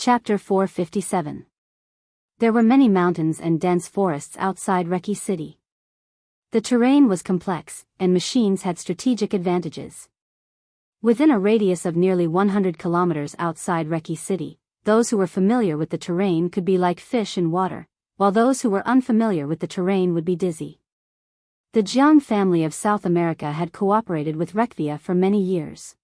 Chapter 457. There were many mountains and dense forests outside Reki City. The terrain was complex, and machines had strategic advantages. Within a radius of nearly 100 kilometers outside Reki City, those who were familiar with the terrain could be like fish in water, while those who were unfamiliar with the terrain would be dizzy. The Jiang family of South America had cooperated with Rekvia for many years.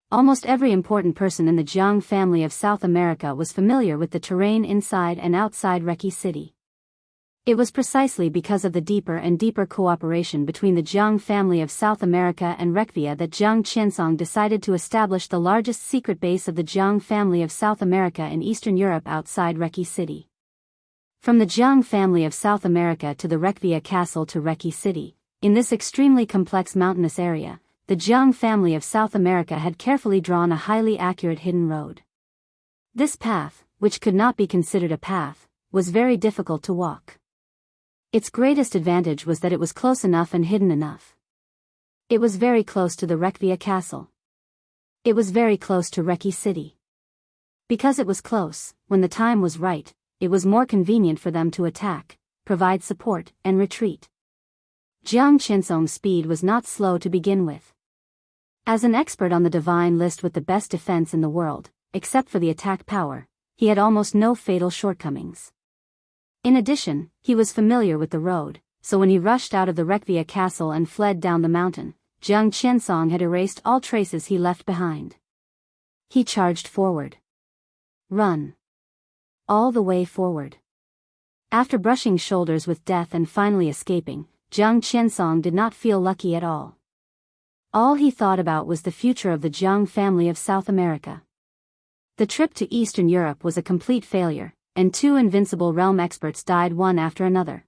Almost every important person in the Jiang family of South America was familiar with the terrain inside and outside Reki City. It was precisely because of the deeper and deeper cooperation between the Jiang family of South America and Rekvia that Jiang Qinsong decided to establish the largest secret base of the Jiang family of South America in Eastern Europe outside Reki City. From the Jiang family of South America to the Rekvia castle to Reki City, in this extremely complex mountainous area, the Jiang family of South America had carefully drawn a highly accurate hidden road. This path, which could not be considered a path, was very difficult to walk. Its greatest advantage was that it was close enough and hidden enough. It was very close to the Rekvia castle. It was very close to Reki City. Because it was close, when the time was right, it was more convenient for them to attack, provide support, and retreat. Jiang Qinsong's speed was not slow to begin with. As an expert on the divine list with the best defense in the world, except for the attack power, he had almost no fatal shortcomings. In addition, he was familiar with the road, so when he rushed out of the Rekvia castle and fled down the mountain, Jiang Qinsong had erased all traces he left behind. He charged forward. Run. All the way forward. After brushing shoulders with death and finally escaping, Jiang Qinsong did not feel lucky at all. All he thought about was the future of the Jiang family of South America. The trip to Eastern Europe was a complete failure, and 2 invincible realm experts died one after another.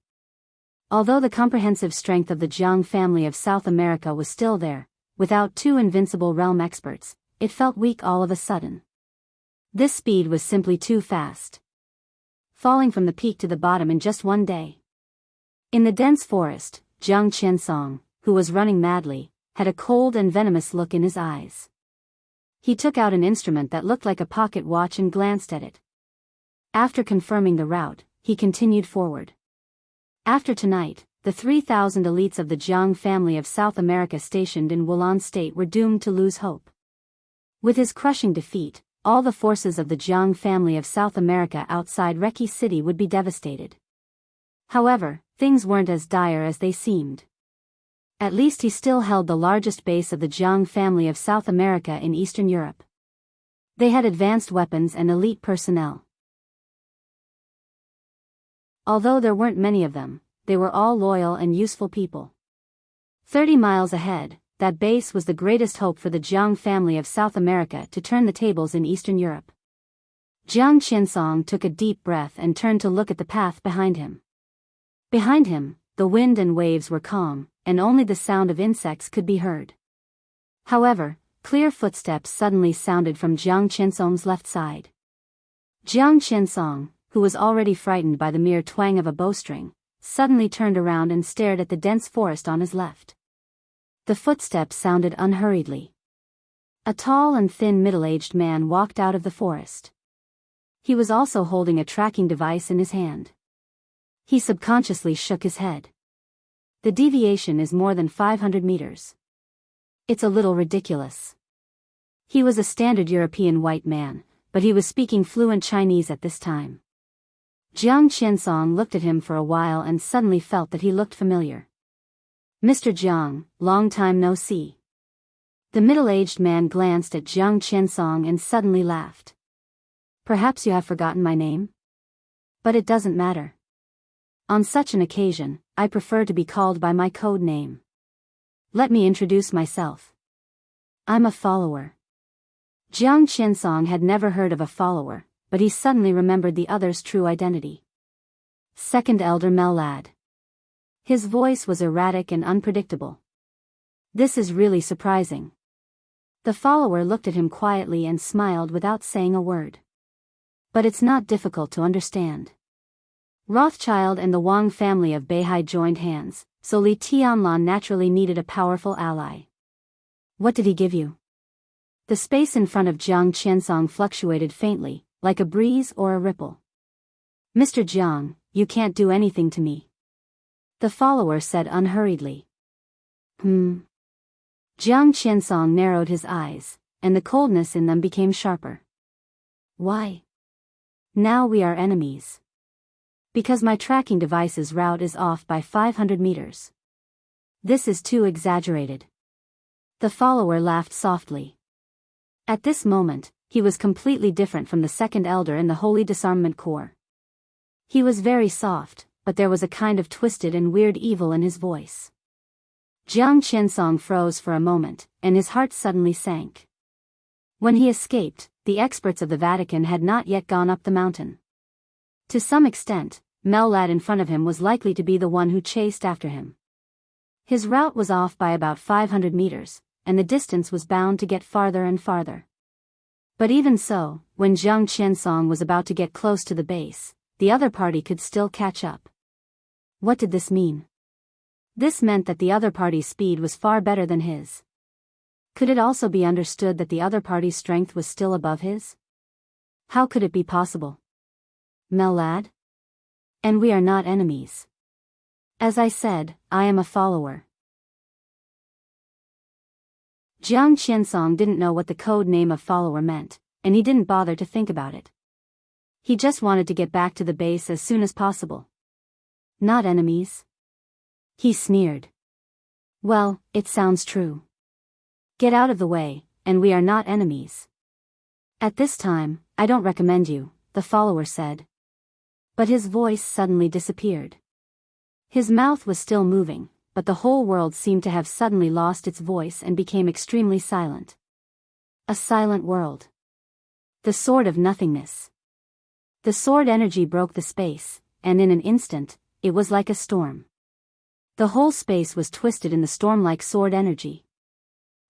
Although the comprehensive strength of the Jiang family of South America was still there, without 2 invincible realm experts, it felt weak all of a sudden. This speed was simply too fast. Falling from the peak to the bottom in just one day. In the dense forest, Jiang Qinsong, who was running madly, had a cold and venomous look in his eyes. He took out an instrument that looked like a pocket watch and glanced at it. After confirming the route, he continued forward. After tonight, the 3,000 elites of the Jiang family of South America stationed in Wulan State were doomed to lose hope. With his crushing defeat, all the forces of the Jiang family of South America outside Reki City would be devastated. However, things weren't as dire as they seemed. At least he still held the largest base of the Jiang family of South America in Eastern Europe. They had advanced weapons and elite personnel. Although there weren't many of them, they were all loyal and useful people. 30 miles ahead, that base was the greatest hope for the Jiang family of South America to turn the tables in Eastern Europe. Jiang Qinsong took a deep breath and turned to look at the path behind him. Behind him, the wind and waves were calm, and only the sound of insects could be heard. However, clear footsteps suddenly sounded from Jiang Qinsong's left side. Jiang Qinsong, who was already frightened by the mere twang of a bowstring, suddenly turned around and stared at the dense forest on his left. The footsteps sounded unhurriedly. A tall and thin middle-aged man walked out of the forest. He was also holding a tracking device in his hand. He subconsciously shook his head. The deviation is more than 500 meters. It's a little ridiculous. He was a standard European white man, but he was speaking fluent Chinese at this time. Jiang Qinsong looked at him for a while and suddenly felt that he looked familiar. Mr. Jiang, long time no see. The middle-aged man glanced at Jiang Qinsong and suddenly laughed. Perhaps you have forgotten my name? But it doesn't matter. On such an occasion, I prefer to be called by my code name. Let me introduce myself. I'm a follower. Jiang Qinsong had never heard of a follower, but he suddenly remembered the other's true identity. Second Elder Mellad. His voice was erratic and unpredictable. This is really surprising. The follower looked at him quietly and smiled without saying a word. But it's not difficult to understand. Rothschild and the Wang family of Beihai joined hands, so Li Tianlan naturally needed a powerful ally. What did he give you? The space in front of Jiang Qinsong fluctuated faintly, like a breeze or a ripple. "Mr. Jiang, you can't do anything to me," the follower said unhurriedly. Jiang Qiansong narrowed his eyes, and the coldness in them became sharper. "Why? Now we are enemies." "Because my tracking device's route is off by 500 meters. This is too exaggerated." The follower laughed softly. At this moment, he was completely different from the second elder in the Holy Disarmament Corps. He was very soft, but there was a kind of twisted and weird evil in his voice. Jiang Qiansong froze for a moment, and his heart suddenly sank. When he escaped, the experts of the Vatican had not yet gone up the mountain. To some extent, Mellad in front of him was likely to be the one who chased after him. His route was off by about 500 meters, and the distance was bound to get farther and farther. But even so, when Jiang Qiansong was about to get close to the base, the other party could still catch up. What did this mean? This meant that the other party's speed was far better than his. Could it also be understood that the other party's strength was still above his? How could it be possible? Mellad? And we are not enemies. As I said, I am a follower. Jiang Qiansong didn't know what the code name of follower meant, and he didn't bother to think about it. He just wanted to get back to the base as soon as possible. Not enemies? He sneered. Well, it sounds true. Get out of the way, and we are not enemies. At this time, I don't recommend you, the follower said. But his voice suddenly disappeared. His mouth was still moving, but the whole world seemed to have suddenly lost its voice and became extremely silent. A silent world. The sword of nothingness. The sword energy broke the space, and in an instant, it was like a storm. The whole space was twisted in the storm-like sword energy.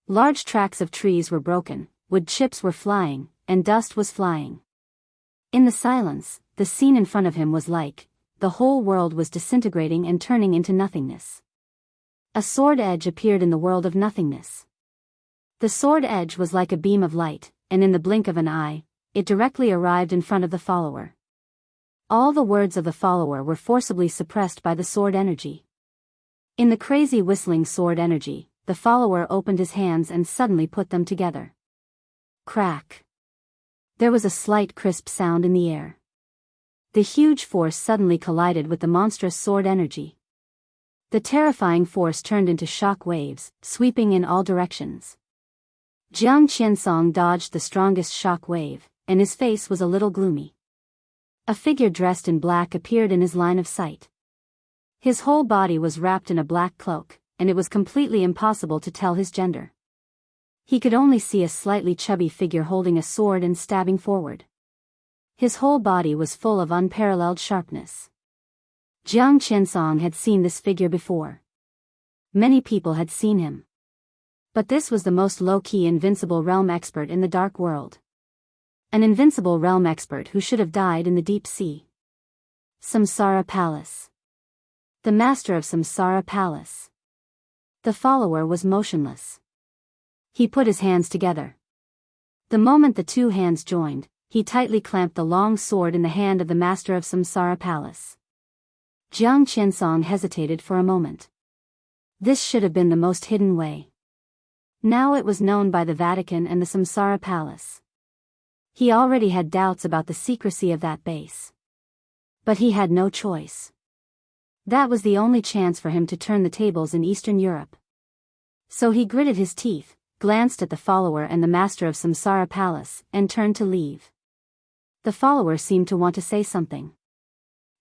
Large tracts of trees were broken, wood chips were flying, and dust was flying. In the silence, the scene in front of him was like, the whole world was disintegrating and turning into nothingness. A sword edge appeared in the world of nothingness. The sword edge was like a beam of light, and in the blink of an eye, it directly arrived in front of the follower. All the words of the follower were forcibly suppressed by the sword energy. In the crazy whistling sword energy, the follower opened his hands and suddenly put them together. Crack. There was a slight crisp sound in the air. The huge force suddenly collided with the monstrous sword energy. The terrifying force turned into shock waves, sweeping in all directions. Jiang Qiansong dodged the strongest shock wave, and his face was a little gloomy. A figure dressed in black appeared in his line of sight. His whole body was wrapped in a black cloak, and it was completely impossible to tell his gender. He could only see a slightly chubby figure holding a sword and stabbing forward. His whole body was full of unparalleled sharpness. Jiang Qiansong had seen this figure before. Many people had seen him. But this was the most low-key invincible realm expert in the dark world. An invincible realm expert who should have died in the deep sea. Samsara Palace. The master of Samsara Palace. The follower was motionless. He put his hands together. The moment the two hands joined, he tightly clamped the long sword in the hand of the master of Samsara Palace. Jiang Qiansong hesitated for a moment. This should have been the most hidden way. Now it was known by the Vatican and the Samsara Palace. He already had doubts about the secrecy of that base. But he had no choice. That was the only chance for him to turn the tables in Eastern Europe. So he gritted his teeth, glanced at the follower and the master of Samsara Palace, and turned to leave. The follower seemed to want to say something.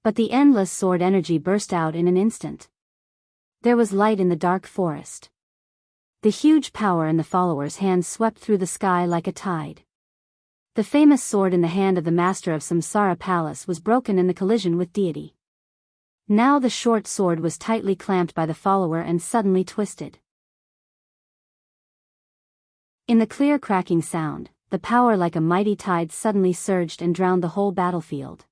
But the endless sword energy burst out in an instant. There was light in the dark forest. The huge power in the follower's hand swept through the sky like a tide. The famous sword in the hand of the master of Samsara Palace was broken in the collision with deity. Now the short sword was tightly clamped by the follower and suddenly twisted. In the clear cracking sound, the power like a mighty tide suddenly surged and drowned the whole battlefield.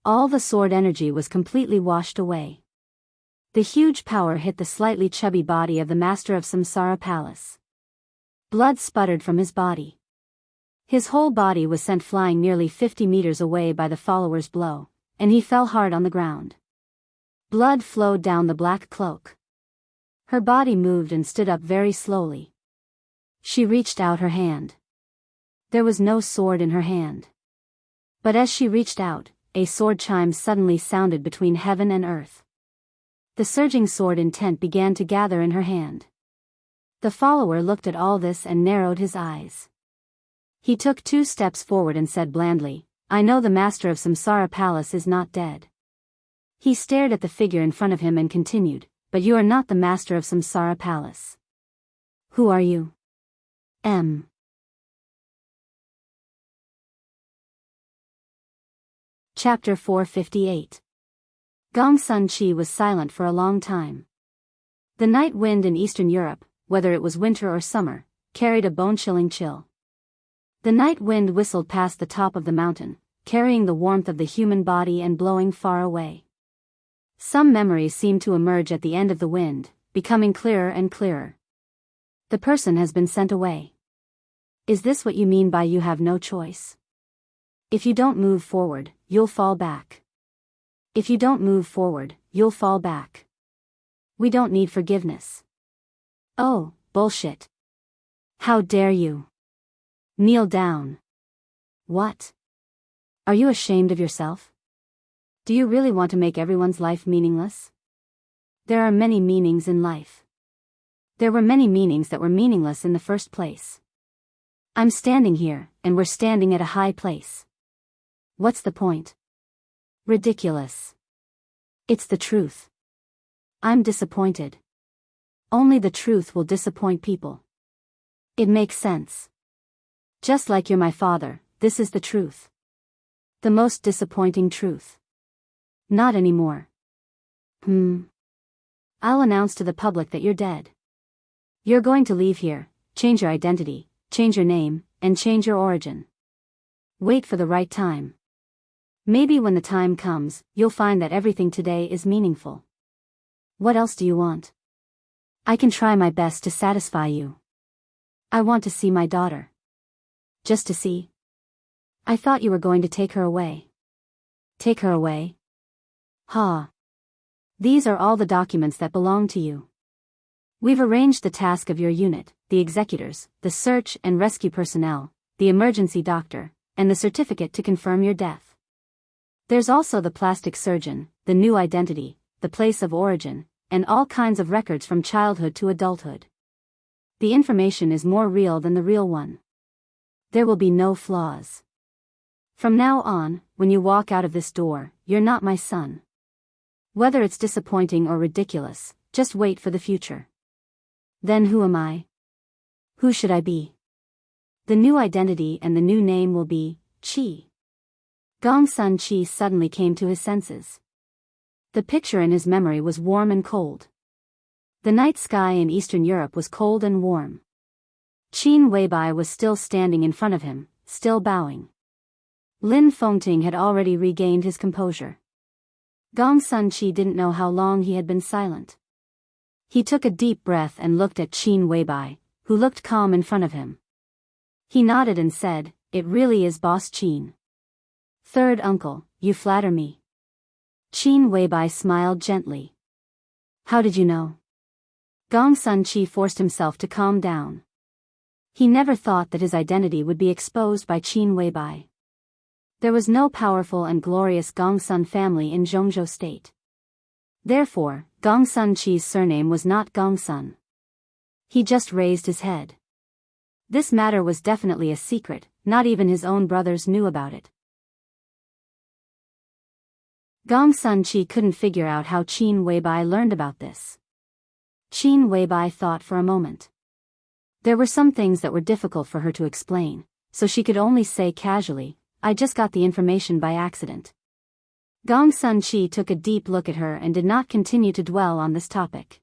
All the sword energy was completely washed away. The huge power hit the slightly chubby body of the master of Samsara Palace. Blood sputtered from his body. His whole body was sent flying nearly 50 meters away by the follower's blow, and he fell hard on the ground. Blood flowed down the black cloak. Her body moved and stood up very slowly. She reached out her hand. There was no sword in her hand. But as she reached out, a sword chime suddenly sounded between heaven and earth. The surging sword intent began to gather in her hand. The follower looked at all this and narrowed his eyes. He took 2 steps forward and said blandly, "I know the master of Samsara Palace is not dead." He stared at the figure in front of him and continued, "But you are not the master of Samsara Palace. Who are you?" M. Chapter 458. Gong Sun Chi was silent for a long time. The night wind in Eastern Europe, whether it was winter or summer, carried a bone-chilling chill. The night wind whistled past the top of the mountain, carrying the warmth of the human body and blowing far away. Some memories seemed to emerge at the end of the wind, becoming clearer and clearer. The person has been sent away. Is this what you mean by you have no choice? If you don't move forward, you'll fall back. If you don't move forward, you'll fall back. We don't need forgiveness. Oh, bullshit. How dare you? Kneel down. What? Are you ashamed of yourself? Do you really want to make everyone's life meaningless? There are many meanings in life. There were many meanings that were meaningless in the first place. I'm standing here, and we're standing at a high place. What's the point? Ridiculous. It's the truth. I'm disappointed. Only the truth will disappoint people. It makes sense. Just like you're my father, this is the truth. The most disappointing truth. Not anymore. I'll announce to the public that you're dead. You're going to leave here, change your identity, change your name, and change your origin. Wait for the right time. Maybe when the time comes, you'll find that everything today is meaningful. What else do you want? I can try my best to satisfy you. I want to see my daughter. Just to see. I thought you were going to take her away. Take her away? Ha. These are all the documents that belong to you. We've arranged the task of your unit, the executors, the search and rescue personnel, the emergency doctor, and the certificate to confirm your death. There's also the plastic surgeon, the new identity, the place of origin, and all kinds of records from childhood to adulthood. The information is more real than the real one. There will be no flaws. From now on, when you walk out of this door, you're not my son. Whether it's disappointing or ridiculous, just wait for the future. Then who am I? Who should I be? The new identity and the new name will be Chi. Gong Sun Chi suddenly came to his senses. The picture in his memory was warm and cold. The night sky in Eastern Europe was cold and warm. Qin Weibai was still standing in front of him, still bowing. Lin Fengting had already regained his composure. Gong Sun Chi didn't know how long he had been silent. He took a deep breath and looked at Qin Weibai, who looked calm in front of him. He nodded and said, "It really is Boss Qin. Third uncle, you flatter me." Qin Weibai smiled gently. "How did you know?" Gong Sun Chi forced himself to calm down. He never thought that his identity would be exposed by Qin Weibai. There was no powerful and glorious Gongsun family in Zhongzhou State. Therefore, Gong Sun Chi's surname was not Gongsun. He just raised his head. This matter was definitely a secret, not even his own brothers knew about it. Gong Sun Chi couldn't figure out how Qin Weibai learned about this. Qin Weibai thought for a moment. There were some things that were difficult for her to explain, so she could only say casually, "I just got the information by accident." Gong Sun Chi took a deep look at her and did not continue to dwell on this topic.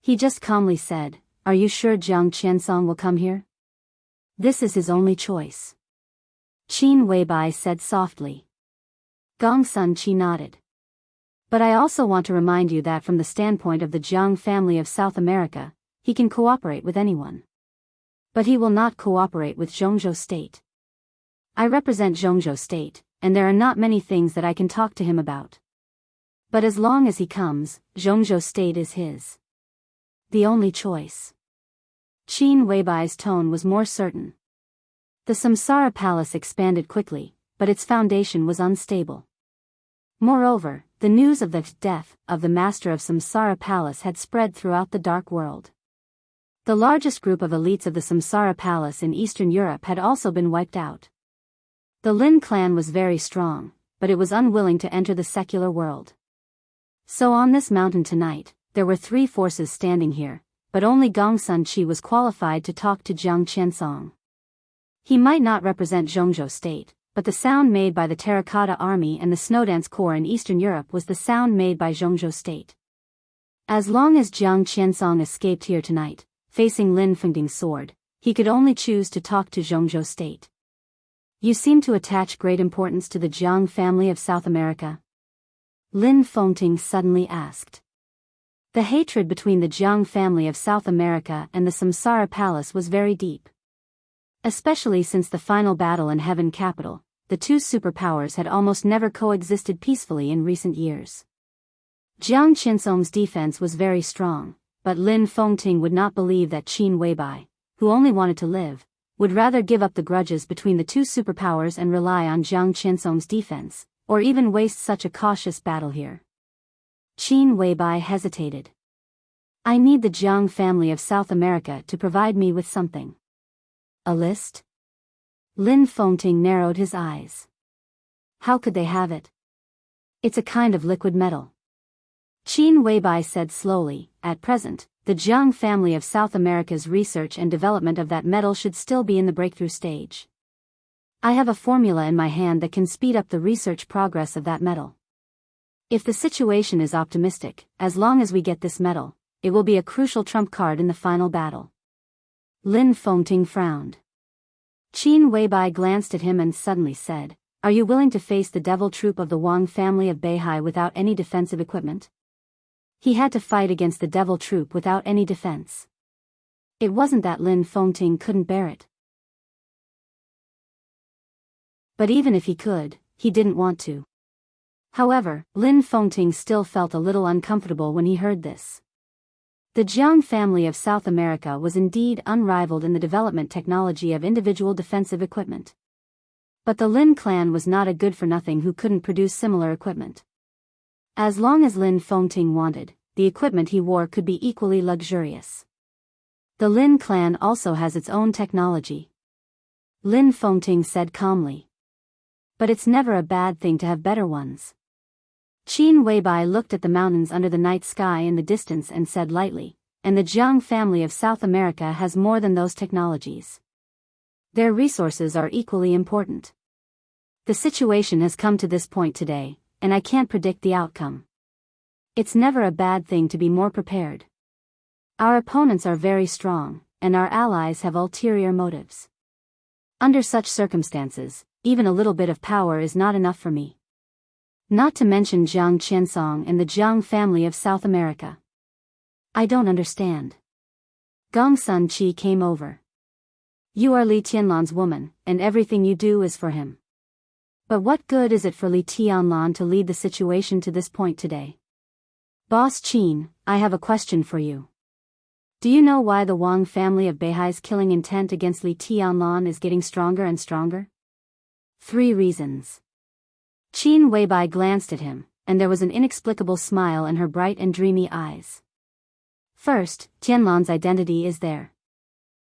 He just calmly said, "Are you sure Jiang Qiansong will come here? This is his only choice." Qin Weibai said softly. Gong Sun Chi nodded. "But I also want to remind you that from the standpoint of the Jiang family of South America, he can cooperate with anyone. But he will not cooperate with Zhongzhou State. I represent Zhongzhou State, and there are not many things that I can talk to him about. But as long as he comes, Zhongzhou State is his. The only choice. Qin Weibai's tone was more certain. The Samsara Palace expanded quickly, but its foundation was unstable. Moreover, the news of the death of the master of Samsara Palace had spread throughout the dark world. The largest group of elites of the Samsara Palace in Eastern Europe had also been wiped out. The Lin clan was very strong, but it was unwilling to enter the secular world. So on this mountain tonight, there were 3 forces standing here, but only Gongsun Qi was qualified to talk to Jiang Qiansong. He might not represent Zhongzhou State, but the sound made by the Terracotta Army and the Snowdance Corps in Eastern Europe was the sound made by Zhongzhou State. As long as Jiang Qiansong escaped here tonight, facing Lin Fengding's sword, he could only choose to talk to Zhongzhou State. You seem to attach great importance to the Jiang family of South America? Lin Fengding suddenly asked. The hatred between the Jiang family of South America and the Samsara Palace was very deep. Especially since the final battle in Heaven Capital, the 2 superpowers had almost never coexisted peacefully in recent years. Jiang Qiansong's defense was very strong, but Lin Fengding would not believe that Qin Weibai, who only wanted to live, would rather give up the grudges between the 2 superpowers and rely on Jiang Qiansong's defense, or even waste such a cautious battle here. Qin Weibai hesitated. I need the Jiang family of South America to provide me with something. A list? Lin Fengding narrowed his eyes. How could they have it? It's a kind of liquid metal. Qin Weibai said slowly, at present, the Jiang family of South America's research and development of that metal should still be in the breakthrough stage. I have a formula in my hand that can speed up the research progress of that metal. If the situation is optimistic, as long as we get this metal, it will be a crucial trump card in the final battle. Lin Fengding frowned. Qin Weibai glanced at him and suddenly said, Are you willing to face the devil troop of the Wang family of Beihai without any defensive equipment? He had to fight against the devil troop without any defense. It wasn't that Lin Fengding couldn't bear it. But even if he could, he didn't want to. However, Lin Fengding still felt a little uncomfortable when he heard this. The Jiang family of South America was indeed unrivaled in the development technology of individual defensive equipment. But the Lin clan was not a good-for-nothing who couldn't produce similar equipment. As long as Lin Fengding wanted, the equipment he wore could be equally luxurious. The Lin clan also has its own technology. Lin Fengding said calmly. But it's never a bad thing to have better ones. Qin Weibai looked at the mountains under the night sky in the distance and said lightly, and the Jiang family of South America has more than those technologies. Their resources are equally important. The situation has come to this point today, and I can't predict the outcome. It's never a bad thing to be more prepared. Our opponents are very strong, and our allies have ulterior motives. Under such circumstances, even a little bit of power is not enough for me. Not to mention Jiang Qiansong and the Jiang family of South America. I don't understand. Gongsun Qi came over. You are Li Tianlan's woman, and everything you do is for him. But what good is it for Li Tianlan to lead the situation to this point today? Boss Qin, I have a question for you. Do you know why the Wang family of Beihai's killing intent against Li Tianlan is getting stronger and stronger? 3 reasons. Qin Weibai glanced at him, and there was an inexplicable smile in her bright and dreamy eyes. First, Tianlan's identity is there.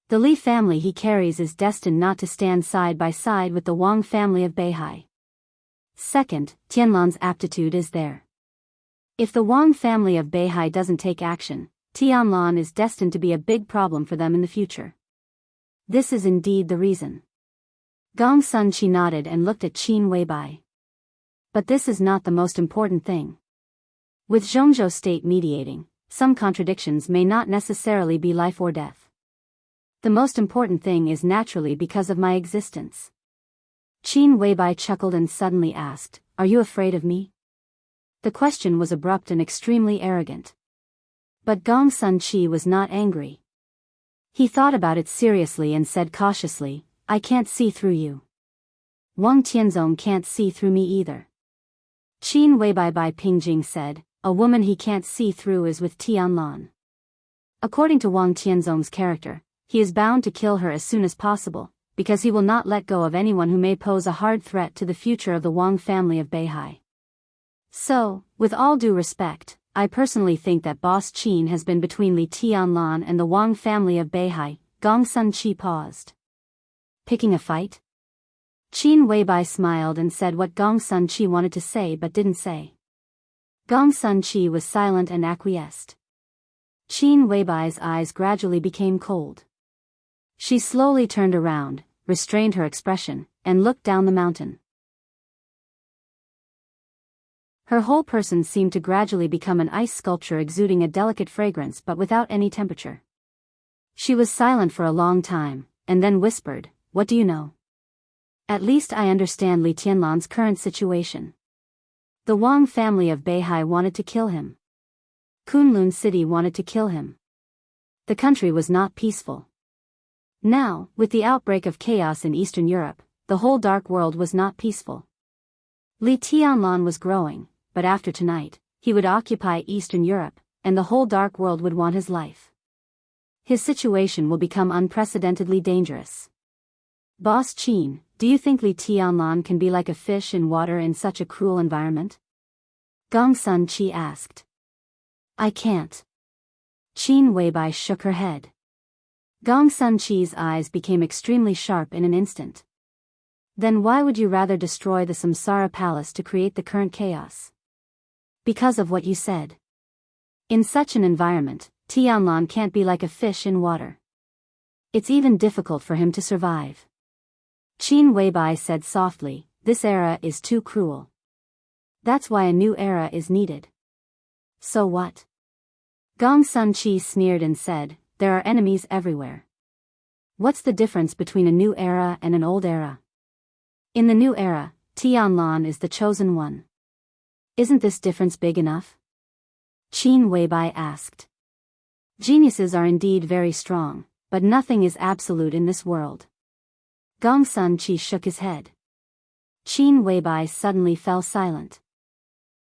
The Li family he carries is destined not to stand side by side with the Wang family of Beihai. Second, Tianlan's aptitude is there. If the Wang family of Beihai doesn't take action, Tianlan is destined to be a big problem for them in the future. This is indeed the reason. Gongsun Qi nodded and looked at Qin Weibai. But this is not the most important thing. With Zhongzhou State mediating, some contradictions may not necessarily be life or death. The most important thing is naturally because of my existence. Qin Weibai chuckled and suddenly asked, Are you afraid of me? The question was abrupt and extremely arrogant. But Gongsun Qi was not angry. He thought about it seriously and said cautiously, I can't see through you. Wang Tianzong can't see through me either. Qin Weibai Bai Pingjing said, a woman he can't see through is with Tianlan. According to Wang Tianzong's character, he is bound to kill her as soon as possible, because he will not let go of anyone who may pose a hard threat to the future of the Wang family of Beihai. So, with all due respect, I personally think that Boss Qin has been between Li Tianlan and the Wang family of Beihai. Gong Sun Chi paused. Picking a fight? Qin Weibai smiled and said what Gong Sun Chi wanted to say but didn't say. Gong Sun Chi was silent and acquiesced. Qin Weibai's eyes gradually became cold. She slowly turned around, restrained her expression, and looked down the mountain. Her whole person seemed to gradually become an ice sculpture exuding a delicate fragrance but without any temperature. She was silent for a long time, and then whispered, "What do you know?" At least I understand Li Tianlan's current situation. The Wang family of Beihai wanted to kill him. Kunlun City wanted to kill him. The country was not peaceful. Now, with the outbreak of chaos in Eastern Europe, the whole dark world was not peaceful. Li Tianlan was growing, but after tonight, he would occupy Eastern Europe, and the whole dark world would want his life. His situation will become unprecedentedly dangerous. Boss Qin, do you think Li Tianlan can be like a fish in water in such a cruel environment? Gong Sun Chi asked. I can't. Qin Weibai shook her head. Gong Sun Chi's eyes became extremely sharp in an instant. Then why would you rather destroy the Samsara Palace to create the current chaos? Because of what you said. In such an environment, Tianlan can't be like a fish in water. It's even difficult for him to survive. Qin Weibai said softly, this era is too cruel. That's why a new era is needed. So what? Gong Sun Chi sneered and said, there are enemies everywhere. What's the difference between a new era and an old era? In the new era, Tianlan is the chosen one. Isn't this difference big enough? Qin Weibai asked. Geniuses are indeed very strong, but nothing is absolute in this world. Gong Sun Chi shook his head. Qin Weibai suddenly fell silent.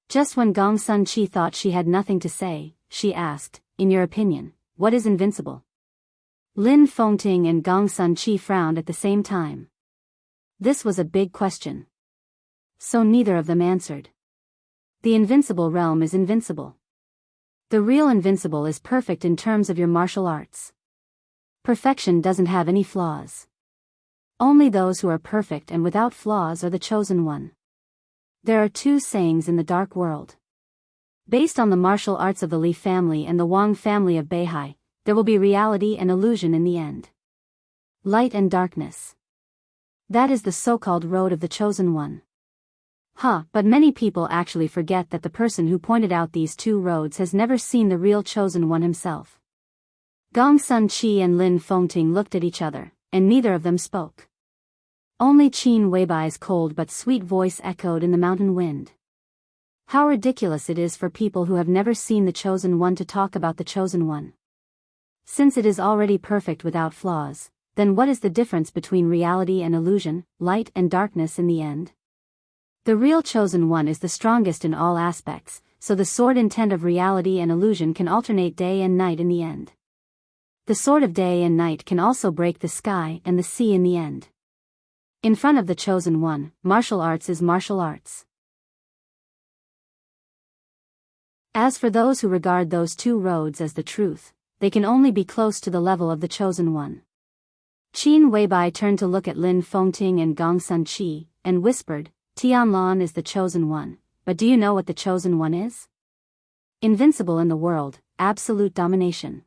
Just when Gong Sun Chi thought she had nothing to say, she asked, in your opinion, what is invincible? Lin Fengting and Gong Sun Chi frowned at the same time. This was a big question. So neither of them answered. The invincible realm is invincible. The real invincible is perfect in terms of your martial arts. Perfection doesn't have any flaws. Only those who are perfect and without flaws are the chosen one. There are two sayings in the dark world. Based on the martial arts of the Li family and the Wang family of Beihai, there will be reality and illusion in the end. Light and darkness. That is the so-called road of the chosen one. But many people actually forget that the person who pointed out these two roads has never seen the real chosen one himself. Gong Sun Chi and Lin Fengting looked at each other, and neither of them spoke. Only Qin Weibai's cold but sweet voice echoed in the mountain wind. How ridiculous it is for people who have never seen the chosen one to talk about the chosen one. Since it is already perfect without flaws, then what is the difference between reality and illusion, light and darkness in the end? The real chosen one is the strongest in all aspects, so the sword intent of reality and illusion can alternate day and night in the end. The sword of day and night can also break the sky and the sea in the end. In front of the chosen one, martial arts is martial arts. As for those who regard those two roads as the truth, they can only be close to the level of the chosen one. Qin Weibai turned to look at Lin Fengting and Gong Sun Chi, and whispered, Tianlan is the chosen one, but do you know what the chosen one is? Invincible in the world, absolute domination.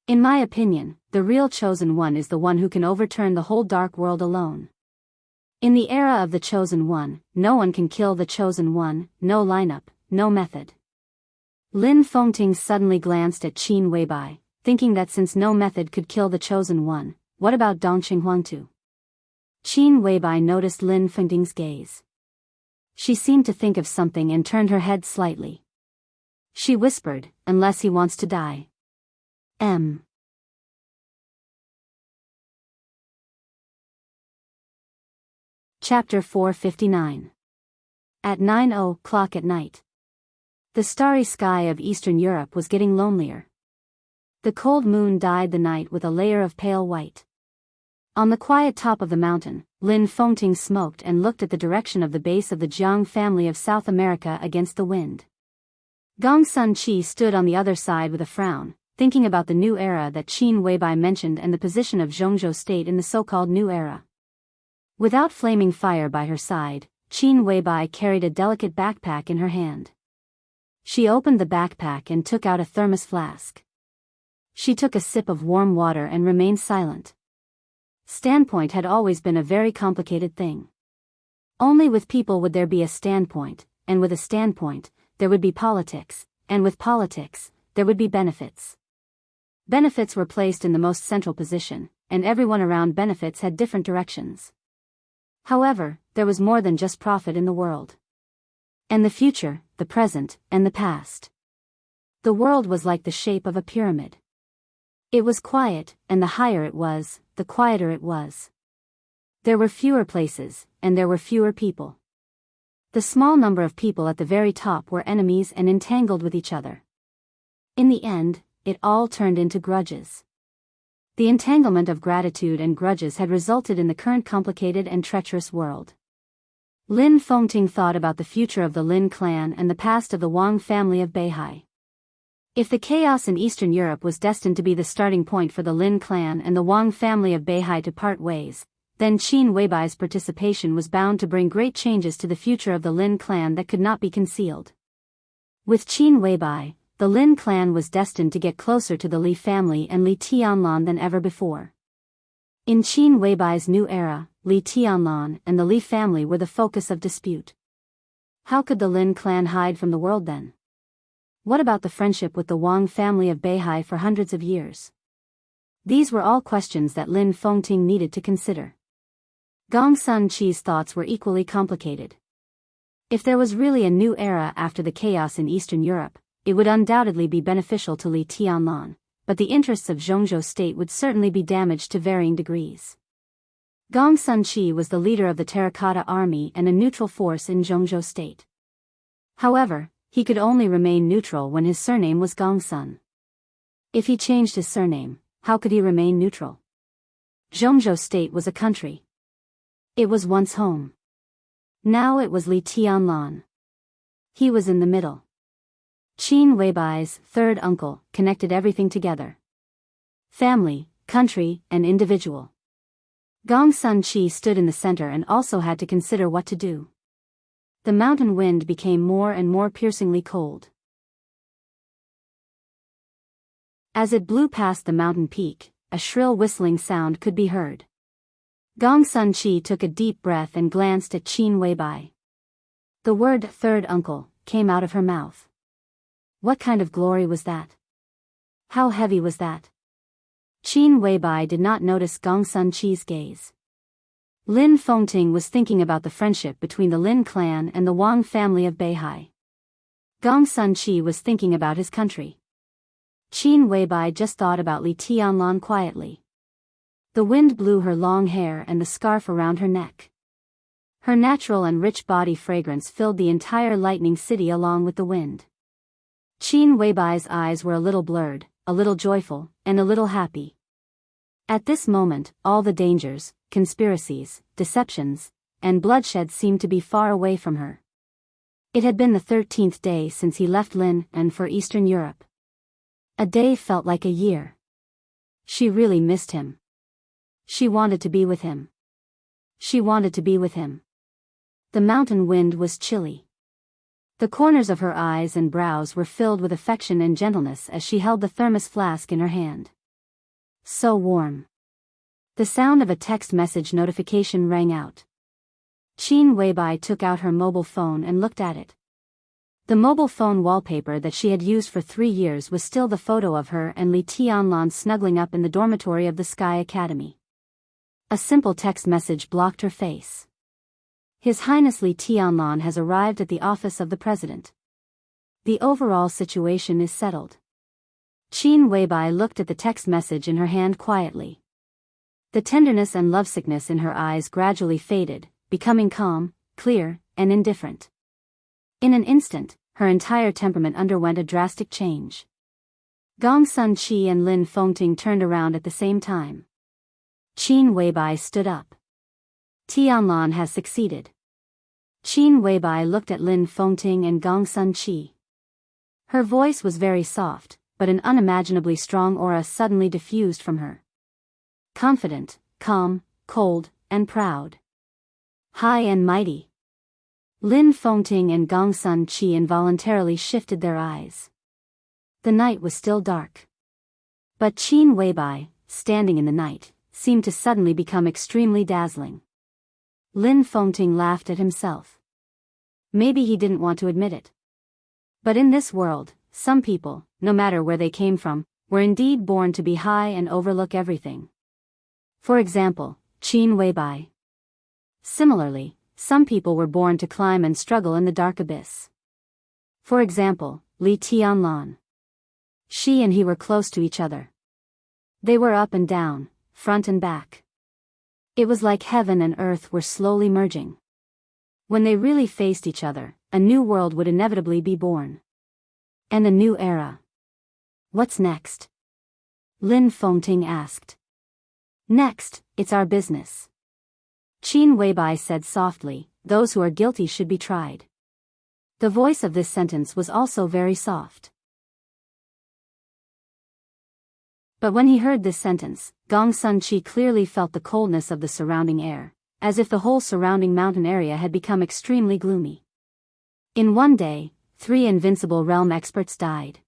In my opinion, the real chosen one is the one who can overturn the whole dark world alone. In the era of the chosen one, no one can kill the chosen one, no lineup, no method. Lin Fengting suddenly glanced at Qin Weibai, thinking that since no method could kill the chosen one, what about Dongqing Huangtu? Qin Weibai noticed Lin Fengting's gaze. She seemed to think of something and turned her head slightly. She whispered, unless he wants to die. " . Chapter 459. At 9:00 at night. The starry sky of Eastern Europe was getting lonelier. The cold moon dyed the night with a layer of pale white. On the quiet top of the mountain, Lin Fengting smoked and looked at the direction of the base of the Jiang family of South America against the wind. Gong Sun Qi stood on the other side with a frown, thinking about the new era that Qin Weibai mentioned and the position of Zhongzhou state in the so-called new era. Without flaming fire by her side, Qin Weibai carried a delicate backpack in her hand. She opened the backpack and took out a thermos flask. She took a sip of warm water and remained silent. Standpoint had always been a very complicated thing. Only with people would there be a standpoint, and with a standpoint, there would be politics, and with politics, there would be benefits. Benefits were placed in the most central position, and everyone around benefits had different directions. However, there was more than just profit in the world. And the future, the present, and the past. The world was like the shape of a pyramid. It was quiet, and the higher it was, the quieter it was. There were fewer places, and there were fewer people. The small number of people at the very top were enemies and entangled with each other. In the end, it all turned into grudges. The entanglement of gratitude and grudges had resulted in the current complicated and treacherous world. Lin Fengting thought about the future of the Lin clan and the past of the Wang family of Beihai. If the chaos in Eastern Europe was destined to be the starting point for the Lin clan and the Wang family of Beihai to part ways, then Qin Weibai's participation was bound to bring great changes to the future of the Lin clan that could not be concealed. With Qin Weibai, the Lin clan was destined to get closer to the Li family and Li Tianlan than ever before. In Qin Weibai's new era, Li Tianlan and the Li family were the focus of dispute. How could the Lin clan hide from the world then? What about the friendship with the Wang family of Beihai for hundreds of years? These were all questions that Lin Fengting needed to consider. Gong Sun Qi's thoughts were equally complicated. If there was really a new era after the chaos in Eastern Europe, it would undoubtedly be beneficial to Li Tianlan, but the interests of Zhongzhou state would certainly be damaged to varying degrees. Gong Sun Qi was the leader of the Terracotta Army and a neutral force in Zhongzhou state. However, he could only remain neutral when his surname was Gong Sun. If he changed his surname, how could he remain neutral? Zhongzhou state was a country. It was once home. Now it was Li Tianlan. He was in the middle. Qin Weibai's third uncle connected everything together. Family, country, and individual. Gong Sun Qi stood in the center and also had to consider what to do. The mountain wind became more and more piercingly cold. As it blew past the mountain peak, a shrill whistling sound could be heard. Gong Sun Qi took a deep breath and glanced at Qin Weibai. The word third uncle came out of her mouth. What kind of glory was that? How heavy was that? Qin Weibai did not notice Gong Sun Qi's gaze. Lin Fengting was thinking about the friendship between the Lin clan and the Wang family of Beihai. Gong Sun Qi was thinking about his country. Qin Weibai just thought about Li Tianlan quietly. The wind blew her long hair and the scarf around her neck. Her natural and rich body fragrance filled the entire lightning city along with the wind. Qin Weibai's eyes were a little blurred, a little joyful, and a little happy. At this moment, all the dangers, conspiracies, deceptions, and bloodshed seemed to be far away from her. It had been the 13th day since he left Lin and for Eastern Europe. A day felt like a year. She really missed him. She wanted to be with him. She wanted to be with him. The mountain wind was chilly. The corners of her eyes and brows were filled with affection and gentleness as she held the thermos flask in her hand. So warm. The sound of a text message notification rang out. Qin Weibai took out her mobile phone and looked at it. The mobile phone wallpaper that she had used for 3 years was still the photo of her and Li Tianlan snuggling up in the dormitory of the Sky Academy. A simple text message blocked her face. His Highness Li Tianlan has arrived at the office of the President. The overall situation is settled. Qin Weibai looked at the text message in her hand quietly. The tenderness and lovesickness in her eyes gradually faded, becoming calm, clear, and indifferent. In an instant, her entire temperament underwent a drastic change. Gong Sun Qi and Lin Fengting turned around at the same time. Qin Weibai stood up. Tianlan has succeeded. Qin Weibai looked at Lin Fengting and Gong Sun Qi. Her voice was very soft, but an unimaginably strong aura suddenly diffused from her. Confident, calm, cold, and proud. High and mighty. Lin Fengting and Gong Sun Qi involuntarily shifted their eyes. The night was still dark. But Qin Weibai, standing in the night, seemed to suddenly become extremely dazzling. Lin Fengting laughed at himself. Maybe he didn't want to admit it. But in this world, some people, no matter where they came from, were indeed born to be high and overlook everything. For example, Qin Weibai. Similarly, some people were born to climb and struggle in the dark abyss. For example, Li Tianlan. She and he were close to each other. They were up and down, front and back. It was like heaven and earth were slowly merging. When they really faced each other, a new world would inevitably be born. And a new era. What's next? Lin Fengting asked. Next, it's our business. Qin Weibai said softly, those who are guilty should be tried. The voice of this sentence was also very soft. But when he heard this sentence, Gong Sun Qi clearly felt the coldness of the surrounding air, as if the whole surrounding mountain area had become extremely gloomy. In one day, 3 invincible realm experts died.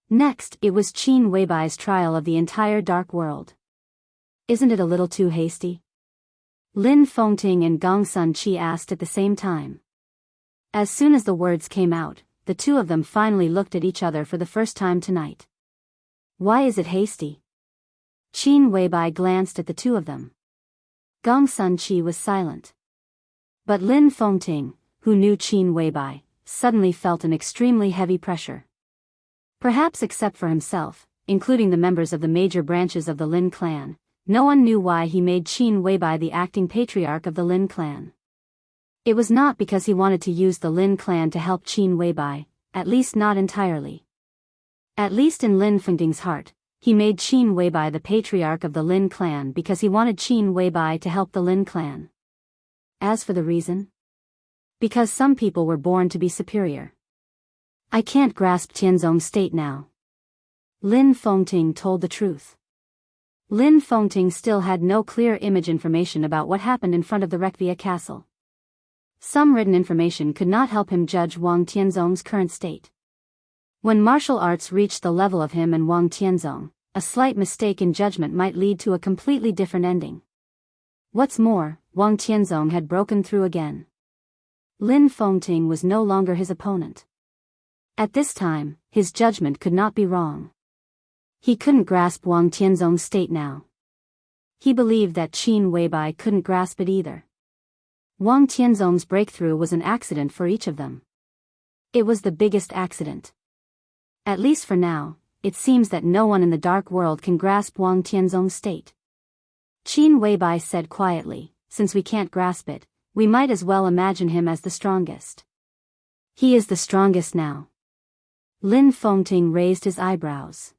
Next, it was Qin Weibai's trial of the entire dark world. Isn't it a little too hasty? Lin Fengting and Gong Sun Qi asked at the same time. As soon as the words came out, the two of them finally looked at each other for the first time tonight. Why is it hasty? Qin Weibai glanced at the two of them. Gong Sun Qi was silent. But Lin Fengting, who knew Qin Weibai, suddenly felt an extremely heavy pressure. Perhaps except for himself, including the members of the major branches of the Lin clan, no one knew why he made Qin Weibai the acting patriarch of the Lin clan. It was not because he wanted to use the Lin clan to help Qin Weibai, at least not entirely. At least in Lin Fengting's heart, he made Qin Weibai the patriarch of the Lin clan because he wanted Qin Weibai to help the Lin clan. As for the reason? Because some people were born to be superior. I can't grasp Tianzong's state now. Lin Fengting told the truth. Lin Fengting still had no clear image information about what happened in front of the Rekvia castle. Some written information could not help him judge Wang Tianzong's current state. When martial arts reached the level of him and Wang Tianzong, a slight mistake in judgment might lead to a completely different ending. What's more, Wang Tianzong had broken through again. Lin Fengting was no longer his opponent. At this time, his judgment could not be wrong. He couldn't grasp Wang Tianzong's state now. He believed that Qin Weibai couldn't grasp it either. Wang Tianzong's breakthrough was an accident for each of them. It was the biggest accident. At least for now, it seems that no one in the dark world can grasp Wang Tianzong's state. Qin Weibai said quietly, since we can't grasp it, we might as well imagine him as the strongest. He is the strongest now. Lin Fengting raised his eyebrows.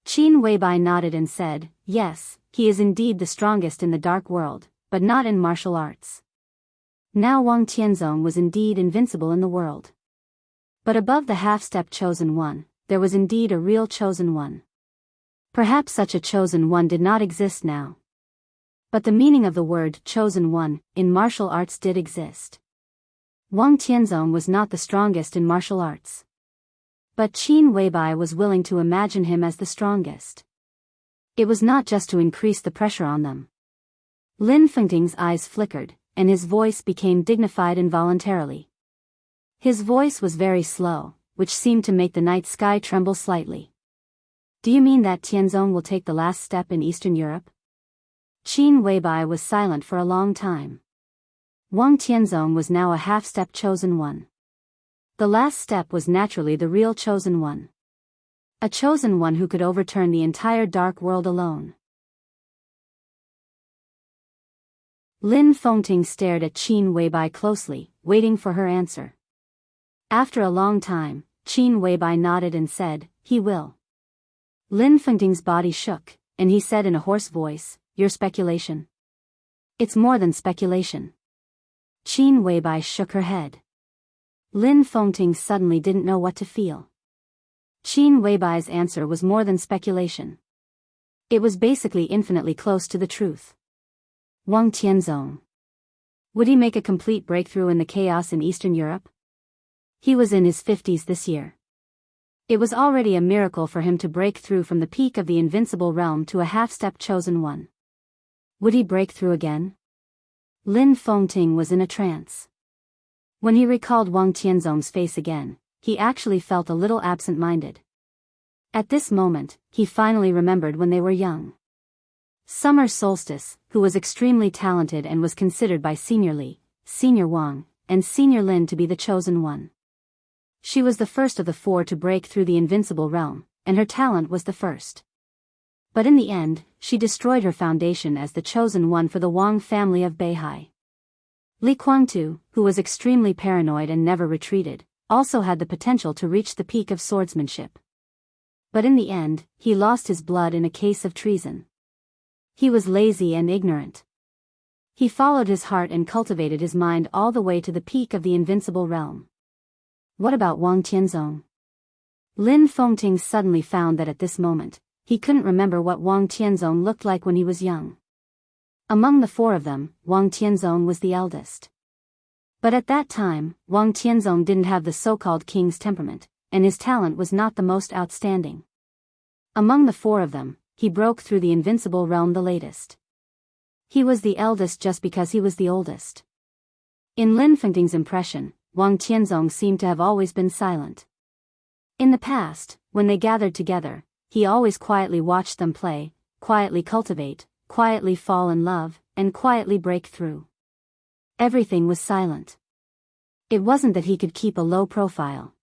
Qin Weibai nodded and said, yes, he is indeed the strongest in the dark world, but not in martial arts. Now Wang Tianzong was indeed invincible in the world. But above the half-step chosen one, there was indeed a real chosen one. Perhaps such a chosen one did not exist now. But the meaning of the word chosen one in martial arts did exist. Wang Tianzong was not the strongest in martial arts. But Qin Weibai was willing to imagine him as the strongest. It was not just to increase the pressure on them. Lin Fengting's eyes flickered, and his voice became dignified involuntarily. His voice was very slow, which seemed to make the night sky tremble slightly. Do you mean that Tianzong will take the last step in Eastern Europe? Qin Weibai was silent for a long time. Wang Tianzong was now a half-step chosen one. The last step was naturally the real chosen one. A chosen one who could overturn the entire dark world alone. Lin Fengting stared at Qin Weibai closely, waiting for her answer. After a long time, Qin Weibai nodded and said, "He will." Lin Fengting's body shook, and he said in a hoarse voice, "Your speculation?" "It's more than speculation." Qin Weibai shook her head. Lin Fengting suddenly didn't know what to feel. Qin Weibai's answer was more than speculation. It was basically infinitely close to the truth. Wang Tianzong. Would he make a complete breakthrough in the chaos in Eastern Europe? He was in his 50s this year. It was already a miracle for him to break through from the peak of the invincible realm to a half-step chosen one. Would he break through again? Lin Fengting was in a trance. When he recalled Wang Tianzong's face again, he actually felt a little absent-minded. At this moment, he finally remembered when they were young. Summer Solstice, who was extremely talented and was considered by Senior Li, Senior Wang, and Senior Lin to be the chosen one. She was the first of the four to break through the invincible realm, and her talent was the first. But in the end, she destroyed her foundation as the chosen one for the Wang family of Beihai. Li Guangtu, who was extremely paranoid and never retreated, also had the potential to reach the peak of swordsmanship. But in the end, he lost his blood in a case of treason. He was lazy and ignorant. He followed his heart and cultivated his mind all the way to the peak of the invincible realm. What about Wang Tianzong? Lin Fengting suddenly found that at this moment, he couldn't remember what Wang Tianzong looked like when he was young. Among the four of them, Wang Tianzong was the eldest. But at that time, Wang Tianzong didn't have the so-called king's temperament, and his talent was not the most outstanding. Among the four of them, he broke through the invincible realm the latest. He was the eldest just because he was the oldest. In Lin Fengting's impression, Wang Tianzong seemed to have always been silent. In the past, when they gathered together, he always quietly watched them play, quietly cultivate, quietly fall in love, and quietly break through. Everything was silent. It wasn't that he could keep a low profile.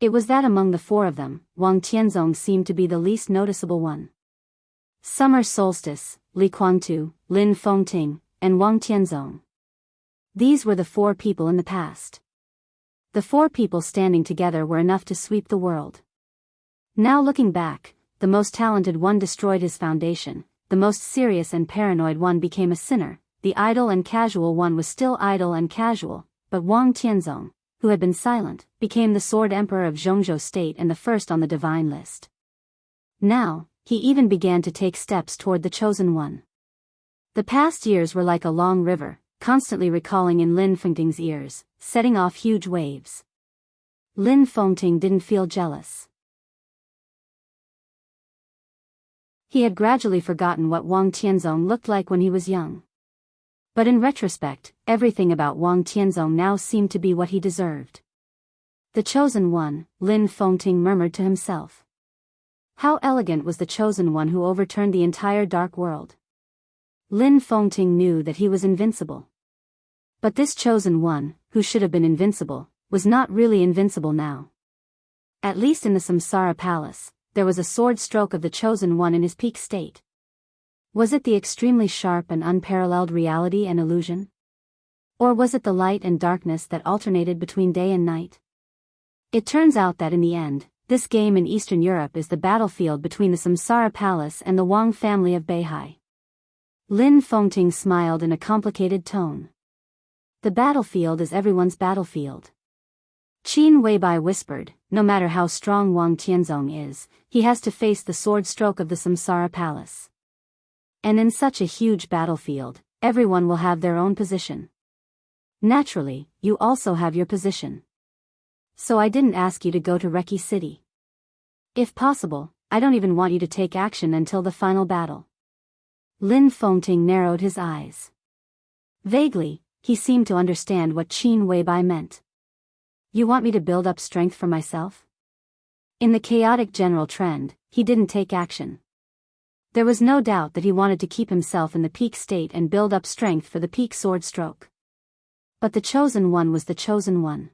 It was that among the four of them, Wang Tianzong seemed to be the least noticeable one. Summer Solstice, Li Guangtu, Lin Fengting, and Wang Tianzong. These were the four people in the past. The four people standing together were enough to sweep the world. Now looking back, the most talented one destroyed his foundation, the most serious and paranoid one became a sinner, the idle and casual one was still idle and casual, but Wang Tianzong, who had been silent, became the sword emperor of Zhongzhou state and the first on the divine list. Now, he even began to take steps toward the chosen one. The past years were like a long river, constantly recalling in Lin Fengting's ears, setting off huge waves. Lin Fengting didn't feel jealous. He had gradually forgotten what Wang Tianzong looked like when he was young. But in retrospect, everything about Wang Tianzong now seemed to be what he deserved. The chosen one, Lin Fengting murmured to himself. How elegant was the chosen one who overturned the entire dark world. Lin Fengting knew that he was invincible. But this chosen one, who should have been invincible, was not really invincible now. At least in the Samsara Palace, there was a sword stroke of the chosen one in his peak state. Was it the extremely sharp and unparalleled reality and illusion? Or was it the light and darkness that alternated between day and night? It turns out that in the end, this game in Eastern Europe is the battlefield between the Samsara Palace and the Wang family of Beihai. Lin Fengting smiled in a complicated tone. The battlefield is everyone's battlefield. Qin Weibai whispered, no matter how strong Wang Tianzong is, he has to face the sword stroke of the Samsara Palace. And in such a huge battlefield, everyone will have their own position. Naturally, you also have your position. So I didn't ask you to go to Reki City. If possible, I don't even want you to take action until the final battle. Lin Fengting narrowed his eyes. Vaguely, he seemed to understand what Qin Weibai meant. You want me to build up strength for myself? In the chaotic general trend, he didn't take action. There was no doubt that he wanted to keep himself in the peak state and build up strength for the peak sword stroke. But the chosen one was the chosen one.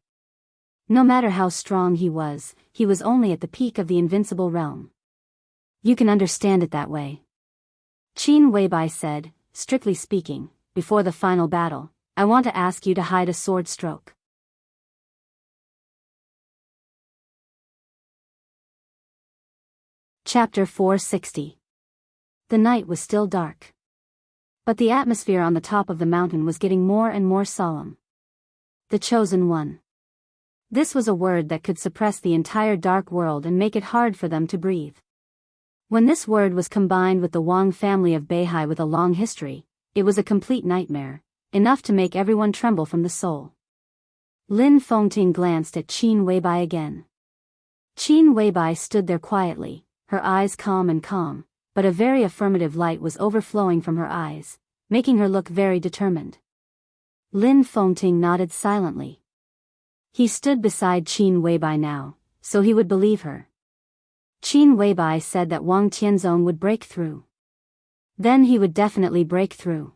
No matter how strong he was only at the peak of the invincible realm. You can understand it that way. Qin Weibai said, strictly speaking, before the final battle, I want to ask you to hide a sword stroke. Chapter 460. The night was still dark. But the atmosphere on the top of the mountain was getting more and more solemn. The Chosen One. This was a word that could suppress the entire dark world and make it hard for them to breathe. When this word was combined with the Wang family of Beihai with a long history, it was a complete nightmare, enough to make everyone tremble from the soul. Lin Fengting glanced at Qin Weibai again. Qin Weibai stood there quietly, her eyes calm, but a very affirmative light was overflowing from her eyes, making her look very determined. Lin Fengting nodded silently. He stood beside Qin Weibai now, so he would believe her. Qin Weibai said that Wang Tianzong would break through. Then he would definitely break through.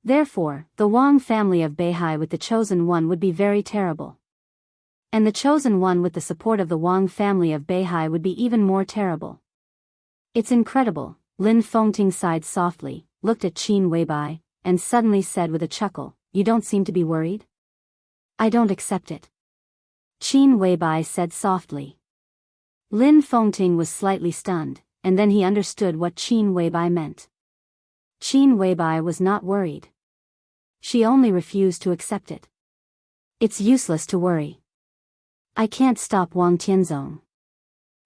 Therefore, the Wang family of Beihai with the Chosen One would be very terrible. And the Chosen One with the support of the Wang family of Beihai would be even more terrible. It's incredible, Lin Fengting sighed softly, looked at Qin Weibai, and suddenly said with a chuckle, "You don't seem to be worried?" "I don't accept it," Qin Weibai said softly. Lin Fengting was slightly stunned, and then he understood what Qin Weibai meant. Qin Weibai was not worried. She only refused to accept it. It's useless to worry. I can't stop Wang Tianzong.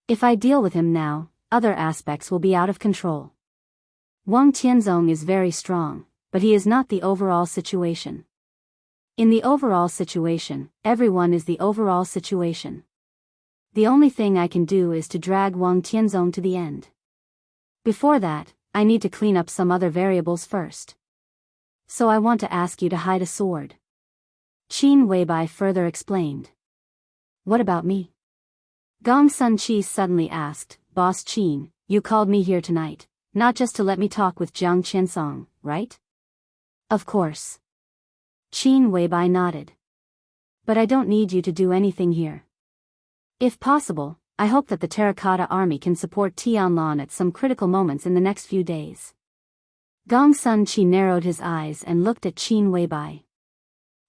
If I deal with him now, other aspects will be out of control. Wang Tianzong is very strong, but he is not the overall situation. In the overall situation, everyone is the overall situation. The only thing I can do is to drag Wang Tianzong to the end. Before that, I need to clean up some other variables first. So I want to ask you to hide a sword. Qin Weibai further explained. What about me? Gong Sun Chi suddenly asked, Boss Qin, you called me here tonight, not just to let me talk with Jiang Qiansong, right? Of course. Qin Weibai nodded. But I don't need you to do anything here. If possible, I hope that the Terracotta Army can support Tianlan at some critical moments in the next few days. Gong Sun Chi narrowed his eyes and looked at Qin Weibai.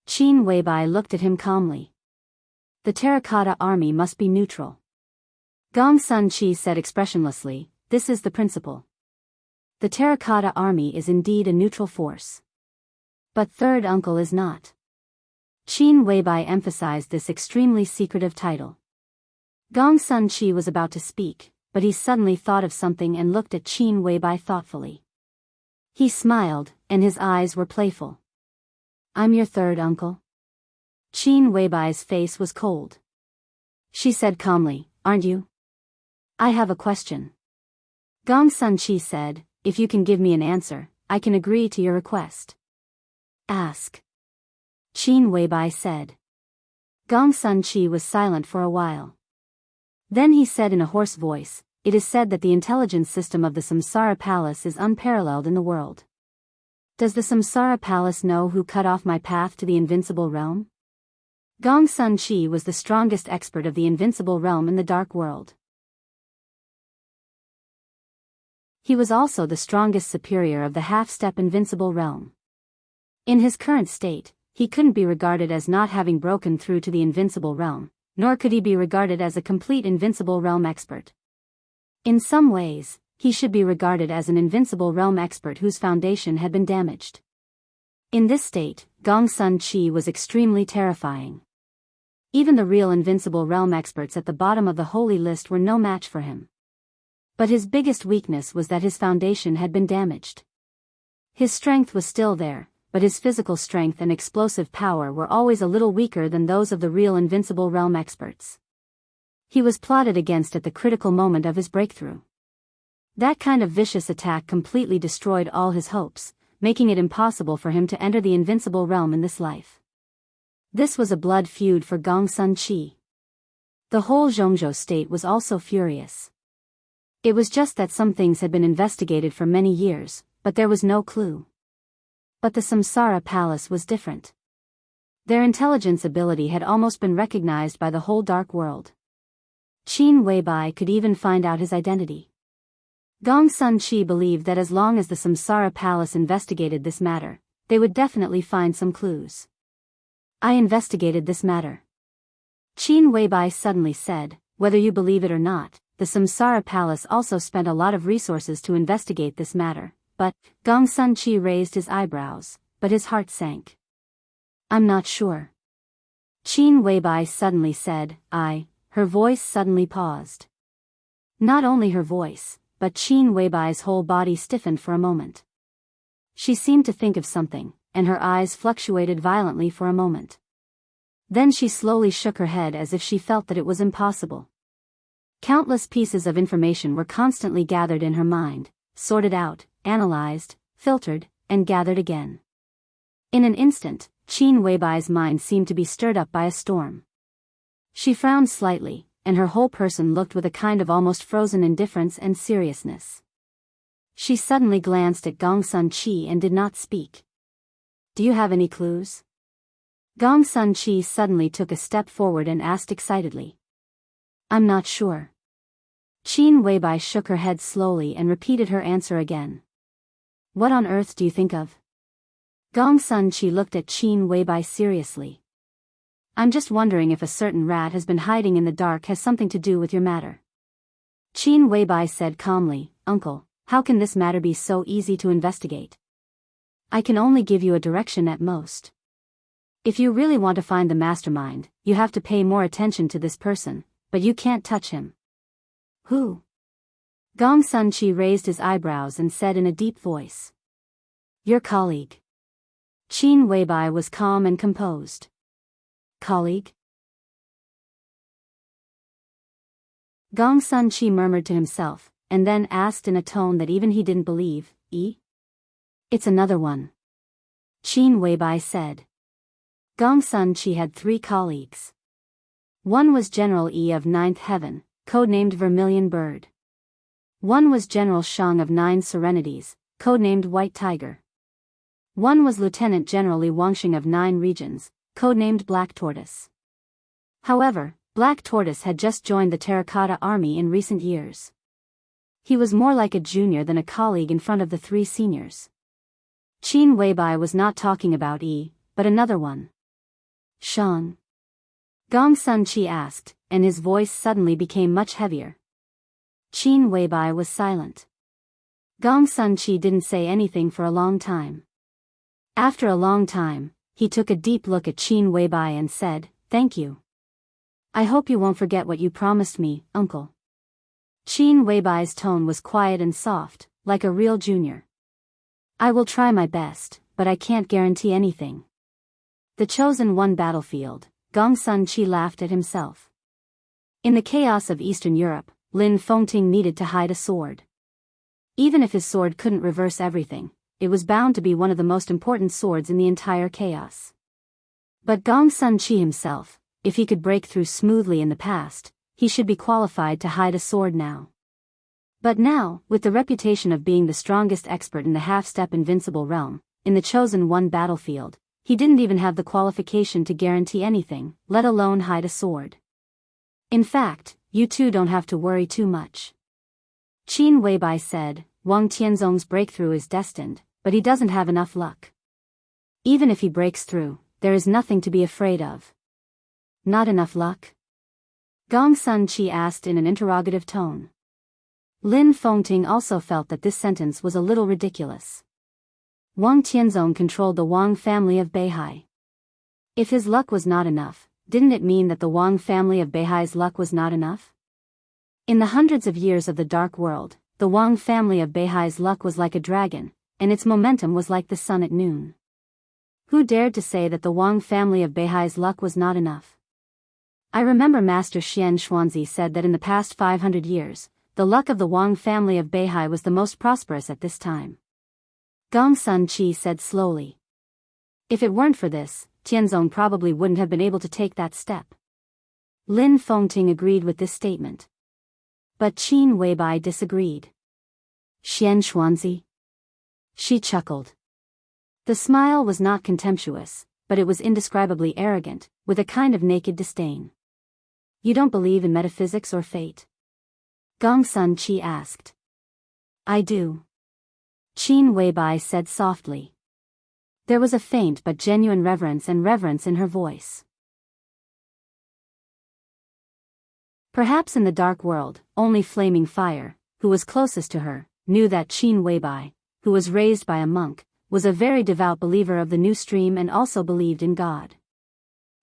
Qin Weibai looked at him calmly. The Terracotta Army must be neutral. Gong Sun Chi said expressionlessly, this is the principle. The Terracotta Army is indeed a neutral force. But third uncle is not. Qin Weibai emphasized this extremely secretive title. Gong Sun Chi was about to speak, but he suddenly thought of something and looked at Qin Weibai thoughtfully. He smiled, and his eyes were playful. I'm your third uncle? Qin Weibai's face was cold. She said calmly, aren't you? I have a question. Gong Sun Chi said, if you can give me an answer, I can agree to your request. Ask. Qin Weibai said. Gong Sun Chi was silent for a while. Then he said in a hoarse voice, it is said that the intelligence system of the Samsara Palace is unparalleled in the world. Does the Samsara Palace know who cut off my path to the invincible realm? Gong Sun Chi was the strongest expert of the invincible realm in the dark world. He was also the strongest superior of the half-step invincible realm. In his current state, he couldn't be regarded as not having broken through to the invincible realm, nor could he be regarded as a complete invincible realm expert. In some ways, he should be regarded as an invincible realm expert whose foundation had been damaged. In this state, Gong Sun Chi was extremely terrifying. Even the real invincible realm experts at the bottom of the holy list were no match for him. But his biggest weakness was that his foundation had been damaged. His strength was still there, but his physical strength and explosive power were always a little weaker than those of the real invincible realm experts. He was plotted against at the critical moment of his breakthrough. That kind of vicious attack completely destroyed all his hopes, making it impossible for him to enter the invincible realm in this life. This was a blood feud for Gong Sun Chi. The whole Zhongzhou state was also furious. It was just that some things had been investigated for many years, but there was no clue. But the Samsara Palace was different. Their intelligence ability had almost been recognized by the whole dark world. Qin Weibai could even find out his identity. Gong Sun Chi believed that as long as the Samsara Palace investigated this matter, they would definitely find some clues. I investigated this matter. Qin Weibai suddenly said, whether you believe it or not, the Samsara Palace also spent a lot of resources to investigate this matter, but, Gong Sun Chi raised his eyebrows, but his heart sank. I'm not sure. Qin Weibai suddenly said, her voice suddenly paused. Not only her voice, but Qin Weibai's whole body stiffened for a moment. She seemed to think of something, and her eyes fluctuated violently for a moment. Then she slowly shook her head as if she felt that it was impossible. Countless pieces of information were constantly gathered in her mind, sorted out, analyzed, filtered, and gathered again. In an instant, Qin Weibai's mind seemed to be stirred up by a storm. She frowned slightly, and her whole person looked with a kind of almost frozen indifference and seriousness. She suddenly glanced at Gong Sun Chi and did not speak. Do you have any clues? Gong Sun Chi suddenly took a step forward and asked excitedly. I'm not sure. Qin Weibai shook her head slowly and repeated her answer again. What on earth do you think of? Gong Sun Chi looked at Qin Weibai seriously. I'm just wondering if a certain rat has been hiding in the dark has something to do with your matter. Qin Weibai said calmly, Uncle, how can this matter be so easy to investigate? I can only give you a direction at most. If you really want to find the mastermind, you have to pay more attention to this person, but you can't touch him. Who? Gong Sun Chi raised his eyebrows and said in a deep voice. Your colleague. Qin Weibai was calm and composed. Colleague? Gong Sun Chi murmured to himself, and then asked in a tone that even he didn't believe, It's another one. Qin Weibai said. Gong Sun Chi had 3 colleagues. One was General Yi of 9th Heaven, codenamed Vermilion Bird. One was General Shang of 9 Serenities, codenamed White Tiger. One was Lieutenant General Li Wangxing of 9 Regions, codenamed Black Tortoise. However, Black Tortoise had just joined the Terracotta Army in recent years. He was more like a junior than a colleague in front of the 3 seniors. Qin Weibai was not talking about Yi, but another one. Shang? Gong Sun Chi asked, and his voice suddenly became much heavier. Qin Weibai was silent. Gong Sun Chi didn't say anything for a long time. After a long time, he took a deep look at Qin Weibai and said, Thank you. I hope you won't forget what you promised me, Uncle. Qin Weibai's tone was quiet and soft, like a real junior. I will try my best, but I can't guarantee anything. The chosen one battlefield, Gong Sun Chi laughed at himself. In the chaos of Eastern Europe, Lin Fengting needed to hide a sword. Even if his sword couldn't reverse everything, it was bound to be one of the most important swords in the entire chaos. But Gong Sun Chi himself, if he could break through smoothly in the past, he should be qualified to hide a sword now. But now, with the reputation of being the strongest expert in the half-step invincible realm, in the chosen one battlefield, he didn't even have the qualification to guarantee anything, let alone hide a sword. In fact, you two don't have to worry too much. Qin Weibai said, Wang Tianzong's breakthrough is destined, but he doesn't have enough luck. Even if he breaks through, there is nothing to be afraid of. Not enough luck? Gong Sun Chi asked in an interrogative tone. Lin Fengting also felt that this sentence was a little ridiculous. Wang Tianzong controlled the Wang family of Beihai. If his luck was not enough, didn't it mean that the Wang family of Beihai's luck was not enough? In the hundreds of years of the Dark World, the Wang family of Beihai's luck was like a dragon, and its momentum was like the sun at noon. Who dared to say that the Wang family of Beihai's luck was not enough? I remember Master Xian Xuanzi said that in the past 500 years, the luck of the Wang family of Beihai was the most prosperous at this time. Gong Sun Chi said slowly. If it weren't for this, Tianzong probably wouldn't have been able to take that step. Lin Fengting agreed with this statement. But Qin Weibai disagreed. Xian Xuanzi? She chuckled. The smile was not contemptuous, but it was indescribably arrogant, with a kind of naked disdain. You don't believe in metaphysics or fate? Gong Sun Chi asked. I do. Qin Weibai said softly. There was a faint but genuine reverence in her voice. Perhaps in the dark world, only Flaming Fire, who was closest to her, knew that Qin Weibai, who was raised by a monk, was a very devout believer of the new stream and also believed in God.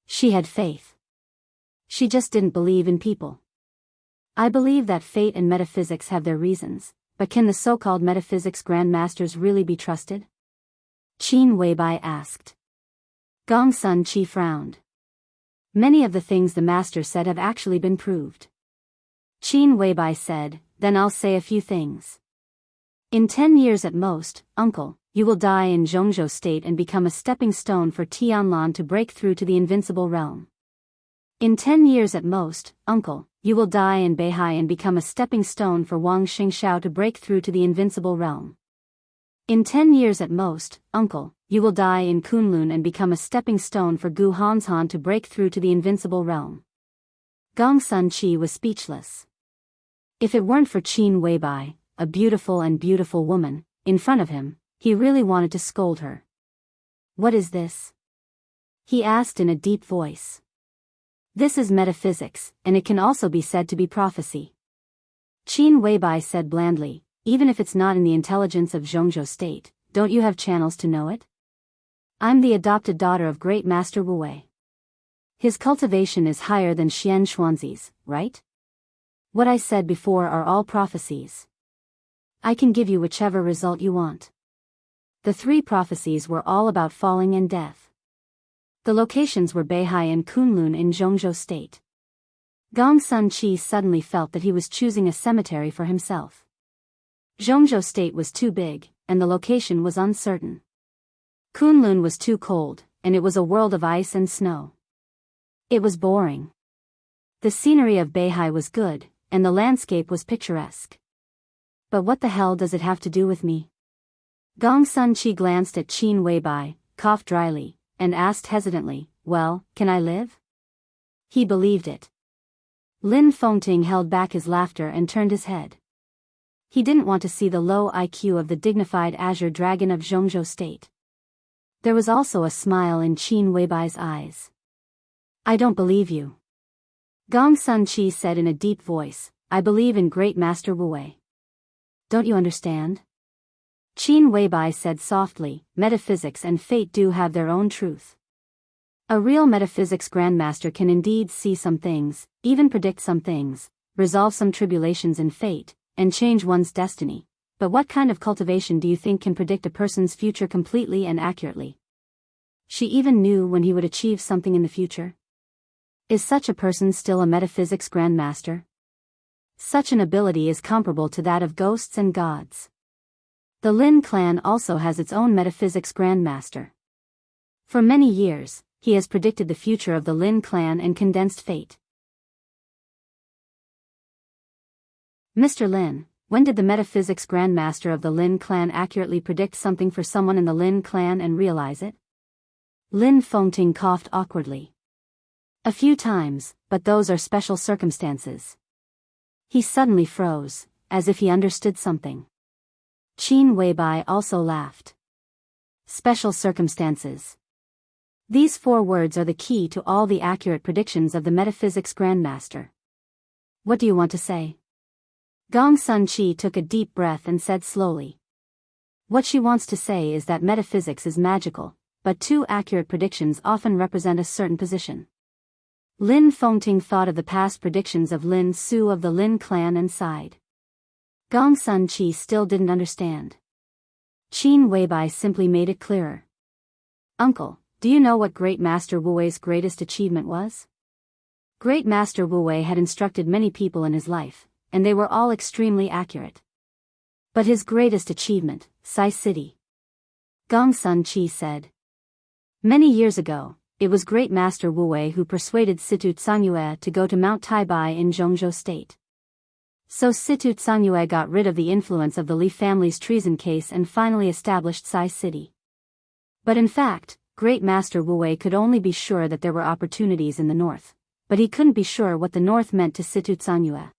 She had faith. She just didn't believe in people. I believe that fate and metaphysics have their reasons, but can the so-called metaphysics grandmasters really be trusted? Qin Weibai asked. Gong Sun Chi frowned. Many of the things the master said have actually been proved. Qin Weibai said, then I'll say a few things. In 10 years at most, uncle, you will die in Zhongzhou state and become a stepping stone for Tianlan to break through to the invincible realm. In 10 years at most, uncle, you will die in Beihai and become a stepping stone for Wang Xingxiao to break through to the invincible realm. In 10 years at most, uncle, you will die in Kunlun and become a stepping stone for Gu Hanshan to break through to the invincible realm. Gong Sun Chi was speechless. If it weren't for Qin Weibai, a beautiful woman, in front of him, he really wanted to scold her. What is this? He asked in a deep voice. This is metaphysics, and it can also be said to be prophecy. Qin Weibai said blandly, even if it's not in the intelligence of Zhongzhou state, don't you have channels to know it? I'm the adopted daughter of Great Master Wu Wei. His cultivation is higher than Xian Xuanzi's, right? What I said before are all prophecies. I can give you whichever result you want. The 3 prophecies were all about falling and death. The locations were Beihai and Kunlun in Zhongzhou state. Gong Sun Chi suddenly felt that he was choosing a cemetery for himself. Zhongzhou state was too big, and the location was uncertain. Kunlun was too cold, and it was a world of ice and snow. It was boring. The scenery of Beihai was good, and the landscape was picturesque. But what the hell does it have to do with me? Gong Sun Chi glanced at Qin Weibai, coughed dryly, and asked hesitantly, well, can I live? He believed it. Lin Fengting held back his laughter and turned his head. He didn't want to see the low IQ of the dignified azure dragon of Zhongzhou state. There was also a smile in Qin Weibai's eyes. I don't believe you. Gong Sun Chi said in a deep voice, I believe in Great Master Wu Wei. Don't you understand? Qin Weibai said softly, metaphysics and fate do have their own truth. A real metaphysics grandmaster can indeed see some things, even predict some things, resolve some tribulations in fate, and change one's destiny. But what kind of cultivation do you think can predict a person's future completely and accurately? She even knew when he would achieve something in the future. Is such a person still a metaphysics grandmaster? Such an ability is comparable to that of ghosts and gods. The Lin clan also has its own metaphysics grandmaster. For many years, he has predicted the future of the Lin clan and condensed fate. Mr. Lin, when did the metaphysics grandmaster of the Lin clan accurately predict something for someone in the Lin clan and realize it? Lin Fengting coughed awkwardly. A few times, but those are special circumstances. He suddenly froze, as if he understood something. Qin Weibai also laughed. Special circumstances. These 4 words are the key to all the accurate predictions of the metaphysics grandmaster. What do you want to say? Gong Sun Chi took a deep breath and said slowly. What she wants to say is that metaphysics is magical, but 2 accurate predictions often represent a certain position. Lin Fengting thought of the past predictions of Lin Su of the Lin clan and sighed. Gong Sun Chi still didn't understand. Qin Weibai simply made it clearer. Uncle, do you know what Great Master Wu Wei's greatest achievement was? Great Master Wu Wei had instructed many people in his life, and they were all extremely accurate. But his greatest achievement, Sai City. Gong Sun Chi said. Many years ago, it was Great Master Wu Wei who persuaded Situ Tsangyue to go to Mount Taibai in Zhongzhou state. So Situ Tsangyue got rid of the influence of the Li family's treason case and finally established Sai City. But in fact, Great Master Wu Wei could only be sure that there were opportunities in the north, but he couldn't be sure what the north meant to Situ Tsangyue.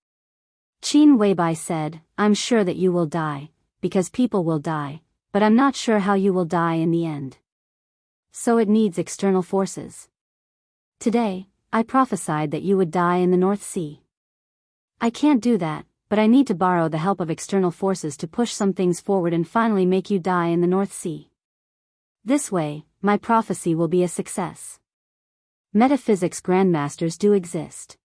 Qin Weibai said, I'm sure that you will die, because people will die, but I'm not sure how you will die in the end. So it needs external forces. Today, I prophesied that you would die in the North Sea. I can't do that, but I need to borrow the help of external forces to push some things forward and finally make you die in the North Sea. This way, my prophecy will be a success. Metaphysics grandmasters do exist.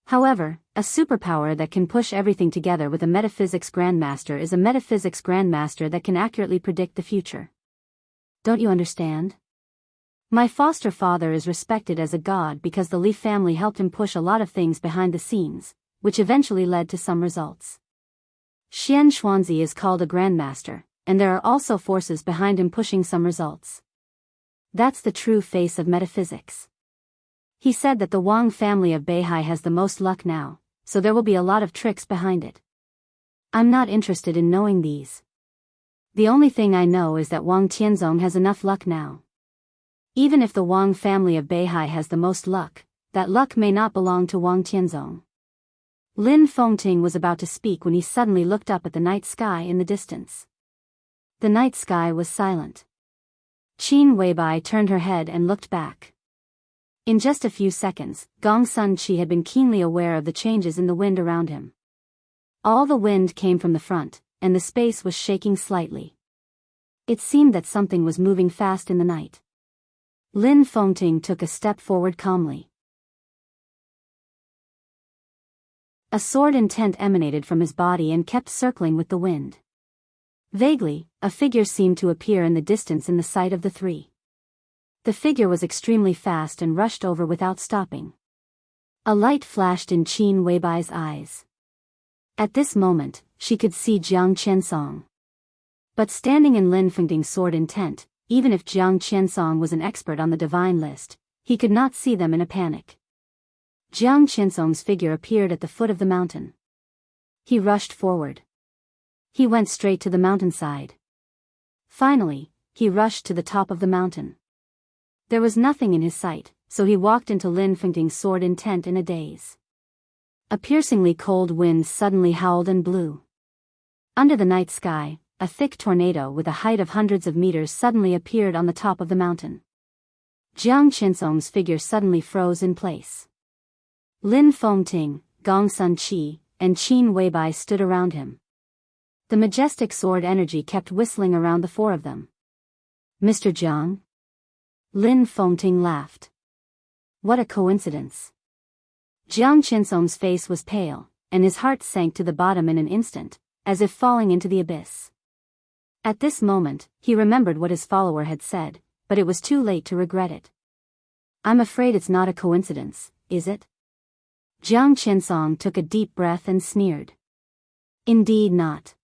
However, a superpower that can push everything together with a metaphysics grandmaster is a metaphysics grandmaster that can accurately predict the future. Don't you understand? My foster father is respected as a god because the Li family helped him push a lot of things behind the scenes, which eventually led to some results. Xian Xuanzi is called a grandmaster, and there are also forces behind him pushing some results. That's the true face of metaphysics. He said that the Wang family of Beihai has the most luck now, so there will be a lot of tricks behind it. I'm not interested in knowing these. The only thing I know is that Wang Tianzong has enough luck now. Even if the Wang family of Beihai has the most luck, that luck may not belong to Wang Tianzong. Lin Fengting was about to speak when he suddenly looked up at the night sky in the distance. The night sky was silent. Qin Weibai turned her head and looked back. In just a few seconds, Gong Sun Chi had been keenly aware of the changes in the wind around him. All the wind came from the front, and the space was shaking slightly. It seemed that something was moving fast in the night. Lin Fengting took a step forward calmly. A sword intent emanated from his body and kept circling with the wind. Vaguely, a figure seemed to appear in the distance in the sight of the three. The figure was extremely fast and rushed over without stopping. A light flashed in Qin Weibai's eyes. At this moment, she could see Jiang Qiansong. But standing in Lin Fengting's sword intent, even if Jiang Qiansong was an expert on the divine list, he could not see them in a panic. Jiang Qiansong's figure appeared at the foot of the mountain. He rushed forward. He went straight to the mountainside. Finally, he rushed to the top of the mountain. There was nothing in his sight, so he walked into Lin Fengting's sword intent in a daze. A piercingly cold wind suddenly howled and blew. Under the night sky, a thick tornado with a height of hundreds of meters suddenly appeared on the top of the mountain. Jiang Qiansong's figure suddenly froze in place. Lin Fengting, Gong Sun Chi, and Qin Weibai stood around him. The majestic sword energy kept whistling around the four of them. Mr. Jiang? Lin Fengting laughed. What a coincidence. Jiang Qiansong's face was pale, and his heart sank to the bottom in an instant, as if falling into the abyss. At this moment, he remembered what his follower had said, but it was too late to regret it. I'm afraid it's not a coincidence, is it? Jiang Qiansong took a deep breath and sneered. Indeed not.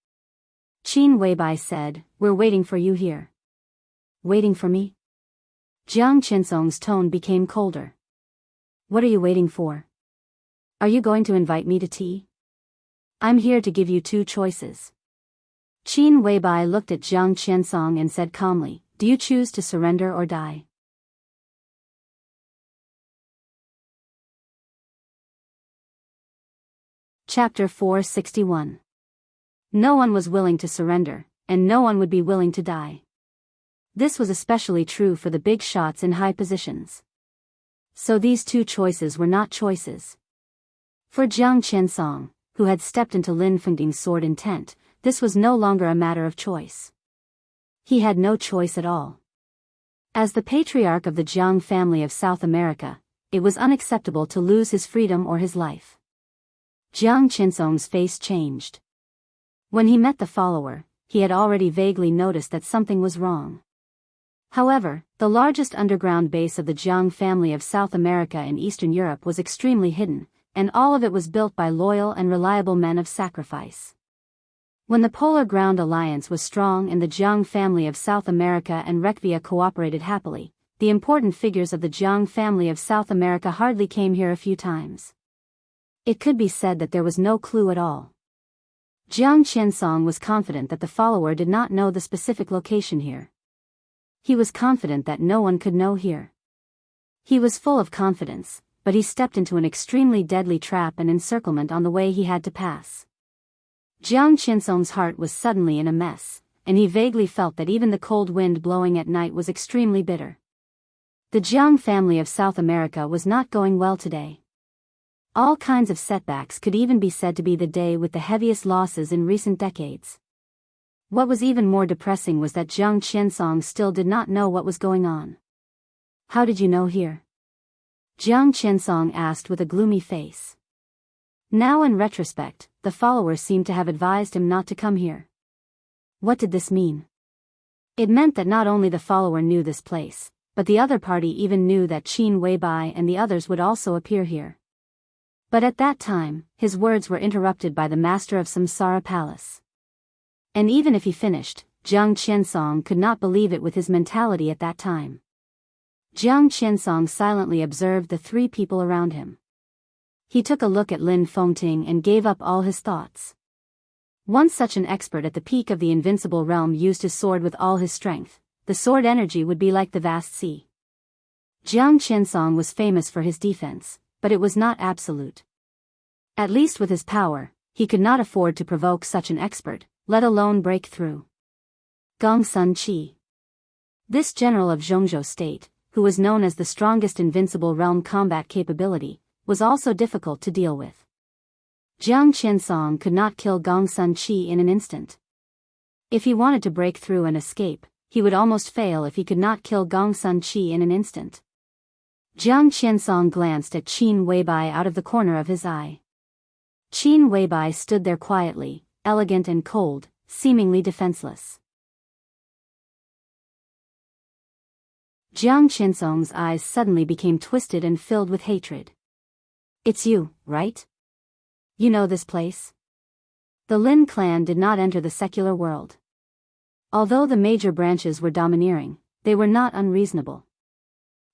Qin Weibai said, We're waiting for you here. Waiting for me? Jiang Qiansong's tone became colder. What are you waiting for? Are you going to invite me to tea? I'm here to give you two choices. Qin Weibai looked at Jiang Qiansong and said calmly, Do you choose to surrender or die? Chapter 461. No one was willing to surrender, and no one would be willing to die. This was especially true for the big shots in high positions. So these two choices were not choices. For Jiang Qiansong, who had stepped into Lin Fengting's sword intent, this was no longer a matter of choice. He had no choice at all. As the patriarch of the Jiang family of South America, it was unacceptable to lose his freedom or his life. Jiang Qiansong's face changed. When he met the follower, he had already vaguely noticed that something was wrong. However, the largest underground base of the Jiang family of South America and Eastern Europe was extremely hidden, and all of it was built by loyal and reliable men of sacrifice. When the Polar Ground Alliance was strong and the Jiang family of South America and Rekvia cooperated happily, the important figures of the Jiang family of South America hardly came here a few times. It could be said that there was no clue at all. Jiang Qiansong was confident that the follower did not know the specific location here. He was confident that no one could know here. He was full of confidence, but he stepped into an extremely deadly trap and encirclement on the way he had to pass. Jiang Qiansong's heart was suddenly in a mess, and he vaguely felt that even the cold wind blowing at night was extremely bitter. The Jiang family of South America was not going well today. All kinds of setbacks could even be said to be the day with the heaviest losses in recent decades. What was even more depressing was that Jiang Qiansong still did not know what was going on. "How did you know here?" Jiang Qiansong asked with a gloomy face. Now in retrospect, the follower seemed to have advised him not to come here. What did this mean? It meant that not only the follower knew this place, but the other party even knew that Qin Weibai and the others would also appear here. But at that time, his words were interrupted by the master of Samsara Palace. And even if he finished, Jiang Qiansong could not believe it with his mentality at that time. Jiang Qiansong silently observed the three people around him. He took a look at Lin Fengting and gave up all his thoughts. Once such an expert at the peak of the invincible realm used his sword with all his strength, the sword energy would be like the vast sea. Jiang Qiansong was famous for his defense, but it was not absolute. At least with his power, he could not afford to provoke such an expert, let alone break through. Gongsun Qi. This general of Zhongzhou state, who was known as the strongest invincible realm combat capability, was also difficult to deal with. Jiang Qiansong could not kill Gongsun Qi in an instant. If he wanted to break through and escape, he would almost fail if he could not kill Gongsun Qi in an instant. Jiang Qiansong glanced at Qin Weibai out of the corner of his eye. Qin Weibai stood there quietly, elegant and cold, seemingly defenseless. Jiang Qiansong's eyes suddenly became twisted and filled with hatred. "It's you, right? You know this place?" The Lin clan did not enter the secular world. Although the major branches were domineering, they were not unreasonable.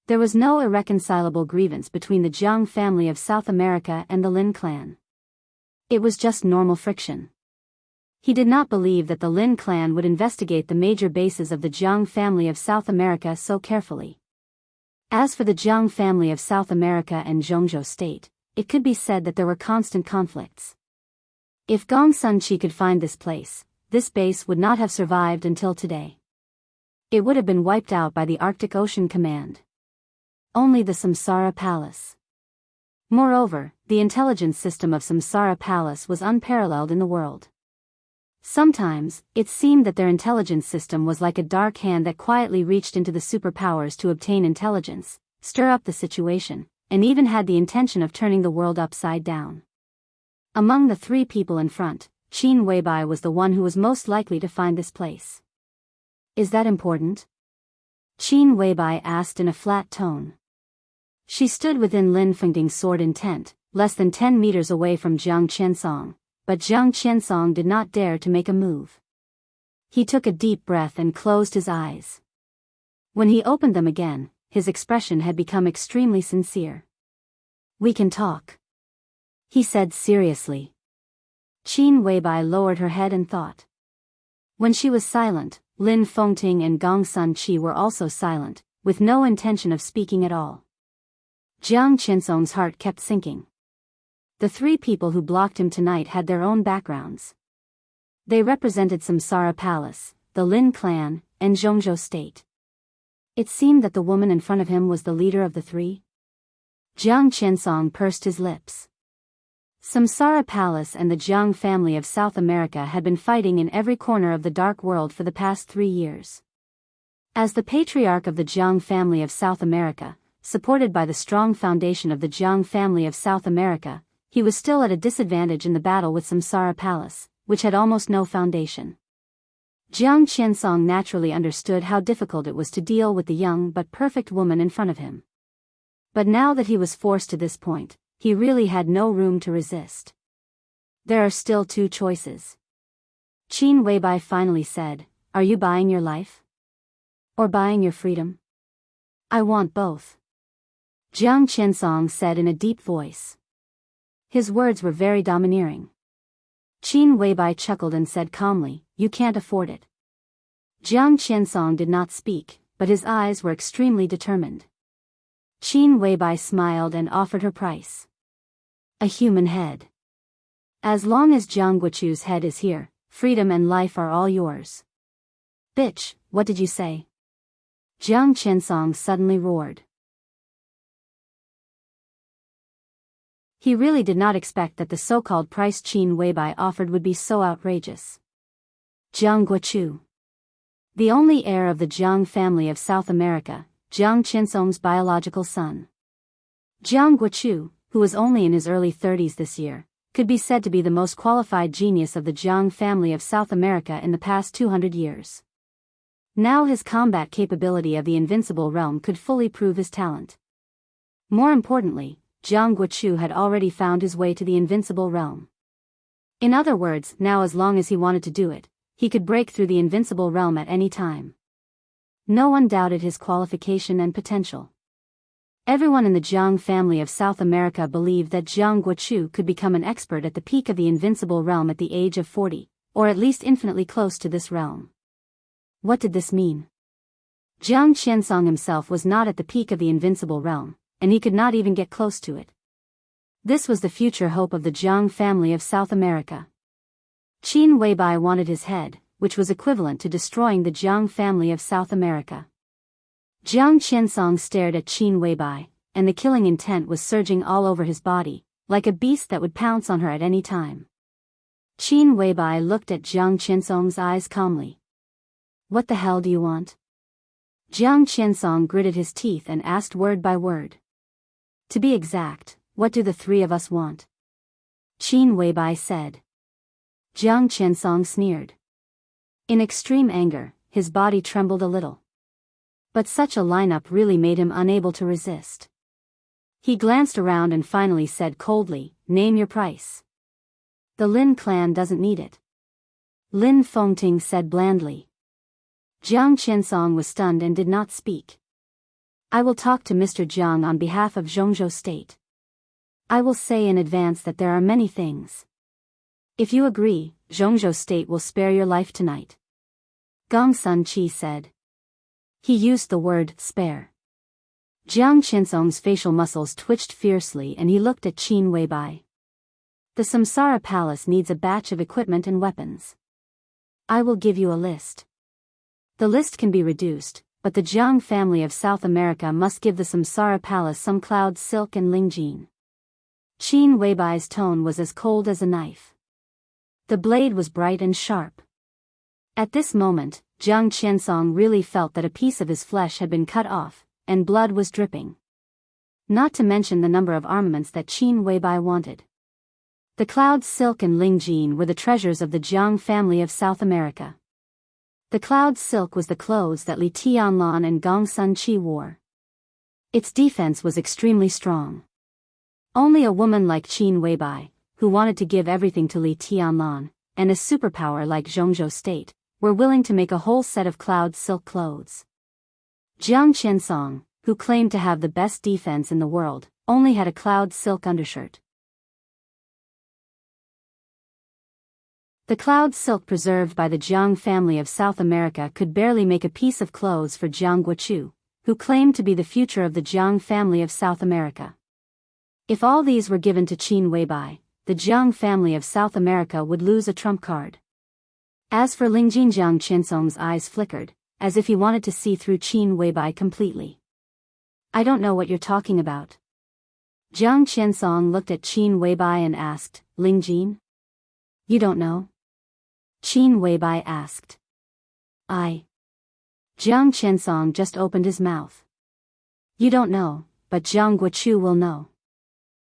There was no irreconcilable grievance between the Jiang family of South America and the Lin clan. It was just normal friction. He did not believe that the Lin clan would investigate the major bases of the Jiang family of South America so carefully. As for the Jiang family of South America and Zhongzhou state, it could be said that there were constant conflicts. If Gongsun Qi could find this place, this base would not have survived until today. It would have been wiped out by the Arctic Ocean Command. Only the Samsara Palace. Moreover, the intelligence system of Samsara Palace was unparalleled in the world. Sometimes, it seemed that their intelligence system was like a dark hand that quietly reached into the superpowers to obtain intelligence, stir up the situation, and even had the intention of turning the world upside down. Among the three people in front, Qin Weibai was the one who was most likely to find this place. "Is that important?" Qin Weibai asked in a flat tone. She stood within Lin Fengting's sword intent, less than 10 meters away from Jiang Qiansong, but Jiang Qiansong did not dare to make a move. He took a deep breath and closed his eyes. When he opened them again, his expression had become extremely sincere. "We can talk," he said seriously. Qin Weibai lowered her head and thought. When she was silent, Lin Fengting and Gongsun Qi were also silent, with no intention of speaking at all. Jiang Qiansong's heart kept sinking. The three people who blocked him tonight had their own backgrounds. They represented Samsara Palace, the Lin clan, and Zhongzhou state. It seemed that the woman in front of him was the leader of the three. Jiang Qiansong pursed his lips. Samsara Palace and the Jiang family of South America had been fighting in every corner of the dark world for the past 3 years. As the patriarch of the Jiang family of South America, supported by the strong foundation of the Jiang family of South America, he was still at a disadvantage in the battle with Samsara Palace, which had almost no foundation. Jiang Qiansong naturally understood how difficult it was to deal with the young but perfect woman in front of him. But now that he was forced to this point, he really had no room to resist. "There are still 2 choices." Qin Weibai finally said, "Are you buying your life? Or buying your freedom?" "I want both," Jiang Qiansong said in a deep voice. His words were very domineering. Qin Weibai chuckled and said calmly, "You can't afford it." Jiang Qiansong did not speak, but his eyes were extremely determined. Qin Weibai smiled and offered her price. "A human head. As long as Jiang Guochu's head is here, freedom and life are all yours." Bitch, what did you say? Jiang Qinsong suddenly roared. He really did not expect that the so-called price Qin Weibai offered would be so outrageous. Jiang Guochu, the only heir of the Jiang family of South America, Jiang Qinsong's biological son. Jiang Guochu, who was only in his early 30s this year, could be said to be the most qualified genius of the Jiang family of South America in the past 200 years. Now his combat capability of the invincible realm could fully prove his talent. More importantly, Jiang Guochu had already found his way to the invincible realm. In other words, now as long as he wanted to do it, he could break through the invincible realm at any time. No one doubted his qualification and potential. Everyone in the Jiang family of South America believed that Jiang Guochu could become an expert at the peak of the invincible realm at the age of 40, or at least infinitely close to this realm. What did this mean? Jiang Qinsong himself was not at the peak of the invincible realm, and he could not even get close to it. This was the future hope of the Jiang family of South America. Qin Weibai wanted his head, which was equivalent to destroying the Jiang family of South America. Jiang Qinsong stared at Qin Weibai, and the killing intent was surging all over his body, like a beast that would pounce on her at any time. Qin Weibai looked at Jiang Qinsong's eyes calmly. What the hell do you want? Jiang Qinsong gritted his teeth and asked word by word. To be exact, what do the three of us want? Qin Weibai said. Jiang Qinsong sneered. In extreme anger, his body trembled a little. But such a lineup really made him unable to resist. He glanced around and finally said coldly, "Name your price." The Lin clan doesn't need it. Lin Fengting said blandly. Jiang Qinsong was stunned and did not speak. I will talk to Mr. Jiang on behalf of Zhongzhou State. I will say in advance that there are many things. If you agree, Zhongzhou State will spare your life tonight. Gong Sun Qi said. He used the word spare. Jiang Qinsong's facial muscles twitched fiercely and he looked at Qin Weibai. The Samsara Palace needs a batch of equipment and weapons. I will give you a list. The list can be reduced, but the Jiang family of South America must give the Samsara Palace some cloud silk and lingjin. Qin Weibai's tone was as cold as a knife. The blade was bright and sharp. At this moment, Jiang Qinsong really felt that a piece of his flesh had been cut off, and blood was dripping. Not to mention the number of armaments that Qin Weibai wanted. The cloud silk and lingjin were the treasures of the Jiang family of South America. The cloud silk was the clothes that Li Tianlan and Gong Sun Qi wore. Its defense was extremely strong. Only a woman like Qin Weibai, who wanted to give everything to Li Tianlan, and a superpower like Zhongzhou State, were willing to make a whole set of cloud silk clothes. Jiang Qinsong, who claimed to have the best defense in the world, only had a cloud silk undershirt. The cloud silk preserved by the Jiang family of South America could barely make a piece of clothes for Jiang Guochu, who claimed to be the future of the Jiang family of South America. If all these were given to Qin Weibai, the Jiang family of South America would lose a trump card. As for Lingjin, Jiang Qinsong's eyes flickered, as if he wanted to see through Qin Weibai completely. I don't know what you're talking about. Jiang Qinsong looked at Qin Weibai and asked, Lingjin? You don't know? Qin Weibai asked. Jiang Qinsong just opened his mouth. You don't know, but Jiang Guochu will know.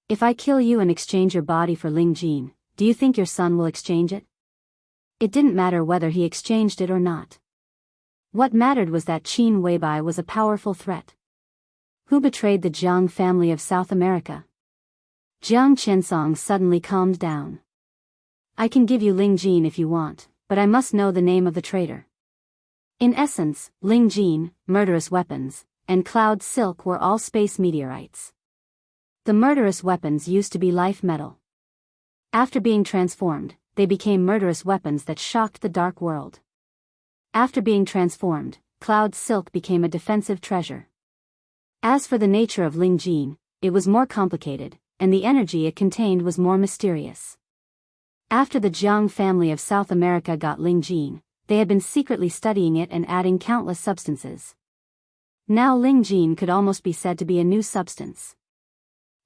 If I kill you and exchange your body for Lingjin, do you think your son will exchange it? It didn't matter whether he exchanged it or not. What mattered was that Qin Weibai was a powerful threat. Who betrayed the Jiang family of South America? Jiang Qinsong suddenly calmed down. I can give you Lingjin if you want, but I must know the name of the traitor. In essence, Lingjin, murderous weapons, and cloud silk were all space meteorites. The murderous weapons used to be life metal. After being transformed, they became murderous weapons that shocked the dark world. After being transformed, cloud silk became a defensive treasure. As for the nature of Lingjin, it was more complicated, and the energy it contained was more mysterious. After the Jiang family of South America got Lingjin, they had been secretly studying it and adding countless substances. Now Ling Jin could almost be said to be a new substance.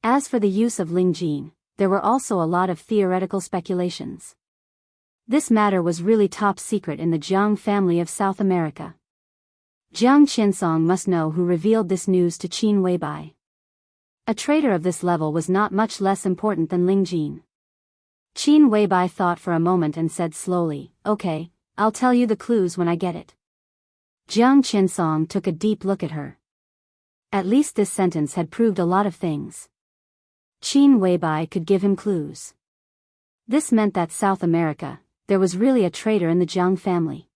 As for the use of Ling Jin, there were also a lot of theoretical speculations. This matter was really top secret in the Jiang family of South America. Jiang Qinsong must know who revealed this news to Qin Weibai. A traitor of this level was not much less important than Ling Jin. Qin Weibai thought for a moment and said slowly, "Okay, I'll tell you the clues when I get it." Jiang Qinsong took a deep look at her. At least this sentence had proved a lot of things. Qin Weibai could give him clues. This meant that South America, there was really a traitor in the Jiang family.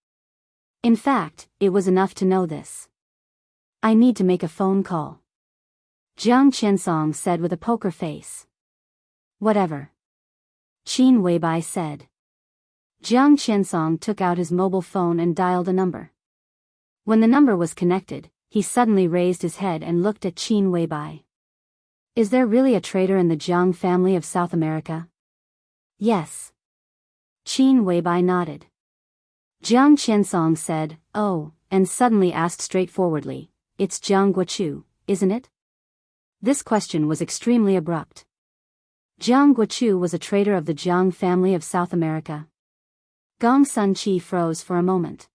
In fact, it was enough to know this. "I need to make a phone call," Jiang Qinsong said with a poker face. "Whatever," Qin Weibai said. Jiang Qinsong took out his mobile phone and dialed a number. When the number was connected, he suddenly raised his head and looked at Qin Weibai. "Is there really a traitor in the Jiang family of South America?" "Yes." Qin Weibai nodded. Jiang Qinsong said, "Oh," and suddenly asked straightforwardly, "It's Jiang Guochu, isn't it?" This question was extremely abrupt. Jiang Guochu was a traitor of the Jiang family of South America. Gong Sun Chi froze for a moment.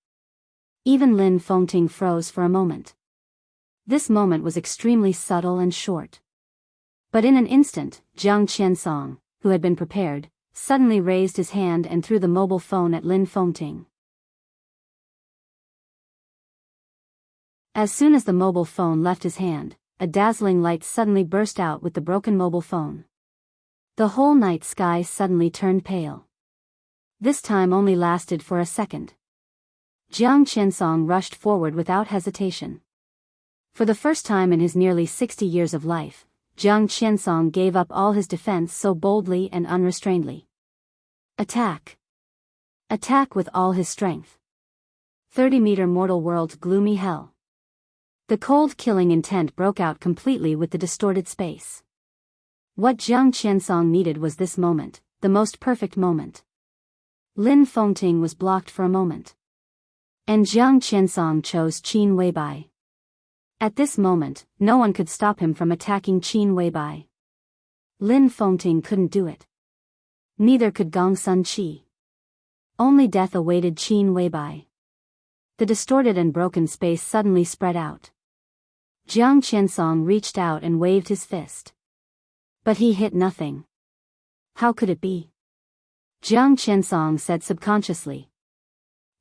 Even Lin Fengting froze for a moment. This moment was extremely subtle and short. But in an instant, Jiang Qinsong, who had been prepared, suddenly raised his hand and threw the mobile phone at Lin Fengting. As soon as the mobile phone left his hand, a dazzling light suddenly burst out with the broken mobile phone. The whole night sky suddenly turned pale. This time only lasted for a second. Jiang Qinsong rushed forward without hesitation. For the first time in his nearly 60 years of life, Jiang Qinsong gave up all his defense so boldly and unrestrainedly. Attack! Attack with all his strength. 30-meter mortal world's gloomy hell. The cold killing intent broke out completely with the distorted space. What Jiang Qinsong needed was this moment, the most perfect moment. Lin Fengting was blocked for a moment. And Jiang Qinsong chose Qin Weibai. At this moment, no one could stop him from attacking Qin Weibai. Lin Fengting couldn't do it. Neither could Gong Sun Chi. Only death awaited Qin Weibai. The distorted and broken space suddenly spread out. Jiang Qinsong reached out and waved his fist. But he hit nothing. How could it be? Jiang Qinsong said subconsciously.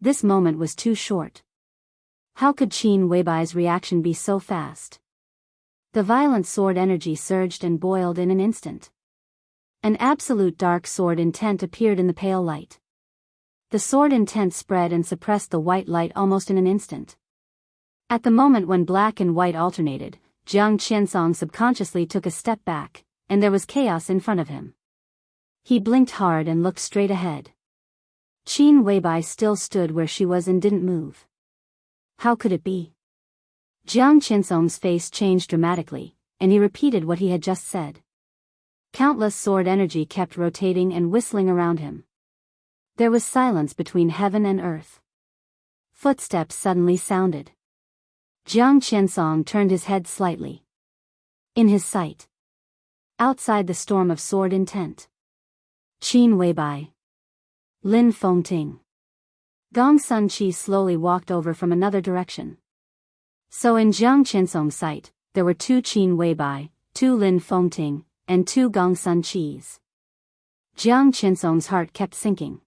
This moment was too short. How could Qin Weibai's reaction be so fast? The violent sword energy surged and boiled in an instant. An absolute dark sword intent appeared in the pale light. The sword intent spread and suppressed the white light almost in an instant. At the moment when black and white alternated, Jiang Qinsong subconsciously took a step back, and there was chaos in front of him. He blinked hard and looked straight ahead. Qin Weibai still stood where she was and didn't move. How could it be? Jiang Qinsong's face changed dramatically, and he repeated what he had just said. Countless sword energy kept rotating and whistling around him. There was silence between heaven and earth. Footsteps suddenly sounded. Jiang Qinsong turned his head slightly. In his sight. Outside the storm of sword intent. Qin Weibai. Lin Fengting. Gong Sun Chi slowly walked over from another direction. So in Jiang Qinsong's sight, there were 2 Qin Weibai, 2 Lin Fengting, and 2 Gong Sun Chis. Jiang Qinsong's heart kept sinking.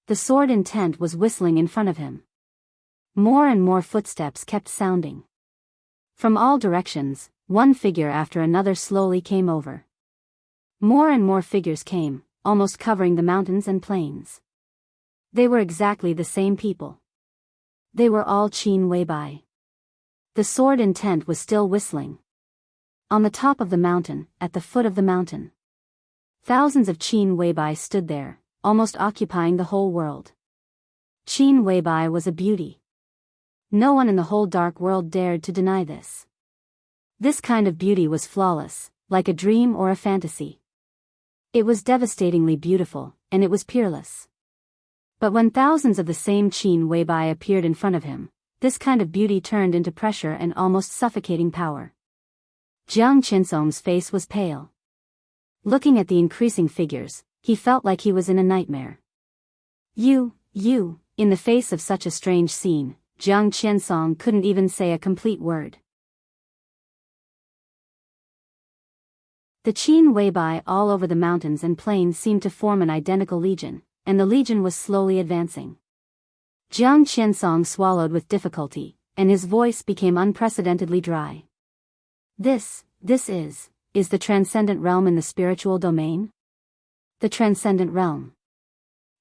The sword intent was whistling in front of him. More and more footsteps kept sounding. From all directions, one figure after another slowly came over. More and more figures came, almost covering the mountains and plains. They were exactly the same people. They were all Qin Weibai. The sword intent was still whistling. On the top of the mountain, at the foot of the mountain. Thousands of Qin Weibai stood there, almost occupying the whole world. Qin Weibai was a beauty. No one in the whole dark world dared to deny this. This kind of beauty was flawless, like a dream or a fantasy. It was devastatingly beautiful, and it was peerless. But when thousands of the same Qin Weibai appeared in front of him, this kind of beauty turned into pressure and almost suffocating power. Jiang Qinsong's face was pale. Looking at the increasing figures, he felt like he was in a nightmare. You, in the face of such a strange scene, Jiang Qinsong couldn't even say a complete word. The Qin Weibai all over the mountains and plains seemed to form an identical legion, and the legion was slowly advancing. Jiang Qinsong swallowed with difficulty, and his voice became unprecedentedly dry. This is the transcendent realm in the spiritual domain? The transcendent realm.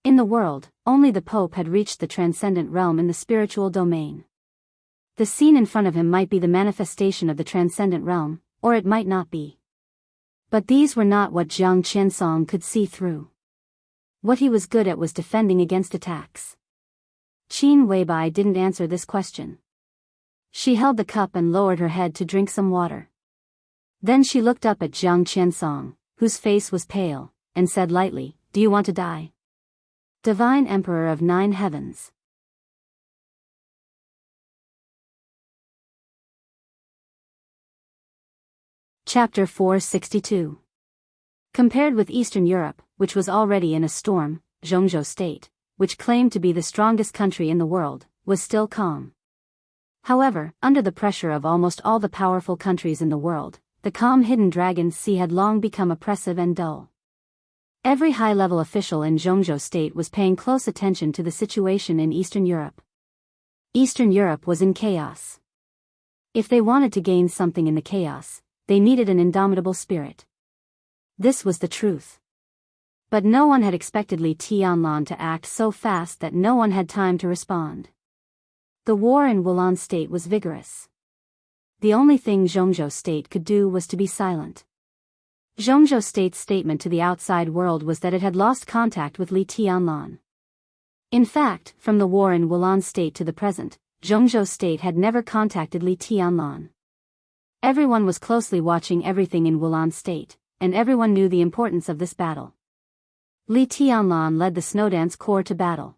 In the world, only the Pope had reached the transcendent realm in the spiritual domain. The scene in front of him might be the manifestation of the transcendent realm, or it might not be. But these were not what Jiang Qinsong could see through. What he was good at was defending against attacks. Qin Weibai didn't answer this question. She held the cup and lowered her head to drink some water. Then she looked up at Jiang Qinsong, whose face was pale, and said lightly, "Do you want to die? Divine Emperor of 9 Heavens." Chapter 462. Compared with Eastern Europe, which was already in a storm, Zhongzhou State, which claimed to be the strongest country in the world, was still calm. However, under the pressure of almost all the powerful countries in the world, the calm Hidden Dragon Sea had long become oppressive and dull. Every high-level official in Zhongzhou State was paying close attention to the situation in Eastern Europe. Eastern Europe was in chaos. If they wanted to gain something in the chaos, they needed an indomitable spirit. This was the truth. But no one had expected Li Tianlan to act so fast that no one had time to respond. The war in Wulan State was vigorous. The only thing Zhongzhou State could do was to be silent. Zhongzhou State's statement to the outside world was that it had lost contact with Li Tianlan. In fact, from the war in Wulan State to the present, Zhongzhou State had never contacted Li Tianlan. Everyone was closely watching everything in Wulan State, and everyone knew the importance of this battle. Li Tianlan led the Snowdance Corps to battle.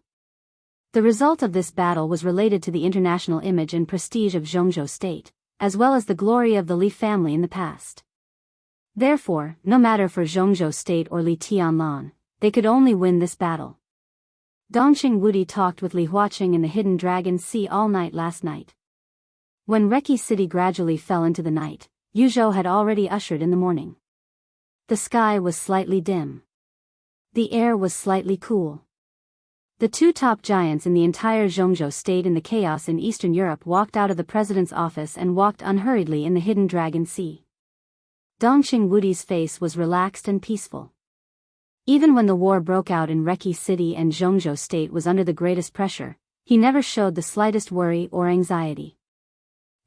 The result of this battle was related to the international image and prestige of Zhongzhou State, as well as the glory of the Li family in the past. Therefore, no matter for Zhongzhou State or Li Tianlan, they could only win this battle. Dongqing Wudi talked with Li Huaqing in the Hidden Dragon Sea all night last night. When Reki City gradually fell into the night, Yuzhou had already ushered in the morning. The sky was slightly dim. The air was slightly cool. The two top giants in the entire Zhongzhou State in the chaos in Eastern Europe walked out of the president's office and walked unhurriedly in the Hidden Dragon Sea. Dongqing Wudi's face was relaxed and peaceful. Even when the war broke out in Reki City and Zhongzhou State was under the greatest pressure, he never showed the slightest worry or anxiety.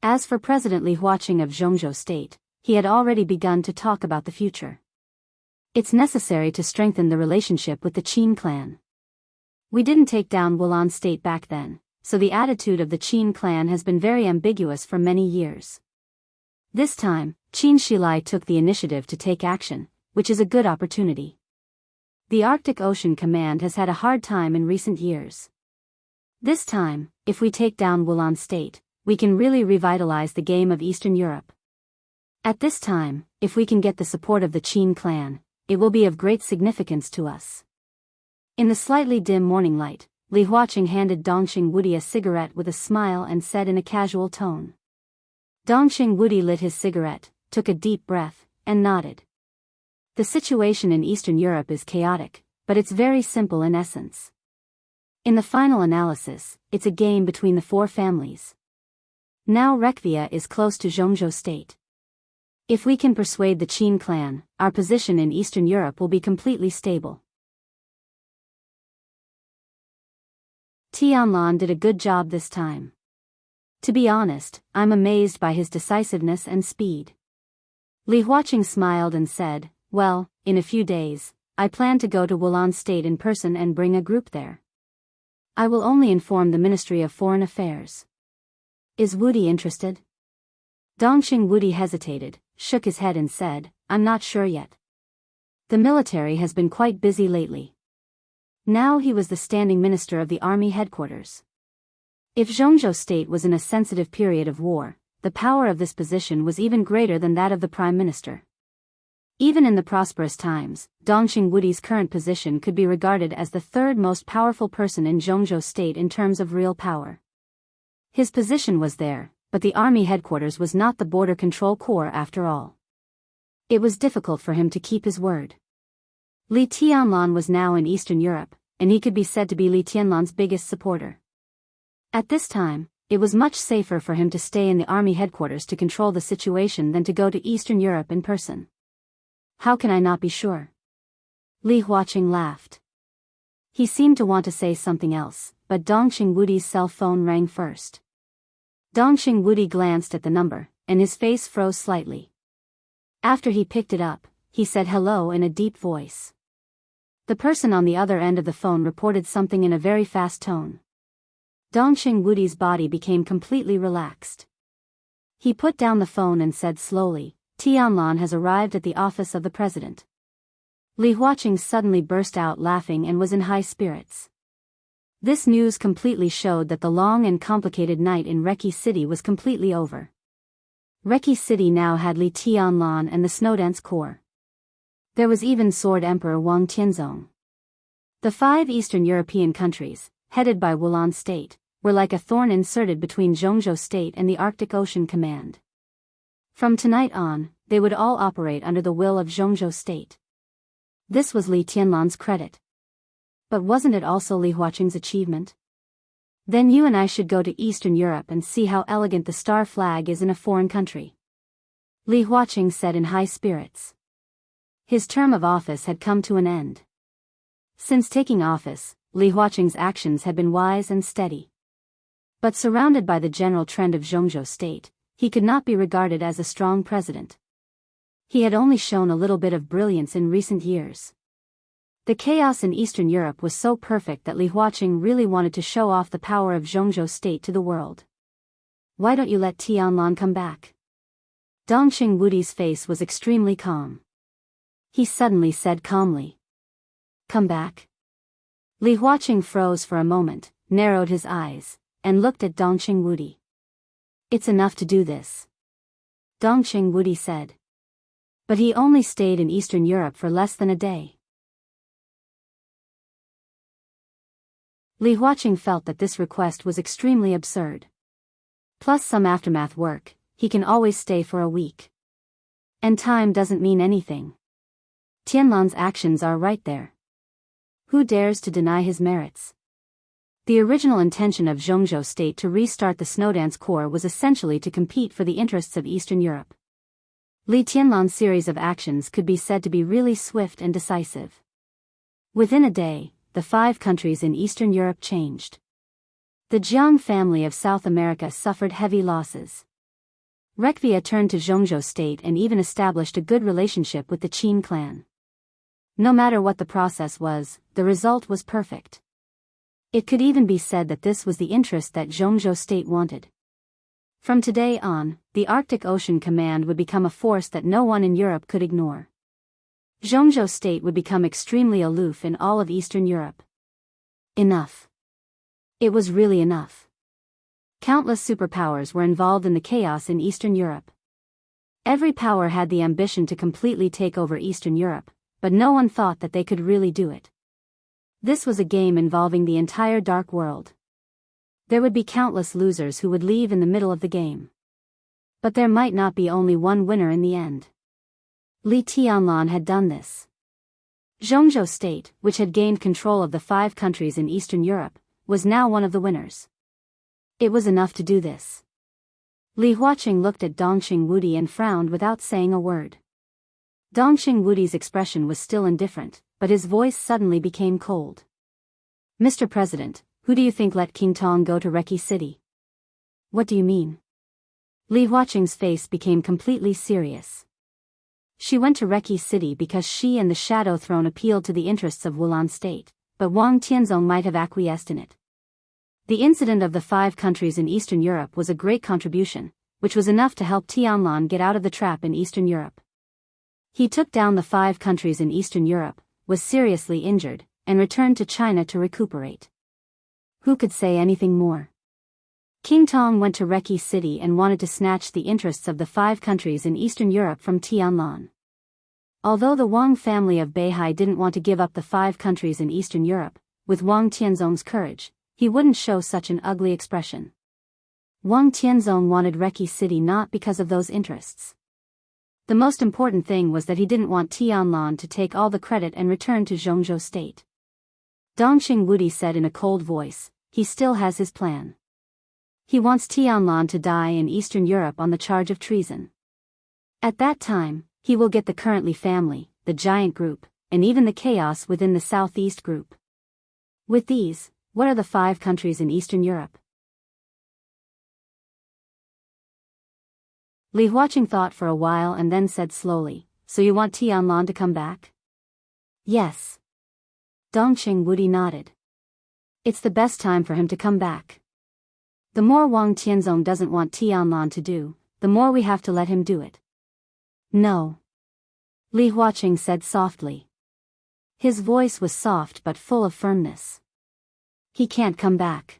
As for President Li Huaqing of Zhongzhou State, he had already begun to talk about the future. It's necessary to strengthen the relationship with the Qin clan. We didn't take down Wulan State back then, so the attitude of the Qin clan has been very ambiguous for many years. This time, Qin Shilai took the initiative to take action, which is a good opportunity. The Arctic Ocean Command has had a hard time in recent years. This time, if we take down Wulan State, we can really revitalize the game of Eastern Europe. At this time, if we can get the support of the Qin clan, it will be of great significance to us. In the slightly dim morning light, Li Huaqing handed Dongqing Wudi a cigarette with a smile and said in a casual tone. Dongqing Wudi lit his cigarette, took a deep breath, and nodded. The situation in Eastern Europe is chaotic, but it's very simple in essence. In the final analysis, it's a game between the 4 families. Now Rekvia is close to Zhongzhou State. If we can persuade the Qin clan, our position in Eastern Europe will be completely stable. Tianlan did a good job this time. To be honest, I'm amazed by his decisiveness and speed. Li Huaqing smiled and said, "Well, in a few days, I plan to go to Wulan State in person and bring a group there. I will only inform the Ministry of Foreign Affairs." Is Wudi interested? Dongqing Wudi hesitated, shook his head and said, "I'm not sure yet. The military has been quite busy lately." Now he was the standing minister of the army headquarters. If Zhongzhou state was in a sensitive period of war, the power of this position was even greater than that of the prime minister. Even in the prosperous times, Dongxing Wudi's current position could be regarded as the third most powerful person in Zhongzhou state in terms of real power. His position was there, but the army headquarters was not the border control corps after all. It was difficult for him to keep his word. Li Tianlan was now in Eastern Europe, and he could be said to be Li Tianlan's biggest supporter. At this time, it was much safer for him to stay in the army headquarters to control the situation than to go to Eastern Europe in person. How can I not be sure? Li Huaqing laughed. He seemed to want to say something else, but Dongxing Wudi's cell phone rang first. Dongxing Wudi glanced at the number, and his face froze slightly. After he picked it up, he said hello in a deep voice. The person on the other end of the phone reported something in a very fast tone. Dongxing Wudi's body became completely relaxed. He put down the phone and said slowly, Tianlan has arrived at the office of the president. Li Huaqing suddenly burst out laughing and was in high spirits. This news completely showed that the long and complicated night in Reki City was completely over. Reki City now had Li Tianlan and the Snowdance Corps. There was even Sword Emperor Wang Tianzong. The 5 Eastern European countries, headed by Wulan State, were like a thorn inserted between Zhongzhou State and the Arctic Ocean Command. From tonight on, they would all operate under the will of Zhongzhou State. This was Li Tianlan's credit. But wasn't it also Li Huaqing's achievement? Then you and I should go to Eastern Europe and see how elegant the star flag is in a foreign country. Li Huaqing said in high spirits. His term of office had come to an end. Since taking office, Li Huaqing's actions had been wise and steady. But surrounded by the general trend of Zhongzhou State, he could not be regarded as a strong president. He had only shown a little bit of brilliance in recent years. The chaos in Eastern Europe was so perfect that Li Huaqing really wanted to show off the power of Zhongzhou State to the world. Why don't you let Tianlan come back? Dongxing Wudi's face was extremely calm. He suddenly said calmly. Come back? Li Huaqing froze for a moment, narrowed his eyes, and looked at Dongxing Wudi. It's enough to do this. Dongxing Wudi said. But he only stayed in Eastern Europe for less than a day. Li Huaqing felt that this request was extremely absurd. Plus some aftermath work, he can always stay for a week. And time doesn't mean anything. Tianlan's actions are right there. Who dares to deny his merits? The original intention of Zhongzhou State to restart the Snowdance Corps was essentially to compete for the interests of Eastern Europe. Li Tianlan's series of actions could be said to be really swift and decisive. Within a day, the 5 countries in Eastern Europe changed. The Jiang family of South America suffered heavy losses. Rekvia turned to Zhongzhou State and even established a good relationship with the Qin clan. No matter what the process was, the result was perfect. It could even be said that this was the interest that Zhongzhou State wanted. From today on, the Arctic Ocean Command would become a force that no one in Europe could ignore. Zhongzhou State would become extremely aloof in all of Eastern Europe. Enough. It was really enough. Countless superpowers were involved in the chaos in Eastern Europe. Every power had the ambition to completely take over Eastern Europe, but no one thought that they could really do it. This was a game involving the entire dark world. There would be countless losers who would leave in the middle of the game. But there might not be only one winner in the end. Li Tianlan had done this. Zhongzhou State, which had gained control of the 5 countries in Eastern Europe, was now one of the winners. It was enough to do this. Li Huaqing looked at Dongxing Wudi and frowned without saying a word. Dongxing Wudi's expression was still indifferent, but his voice suddenly became cold. Mr. President, who do you think let King Tong go to Reki City? What do you mean? Li Huaqing's face became completely serious. She went to Reki City because she and the Shadow Throne appealed to the interests of Wulan State, but Wang Tianzong might have acquiesced in it. The incident of the 5 countries in Eastern Europe was a great contribution, which was enough to help Tianlan get out of the trap in Eastern Europe. He took down the 5 countries in Eastern Europe, was seriously injured, and returned to China to recuperate. Who could say anything more? King Tong went to Reki City and wanted to snatch the interests of the 5 countries in Eastern Europe from Tianlan. Although the Wang family of Beihai didn't want to give up the 5 countries in Eastern Europe, with Wang Tianzong's courage, he wouldn't show such an ugly expression. Wang Tianzong wanted Reki City not because of those interests. The most important thing was that he didn't want Tianlan to take all the credit and return to Zhongzhou state. Dongxing Wudi said in a cold voice, he still has his plan. He wants Tianlan to die in Eastern Europe on the charge of treason. At that time, he will get the currently family, the giant group, and even the chaos within the southeast group. With these, what are the 5 countries in Eastern Europe? Li Huaqing thought for a while and then said slowly, so you want Tianlan to come back? Yes. Dongxing Wudi nodded. It's the best time for him to come back. The more Wang Tianzong doesn't want Tianlan to do, the more we have to let him do it. No. Li Huaqing said softly. His voice was soft but full of firmness. He can't come back.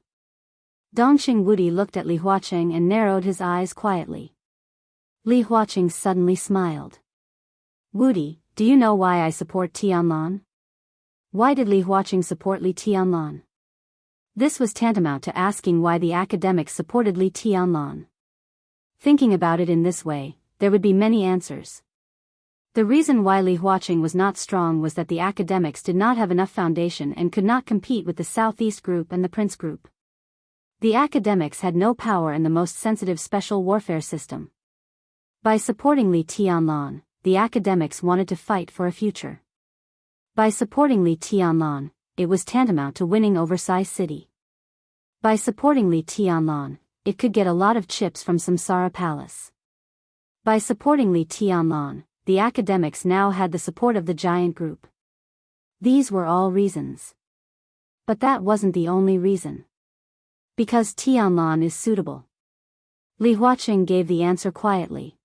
Dongxing Wudi looked at Li Huaqing and narrowed his eyes quietly. Li Huaqing suddenly smiled. Wudi, do you know why I support Tianlan? Why did Li Huaqing support Li Tianlan? This was tantamount to asking why the academics supported Li Tianlan. Thinking about it in this way, there would be many answers. The reason why Li Huaqing was not strong was that the academics did not have enough foundation and could not compete with the Southeast Group and the Prince Group. The academics had no power in the most sensitive special warfare system. By supporting Li Tianlan, the academics wanted to fight for a future. By supporting Li Tianlan, it was tantamount to winning over Sai City. By supporting Li Tianlan, it could get a lot of chips from Samsara Palace. By supporting Li Tianlan, the academics now had the support of the giant group. These were all reasons. But that wasn't the only reason. Because Tianlan is suitable. Li Huaqing gave the answer quietly.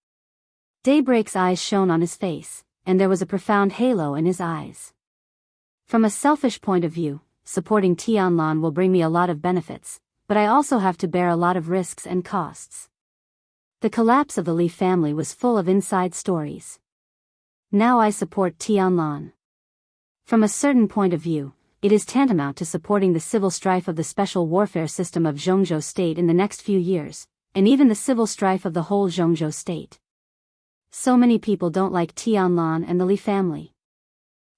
Daybreak's eyes shone on his face, and there was a profound halo in his eyes. From a selfish point of view, supporting Tianlan will bring me a lot of benefits, but I also have to bear a lot of risks and costs. The collapse of the Li family was full of inside stories. Now I support Tianlan. From a certain point of view, it is tantamount to supporting the civil strife of the special warfare system of Zhongzhou state in the next few years, and even the civil strife of the whole Zhongzhou state. So many people don't like Tianlan and the Li family.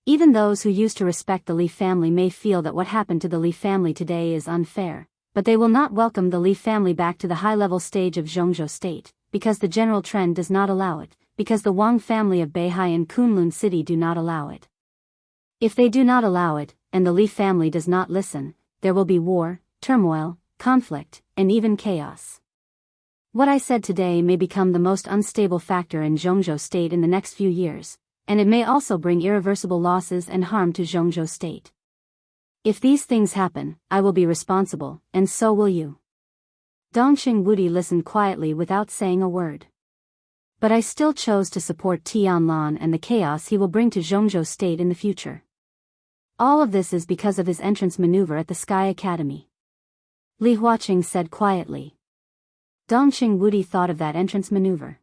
Even those who used to respect the Li family may feel that what happened to the Li family today is unfair, but they will not welcome the Li family back to the high-level stage of Zhongzhou state, because the general trend does not allow it, because the Wang family of Beihai and Kunlun City do not allow it. If they do not allow it, and the Li family does not listen, there will be war, turmoil, conflict, and even chaos. What I said today may become the most unstable factor in Zhongzhou state in the next few years, and it may also bring irreversible losses and harm to Zhongzhou state. If these things happen, I will be responsible, and so will you. Dongxing Wudi listened quietly without saying a word. But I still chose to support Tianlan and the chaos he will bring to Zhongzhou state in the future. All of this is because of his entrance maneuver at the Sky Academy. Li Huaqing said quietly. Dongxing Wudi thought of that entrance maneuver.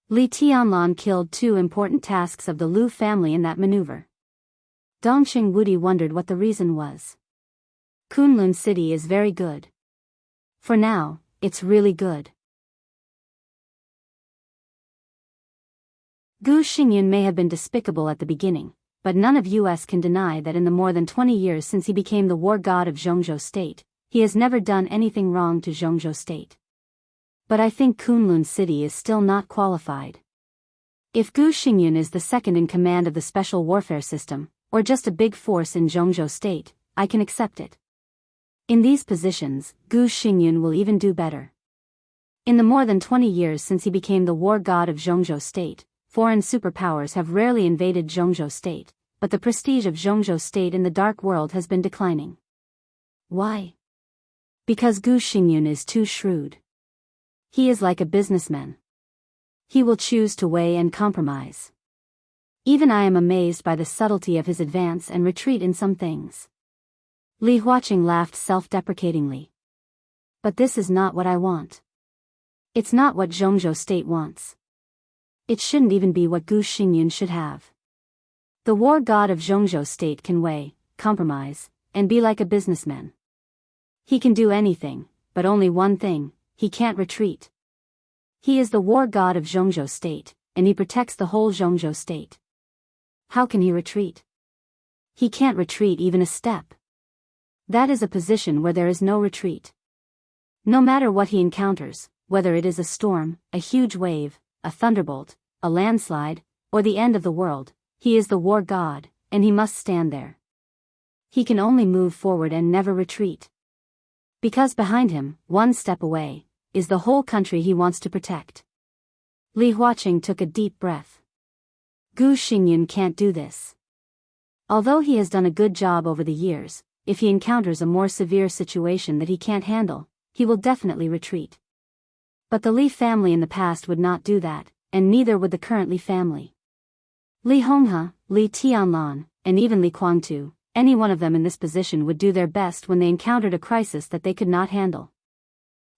Li Tianlan killed 2 important tasks of the Lu family in that maneuver. Dongxing Wudi wondered what the reason was. Kunlun City is very good. For now, it's really good. Gu Xingyun may have been despicable at the beginning, but none of us can deny that in the more than 20 years since he became the war god of Zhongzhou state, he has never done anything wrong to Zhongzhou state. But I think Kunlun City is still not qualified. If Gu Xingyun is the second in command of the special warfare system, or just a big force in Zhongzhou state, I can accept it. In these positions, Gu Xingyun will even do better. In the more than 20 years since he became the war god of Zhongzhou state, foreign superpowers have rarely invaded Zhongzhou state, but the prestige of Zhongzhou state in the dark world has been declining. Why? Because Gu Xingyun is too shrewd. He is like a businessman. He will choose to weigh and compromise. Even I am amazed by the subtlety of his advance and retreat in some things. Li Huaqing laughed self-deprecatingly. But this is not what I want. It's not what Zhongzhou State wants. It shouldn't even be what Gu Xingyun should have. The war god of Zhongzhou State can weigh, compromise, and be like a businessman. He can do anything, but only one thing: he can't retreat. He is the war god of Zhongzhou State, and he protects the whole Zhongzhou State. How can he retreat? He can't retreat even a step. That is a position where there is no retreat. No matter what he encounters, whether it is a storm, a huge wave, a thunderbolt, a landslide, or the end of the world, he is the war god, and he must stand there. He can only move forward and never retreat. Because behind him, one step away, is the whole country he wants to protect. Li Huaqing took a deep breath. Gu Xingyun can't do this. Although he has done a good job over the years, if he encounters a more severe situation that he can't handle, he will definitely retreat. But the Li family in the past would not do that, and neither would the current Li family. Li Honghe, Li Tianlan, and even Li Guangtu, any one of them in this position would do their best when they encountered a crisis that they could not handle.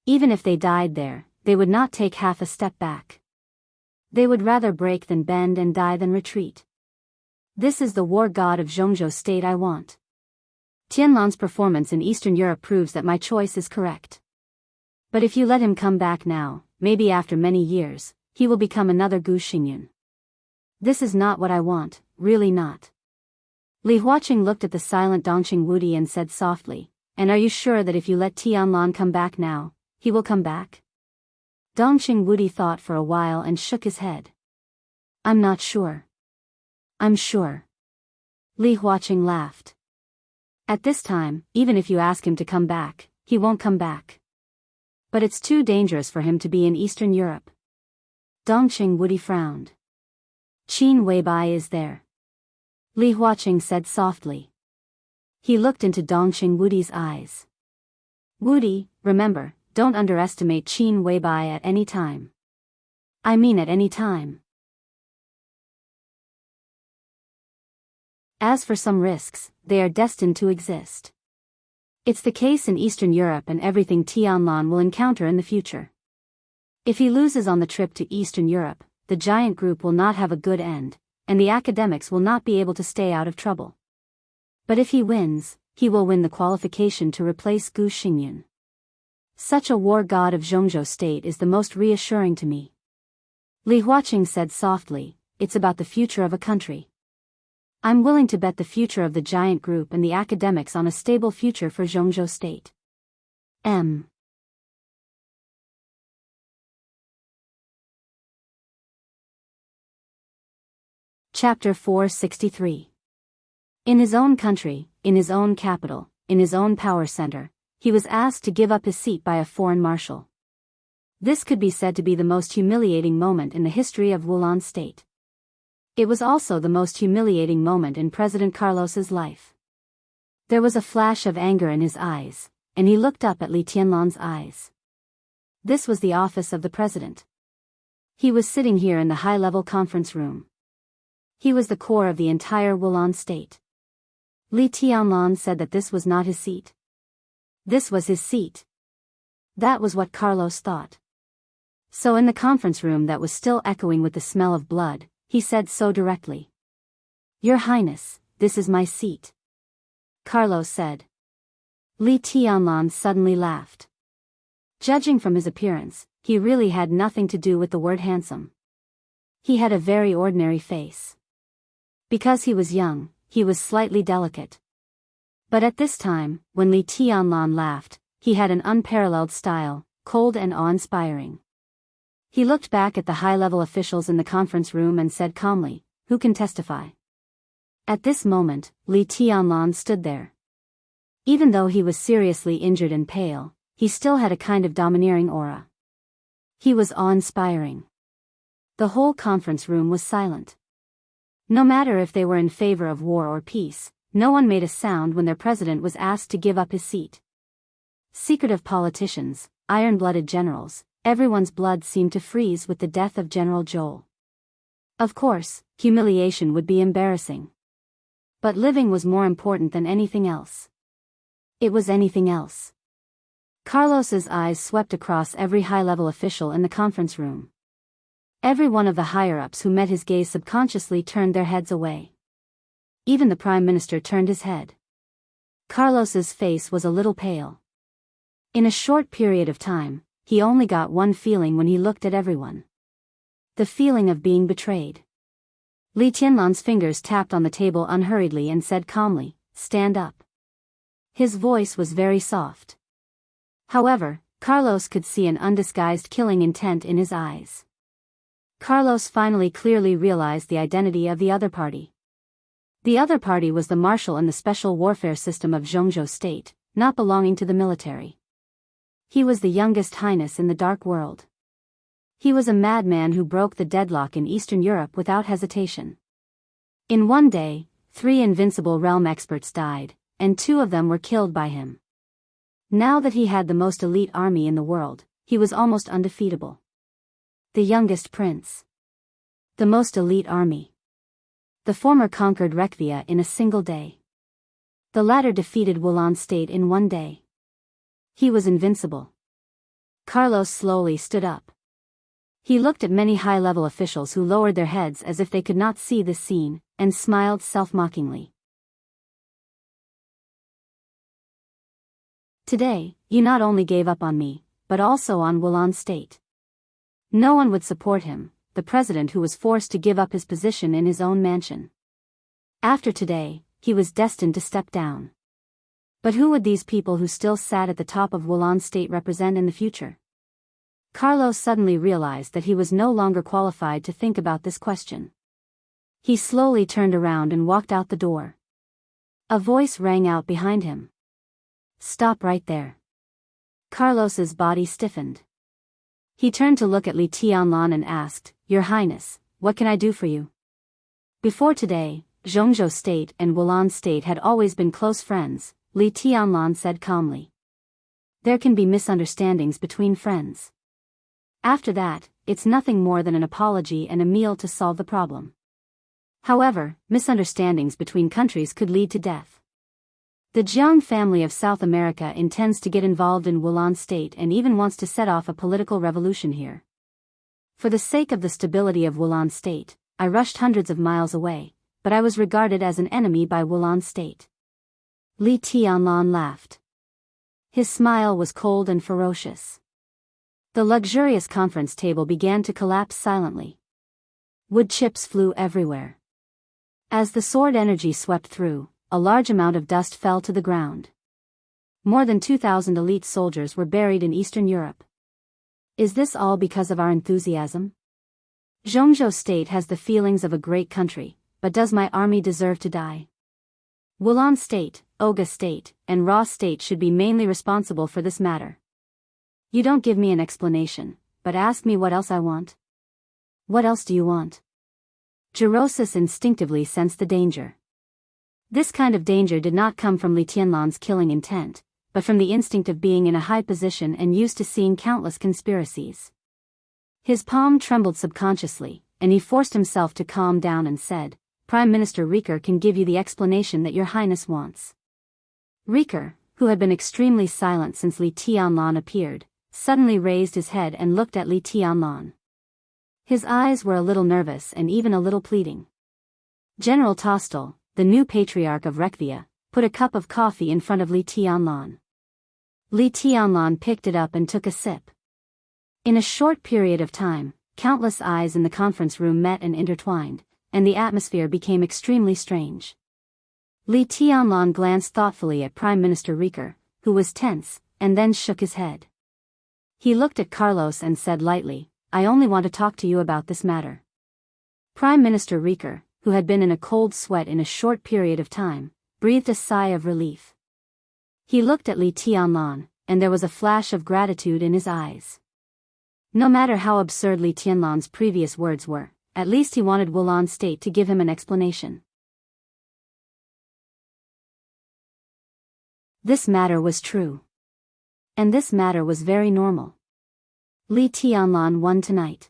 Even if they died there, they would not take half a step back. They would rather break than bend and die than retreat. This is the war god of Zhongzhou State I want. Tianlan's performance in Eastern Europe proves that my choice is correct. But if you let him come back now, maybe after many years, he will become another Gu Xingyun. This is not what I want, really not. Li Huaqing looked at the silent Dongqing Wudi and said softly, "And are you sure that if you let Tianlan come back now, he will come back?" Dongqing Wudi thought for a while and shook his head. "I'm not sure." "I'm sure." Li Huaqing laughed. "At this time, even if you ask him to come back, he won't come back. But it's too dangerous for him to be in Eastern Europe." Dongqing Wudi frowned. "Qin Weibai is there," Li Huaqing said softly. He looked into Dongqing Wudi's eyes. "Wudi, remember, don't underestimate Qin Weibai at any time. I mean at any time. As for some risks, they are destined to exist. It's the case in Eastern Europe and everything Tianlan will encounter in the future. If he loses on the trip to Eastern Europe, the giant group will not have a good end, and the academics will not be able to stay out of trouble. But if he wins, he will win the qualification to replace Gu Xingyun. Such a war god of Zhongzhou State is the most reassuring to me." Li Huaqing said softly, "It's about the future of a country. I'm willing to bet the future of the giant group and the academics on a stable future for Zhongzhou State." Chapter 463. In his own country, in his own capital, in his own power center, he was asked to give up his seat by a foreign marshal. This could be said to be the most humiliating moment in the history of Wulan State. It was also the most humiliating moment in President Carlos's life. There was a flash of anger in his eyes, and he looked up at Li Tianlan's eyes. This was the office of the president. He was sitting here in the high-level conference room. He was the core of the entire Wulan State. Li Tianlan said that this was not his seat. This was his seat. That was what Carlos thought. So in the conference room that was still echoing with the smell of blood, he said so directly. "Your Highness, this is my seat." Carlos said. Li Tianlan suddenly laughed. Judging from his appearance, he really had nothing to do with the word handsome. He had a very ordinary face. Because he was young, he was slightly delicate. But at this time, when Li Tianlan laughed, he had an unparalleled style, cold and awe-inspiring. He looked back at the high-level officials in the conference room and said calmly, "Who can testify?" At this moment, Li Tianlan stood there. Even though he was seriously injured and pale, he still had a kind of domineering aura. He was awe-inspiring. The whole conference room was silent. No matter if they were in favor of war or peace, no one made a sound when their president was asked to give up his seat. Secretive politicians, iron-blooded generals, everyone's blood seemed to freeze with the death of General Joel. Of course, humiliation would be embarrassing. But living was more important than anything else. It was anything else. Carlos's eyes swept across every high-level official in the conference room. Every one of the higher-ups who met his gaze subconsciously turned their heads away. Even the Prime Minister turned his head. Carlos's face was a little pale. In a short period of time, he only got one feeling when he looked at everyone. The feeling of being betrayed. Li Tianlan's fingers tapped on the table unhurriedly and said calmly, "Stand up." His voice was very soft. However, Carlos could see an undisguised killing intent in his eyes. Carlos finally clearly realized the identity of the other party. The other party was the martial and the special warfare system of Zhongzhou state, not belonging to the military. He was the youngest highness in the dark world. He was a madman who broke the deadlock in Eastern Europe without hesitation. In one day, 3 invincible realm experts died, and 2 of them were killed by him. Now that he had the most elite army in the world, he was almost undefeatable. The youngest prince. The most elite army. The former conquered Rekvia in a single day. The latter defeated Wulan state in one day. He was invincible. Carlos slowly stood up. He looked at many high-level officials who lowered their heads as if they could not see this scene, and smiled self-mockingly. Today, you not only gave up on me, but also on Wulan state. No one would support him, the president who was forced to give up his position in his own mansion. After today, he was destined to step down. But who would these people who still sat at the top of Wulan state represent in the future? Carlos suddenly realized that he was no longer qualified to think about this question. He slowly turned around and walked out the door. A voice rang out behind him. "Stop right there." Carlos's body stiffened. He turned to look at Li Tianlan and asked, "Your Highness, what can I do for you?" Before today, Zhongzhou state and Wulan state had always been close friends, Li Tianlan said calmly. There can be misunderstandings between friends. After that, it's nothing more than an apology and a meal to solve the problem. However, misunderstandings between countries could lead to death. The Jiang family of South America intends to get involved in Wulan state and even wants to set off a political revolution here. For the sake of the stability of Wulan state, I rushed hundreds of miles away, but I was regarded as an enemy by Wulan state. Li Tianlan laughed. His smile was cold and ferocious. The luxurious conference table began to collapse silently. Wood chips flew everywhere. As the sword energy swept through, a large amount of dust fell to the ground. More than 2,000 elite soldiers were buried in Eastern Europe. Is this all because of our enthusiasm? Zhongzhou state has the feelings of a great country, but does my army deserve to die? Wulan state, Oga state, and Ra state should be mainly responsible for this matter. You don't give me an explanation, but ask me what else I want. What else do you want? Jirosis instinctively sensed the danger. This kind of danger did not come from Li Tianlan's killing intent, but from the instinct of being in a high position and used to seeing countless conspiracies. His palm trembled subconsciously, and he forced himself to calm down and said, "Prime Minister Rieker can give you the explanation that your Highness wants." Rieker, who had been extremely silent since Li Tianlan appeared, suddenly raised his head and looked at Li Tianlan. His eyes were a little nervous and even a little pleading. General Tostel, the new patriarch of Rekvia, put a cup of coffee in front of Li Tianlan. Li Tianlan picked it up and took a sip. In a short period of time, countless eyes in the conference room met and intertwined, and the atmosphere became extremely strange. Li Tianlan glanced thoughtfully at Prime Minister Rieker, who was tense, and then shook his head. He looked at Carlos and said lightly, "I only want to talk to you about this matter." Prime Minister Rieker, who had been in a cold sweat in a short period of time, breathed a sigh of relief. He looked at Li Tianlan, and there was a flash of gratitude in his eyes. No matter how absurd Li Tianlan's previous words were, at least he wanted Wulan state to give him an explanation. This matter was true. And this matter was very normal. Li Tianlan won tonight.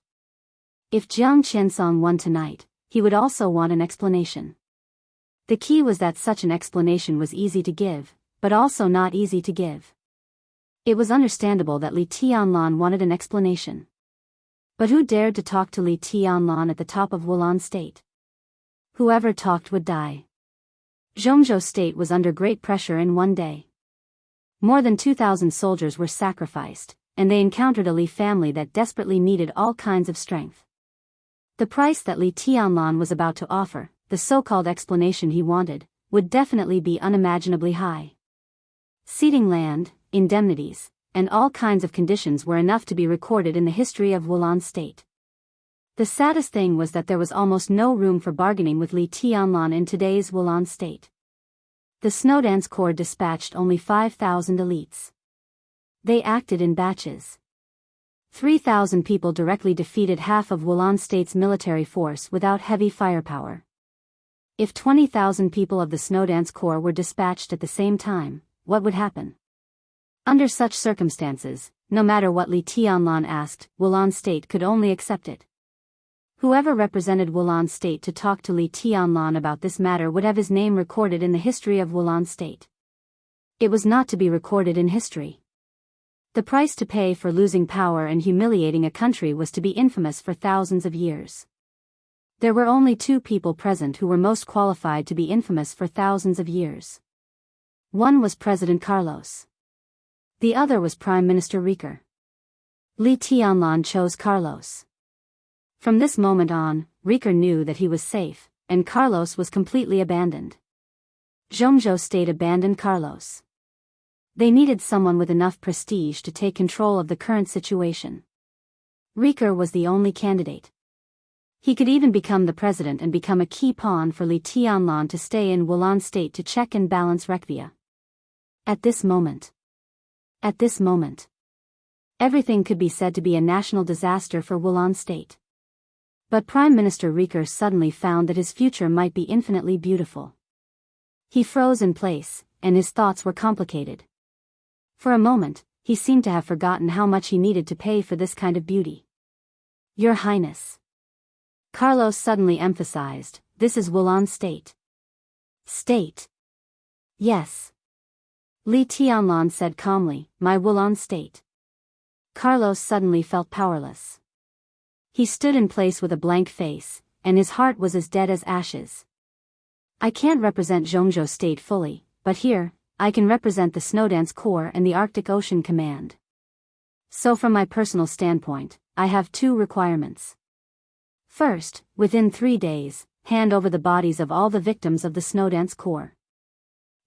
If Jiang Qiansong won tonight, he would also want an explanation. The key was that such an explanation was easy to give, but also not easy to give. It was understandable that Li Tianlan wanted an explanation. But who dared to talk to Li Tianlan at the top of Wulan State? Whoever talked would die. Zhongzhou State was under great pressure in one day. More than 2,000 soldiers were sacrificed, and they encountered a Li family that desperately needed all kinds of strength. The price that Li Tianlan was about to offer, the so-called explanation he wanted, would definitely be unimaginably high. Ceding land, indemnities, and all kinds of conditions were enough to be recorded in the history of Wulan State. The saddest thing was that there was almost no room for bargaining with Li Tianlan in today's Wulan State. The Snowdance Corps dispatched only 5,000 elites. They acted in batches. 3,000 people directly defeated half of Wulan State's military force without heavy firepower. If 20,000 people of the Snowdance Corps were dispatched at the same time, what would happen? Under such circumstances, no matter what Li Tianlan asked, Wulan State could only accept it. Whoever represented Wulan State to talk to Li Tianlan about this matter would have his name recorded in the history of Wulan State. It was not to be recorded in history. The price to pay for losing power and humiliating a country was to be infamous for thousands of years. There were only two people present who were most qualified to be infamous for thousands of years. One was President Carlos. The other was Prime Minister Riker. Li Tianlan chose Carlos. From this moment on, Riker knew that he was safe, and Carlos was completely abandoned. Zhongzhou State abandoned Carlos. They needed someone with enough prestige to take control of the current situation. Riker was the only candidate. He could even become the president and become a key pawn for Li Tianlan to stay in Wulan State to check and balance Rekvia. At this moment, everything could be said to be a national disaster for Wulan State. But Prime Minister Riker suddenly found that his future might be infinitely beautiful. He froze in place, and his thoughts were complicated. For a moment, he seemed to have forgotten how much he needed to pay for this kind of beauty. Your Highness. Carlos suddenly emphasized, this is Wulan State. State. Yes. Li Tianlan said calmly, my Wulan State. Carlos suddenly felt powerless. He stood in place with a blank face, and his heart was as dead as ashes. I can't represent Zhongzhou State fully, but here, I can represent the Snowdance Corps and the Arctic Ocean Command. So from my personal standpoint, I have two requirements. First, within 3 days, hand over the bodies of all the victims of the Snowdance Corps.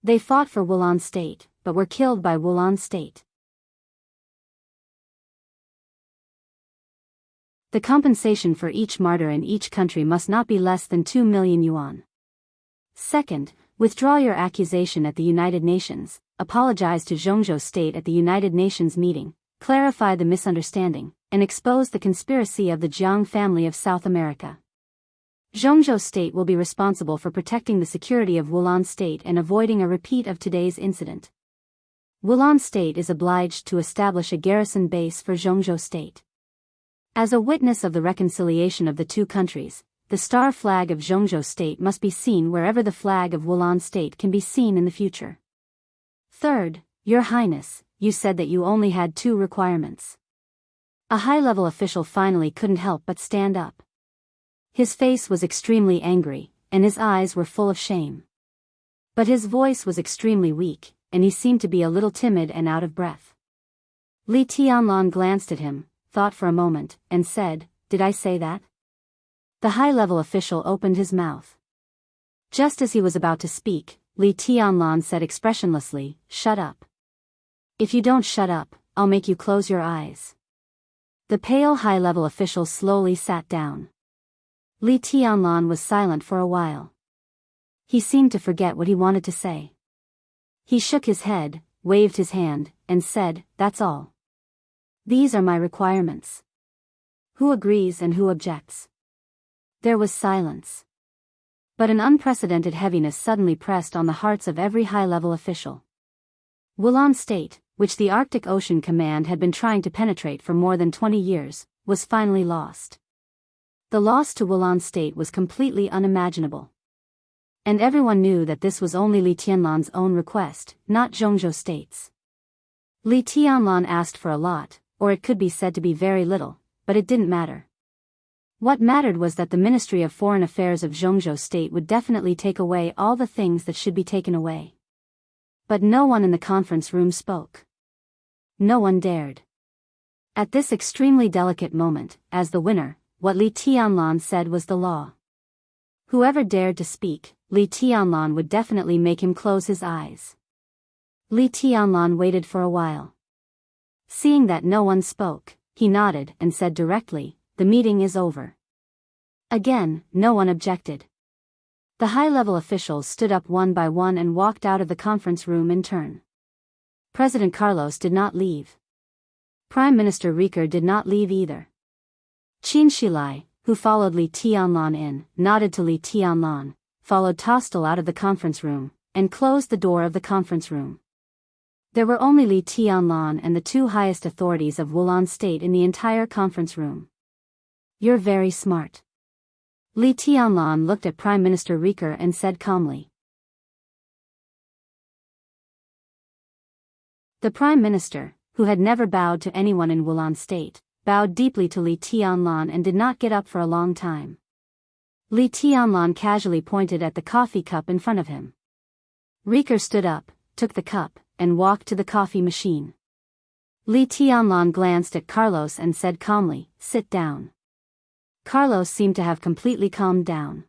They fought for Wulan State, but were killed by Wulan State. The compensation for each martyr in each country must not be less than 2 million yuan. Second, withdraw your accusation at the United Nations, apologize to Zhongzhou State at the United Nations meeting, clarify the misunderstanding, and expose the conspiracy of the Jiang family of South America. Zhongzhou State will be responsible for protecting the security of Wulan State and avoiding a repeat of today's incident. Wulan State is obliged to establish a garrison base for Zhongzhou State. As a witness of the reconciliation of the two countries, the star flag of Zhongzhou State must be seen wherever the flag of Wulan State can be seen in the future. Third, Your Highness, you said that you only had 2 requirements. A high-level official finally couldn't help but stand up. His face was extremely angry, and his eyes were full of shame. But his voice was extremely weak, and he seemed to be a little timid and out of breath. Li Tianlan glanced at him, thought for a moment, and said, Did I say that? The high-level official opened his mouth. Just as he was about to speak, Li Tianlan said expressionlessly, Shut up. If you don't shut up, I'll make you close your eyes. The pale high-level official slowly sat down. Li Tianlan was silent for a while. He seemed to forget what he wanted to say. He shook his head, waved his hand, and said, That's all. These are my requirements. Who agrees and who objects? There was silence. But an unprecedented heaviness suddenly pressed on the hearts of every high-level official. Wulan State, which the Arctic Ocean Command had been trying to penetrate for more than 20 years, was finally lost. The loss to Wulan State was completely unimaginable. And everyone knew that this was only Li Tianlan's own request, not Zhongzhou State's. Li Tianlan asked for a lot, or it could be said to be very little, but it didn't matter. What mattered was that the Ministry of Foreign Affairs of Zhongzhou State would definitely take away all the things that should be taken away. But no one in the conference room spoke. No one dared. At this extremely delicate moment, as the winner, what Li Tianlan said was the law. Whoever dared to speak, Li Tianlan would definitely make him close his eyes. Li Tianlan waited for a while. Seeing that no one spoke, he nodded and said directly, "The meeting is over." Again, no one objected. The high-level officials stood up one by one and walked out of the conference room in turn. President Carlos did not leave. Prime Minister Rieker did not leave either. Qin Shilai, who followed Li Tianlan in, nodded to Li Tianlan, followed Tostel out of the conference room, and closed the door of the conference room. There were only Li Tianlan and the two highest authorities of Wulan State in the entire conference room. "You're very smart." Li Tianlan looked at Prime Minister Rieker and said calmly. The Prime Minister, who had never bowed to anyone in Wulan State, bowed deeply to Li Tianlan and did not get up for a long time. Li Tianlan casually pointed at the coffee cup in front of him. Rieker stood up, took the cup, and walked to the coffee machine. Li Tianlan glanced at Carlos and said calmly, "Sit down." Carlos seemed to have completely calmed down.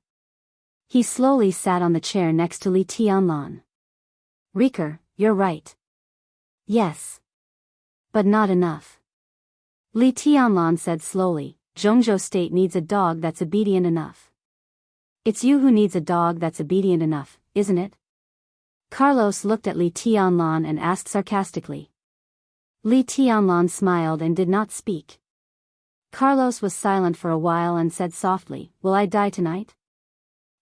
He slowly sat on the chair next to Li Tianlan. "Rieker, you're right." "Yes. But not enough." Li Tianlan said slowly, "Zhongzhou State needs a dog that's obedient enough." "It's you who needs a dog that's obedient enough, isn't it?" Carlos looked at Li Tianlan and asked sarcastically. Li Tianlan smiled and did not speak. Carlos was silent for a while and said softly, "Will I die tonight?"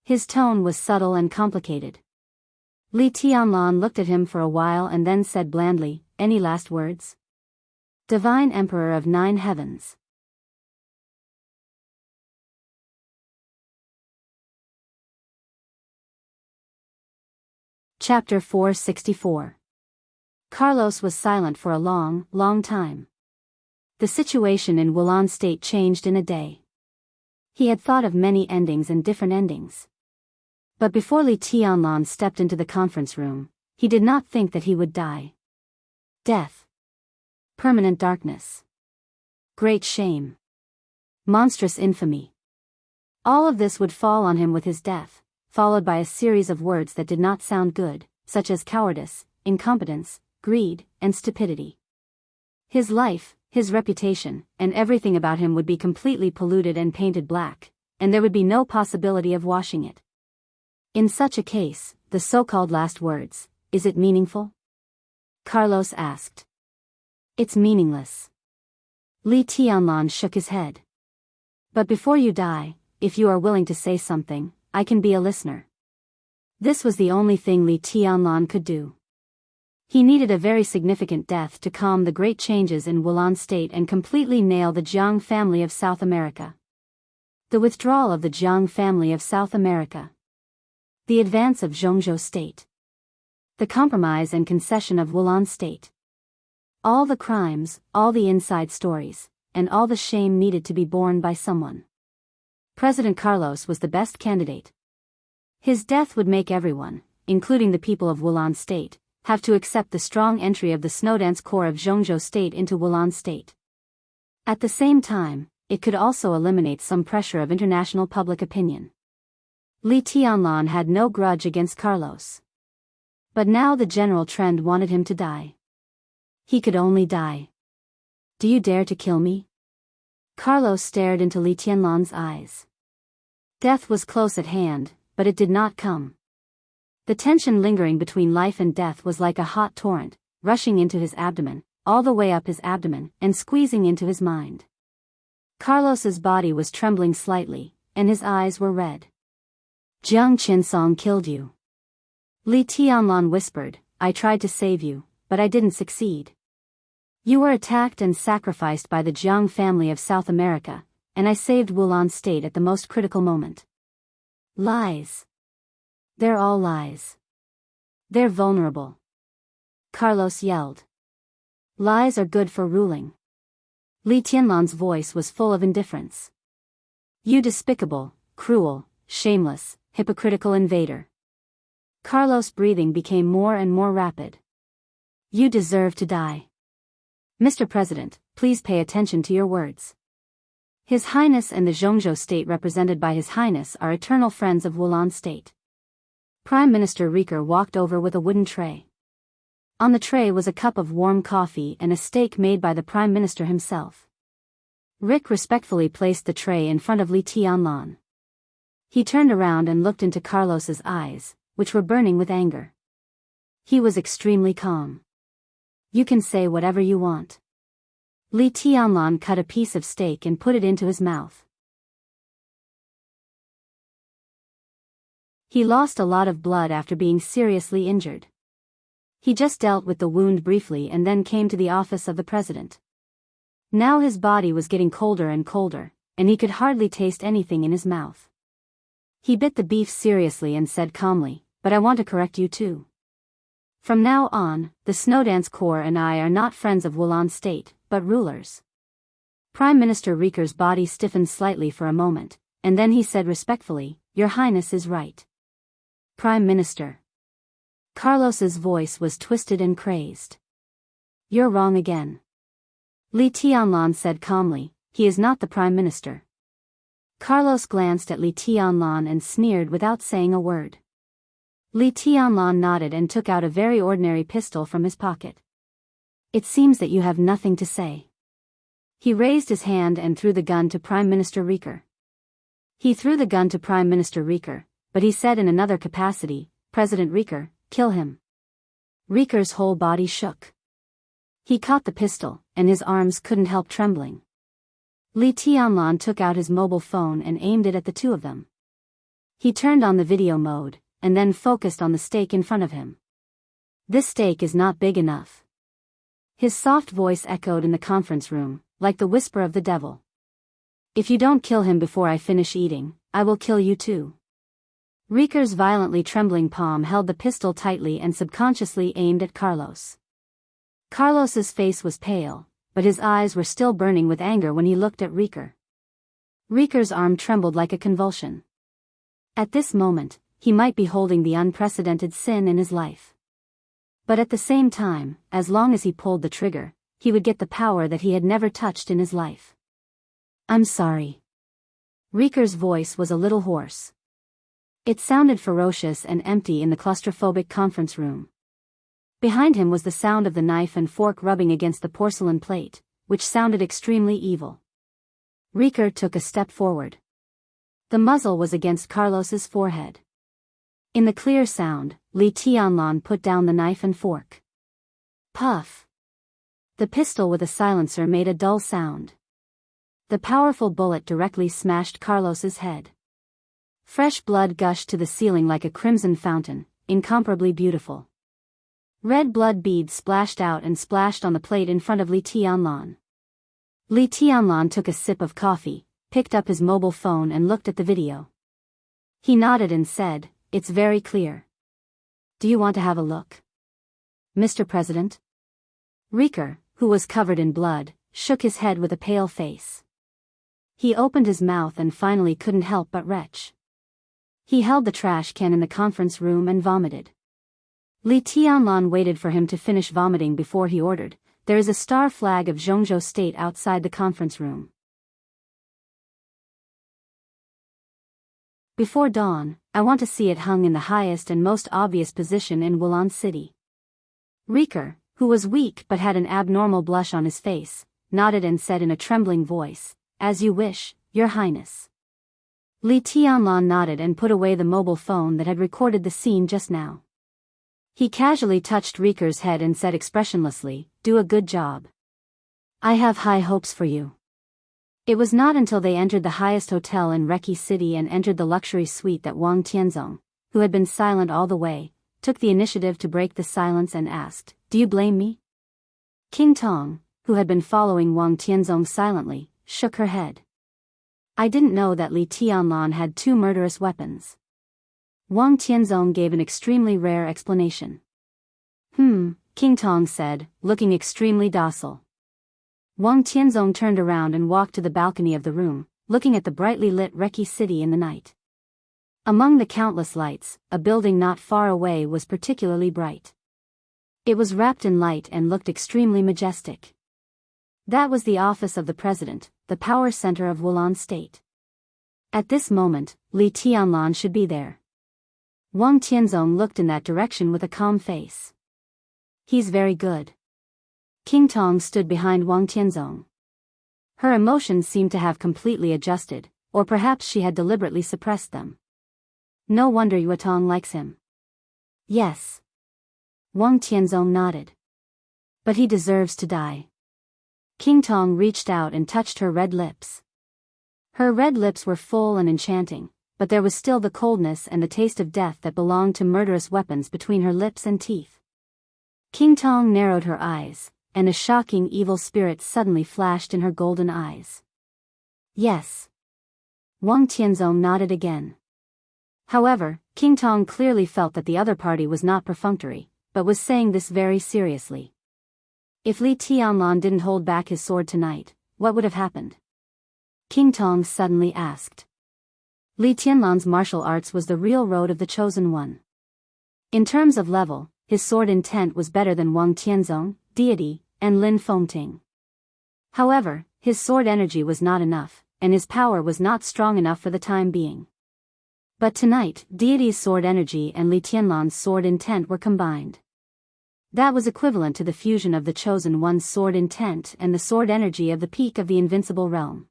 His tone was subtle and complicated. Li Tianlan looked at him for a while and then said blandly, "Any last words?" "Divine Emperor of 9 Heavens." Chapter 464. Carlos was silent for a long, long time. The situation in Wulan State changed in a day. He had thought of many endings and different endings. But before Li Tianlan stepped into the conference room, he did not think that he would die. Death. Permanent darkness. Great shame. Monstrous infamy. All of this would fall on him with his death, followed by a series of words that did not sound good, such as cowardice, incompetence, greed, and stupidity. His life, his reputation, and everything about him would be completely polluted and painted black, and there would be no possibility of washing it. In such a case, the so-called last words, is it meaningful? Carlos asked. It's meaningless. Li Tianlan shook his head. But before you die, if you are willing to say something, I can be a listener. This was the only thing Li Tianlan could do. He needed a very significant death to calm the great changes in Wulan State and completely nail the Jiang family of South America. The withdrawal of the Jiang family of South America. The advance of Zhongzhou State. The compromise and concession of Wulan State. All the crimes, all the inside stories, and all the shame needed to be borne by someone. President Carlos was the best candidate. His death would make everyone, including the people of Wulan State, have to accept the strong entry of the Snowdance Corps of Zhongzhou State into Wulan State. At the same time, it could also eliminate some pressure of international public opinion. Li Tianlan had no grudge against Carlos. But now the general trend wanted him to die. He could only die. Do you dare to kill me? Carlos stared into Li Tianlan's eyes. Death was close at hand, but it did not come. The tension lingering between life and death was like a hot torrent, rushing into his abdomen, all the way up his abdomen, and squeezing into his mind. Carlos's body was trembling slightly, and his eyes were red. Jiang Qinsong killed you. Li Tianlan whispered, I tried to save you, but I didn't succeed. You were attacked and sacrificed by the Jiang family of South America, and I saved Wulon State at the most critical moment. Lies. They're all lies. They're vulnerable. Carlos yelled. Lies are good for ruling. Li Tianlan's voice was full of indifference. You despicable, cruel, shameless, hypocritical invader. Carlos' breathing became more and more rapid. You deserve to die. Mr. President, please pay attention to your words. His Highness and the Zhongzhou state represented by His Highness are eternal friends of Wulon State. Prime Minister Rieker walked over with a wooden tray. On the tray was a cup of warm coffee and a steak made by the Prime Minister himself. Rick respectfully placed the tray in front of Li Tianlan. He turned around and looked into Carlos's eyes, which were burning with anger. He was extremely calm. You can say whatever you want. Li Tianlan cut a piece of steak and put it into his mouth. He lost a lot of blood after being seriously injured. He just dealt with the wound briefly and then came to the office of the president. Now his body was getting colder and colder, and he could hardly taste anything in his mouth. He bit the beef seriously and said calmly, but I want to correct you too. From now on, the Snowdance Corps and I are not friends of Wulon State, but rulers. Prime Minister Rieker's body stiffened slightly for a moment, and then he said respectfully, Your Highness is right. Prime Minister. Carlos's voice was twisted and crazed. You're wrong again. Li Tianlan said calmly, he is not the Prime Minister. Carlos glanced at Li Tianlan and sneered without saying a word. Li Tianlan nodded and took out a very ordinary pistol from his pocket. It seems that you have nothing to say. He raised his hand and threw the gun to Prime Minister Rieker. He threw the gun to Prime Minister Rieker, but he said in another capacity, President Rieker, kill him. Rieker's whole body shook. He caught the pistol, and his arms couldn't help trembling. Li Tianlan took out his mobile phone and aimed it at the two of them. He turned on the video mode, and then focused on the steak in front of him. This steak is not big enough. His soft voice echoed in the conference room, like the whisper of the devil. If you don't kill him before I finish eating, I will kill you too. Rieker's violently trembling palm held the pistol tightly and subconsciously aimed at Carlos. Carlos's face was pale, but his eyes were still burning with anger when he looked at Rieker. Rieker's arm trembled like a convulsion. At this moment, he might be holding the unprecedented sin in his life. But at the same time, as long as he pulled the trigger, he would get the power that he had never touched in his life. I'm sorry. Rieker's voice was a little hoarse. It sounded ferocious and empty in the claustrophobic conference room. Behind him was the sound of the knife and fork rubbing against the porcelain plate, which sounded extremely evil. Rieker took a step forward. The muzzle was against Carlos's forehead. In the clear sound, Li Tianlan put down the knife and fork. Puff! The pistol with a silencer made a dull sound. The powerful bullet directly smashed Carlos's head. Fresh blood gushed to the ceiling like a crimson fountain, incomparably beautiful. Red blood beads splashed out and splashed on the plate in front of Li Tianlan. Li Tianlan took a sip of coffee, picked up his mobile phone and looked at the video. He nodded and said, It's very clear. Do you want to have a look? Mr. President? Rieker, who was covered in blood, shook his head with a pale face. He opened his mouth and finally couldn't help but retch. He held the trash can in the conference room and vomited. Li Tianlan waited for him to finish vomiting before he ordered, There is a star flag of Zhongzhou State outside the conference room. Before dawn, I want to see it hung in the highest and most obvious position in Wulon City. Rieker, who was weak but had an abnormal blush on his face, nodded and said in a trembling voice, As you wish, Your Highness. Li Tianlan nodded and put away the mobile phone that had recorded the scene just now. He casually touched Rieker's head and said expressionlessly, Do a good job. I have high hopes for you. It was not until they entered the highest hotel in Reki City and entered the luxury suite that Wang Tianzong, who had been silent all the way, took the initiative to break the silence and asked, Do you blame me? King Tong, who had been following Wang Tianzong silently, shook her head. I didn't know that Li Tianlan had two murderous weapons. Wang Tianzong gave an extremely rare explanation. King Tong said, looking extremely docile. Wang Tianzong turned around and walked to the balcony of the room, looking at the brightly lit Reki city in the night. Among the countless lights, a building not far away was particularly bright. It was wrapped in light and looked extremely majestic. That was the office of the president, the power center of Wulan State. At this moment, Li Tianlan should be there. Wang Tianzong looked in that direction with a calm face. He's very good. King Tong stood behind Wang Tianzong. Her emotions seemed to have completely adjusted, or perhaps she had deliberately suppressed them. No wonder Yue Tong likes him. Yes. Wang Tianzong nodded. But he deserves to die. King Tong reached out and touched her red lips. Her red lips were full and enchanting, but there was still the coldness and the taste of death that belonged to murderous weapons between her lips and teeth. King Tong narrowed her eyes, and a shocking evil spirit suddenly flashed in her golden eyes. Yes. Wang Tianzong nodded again. However, King Tong clearly felt that the other party was not perfunctory, but was saying this very seriously. If Li Tianlan didn't hold back his sword tonight, what would have happened? King Tong suddenly asked. Li Tianlan's martial arts was the real road of the chosen one. In terms of level, his sword intent was better than Wang Tianzong, Deity, and Lin Fengting. However, his sword energy was not enough, and his power was not strong enough for the time being. But tonight, Deity's sword energy and Li Tianlan's sword intent were combined. That was equivalent to the fusion of the chosen one's sword intent and the sword energy of the peak of the invincible realm.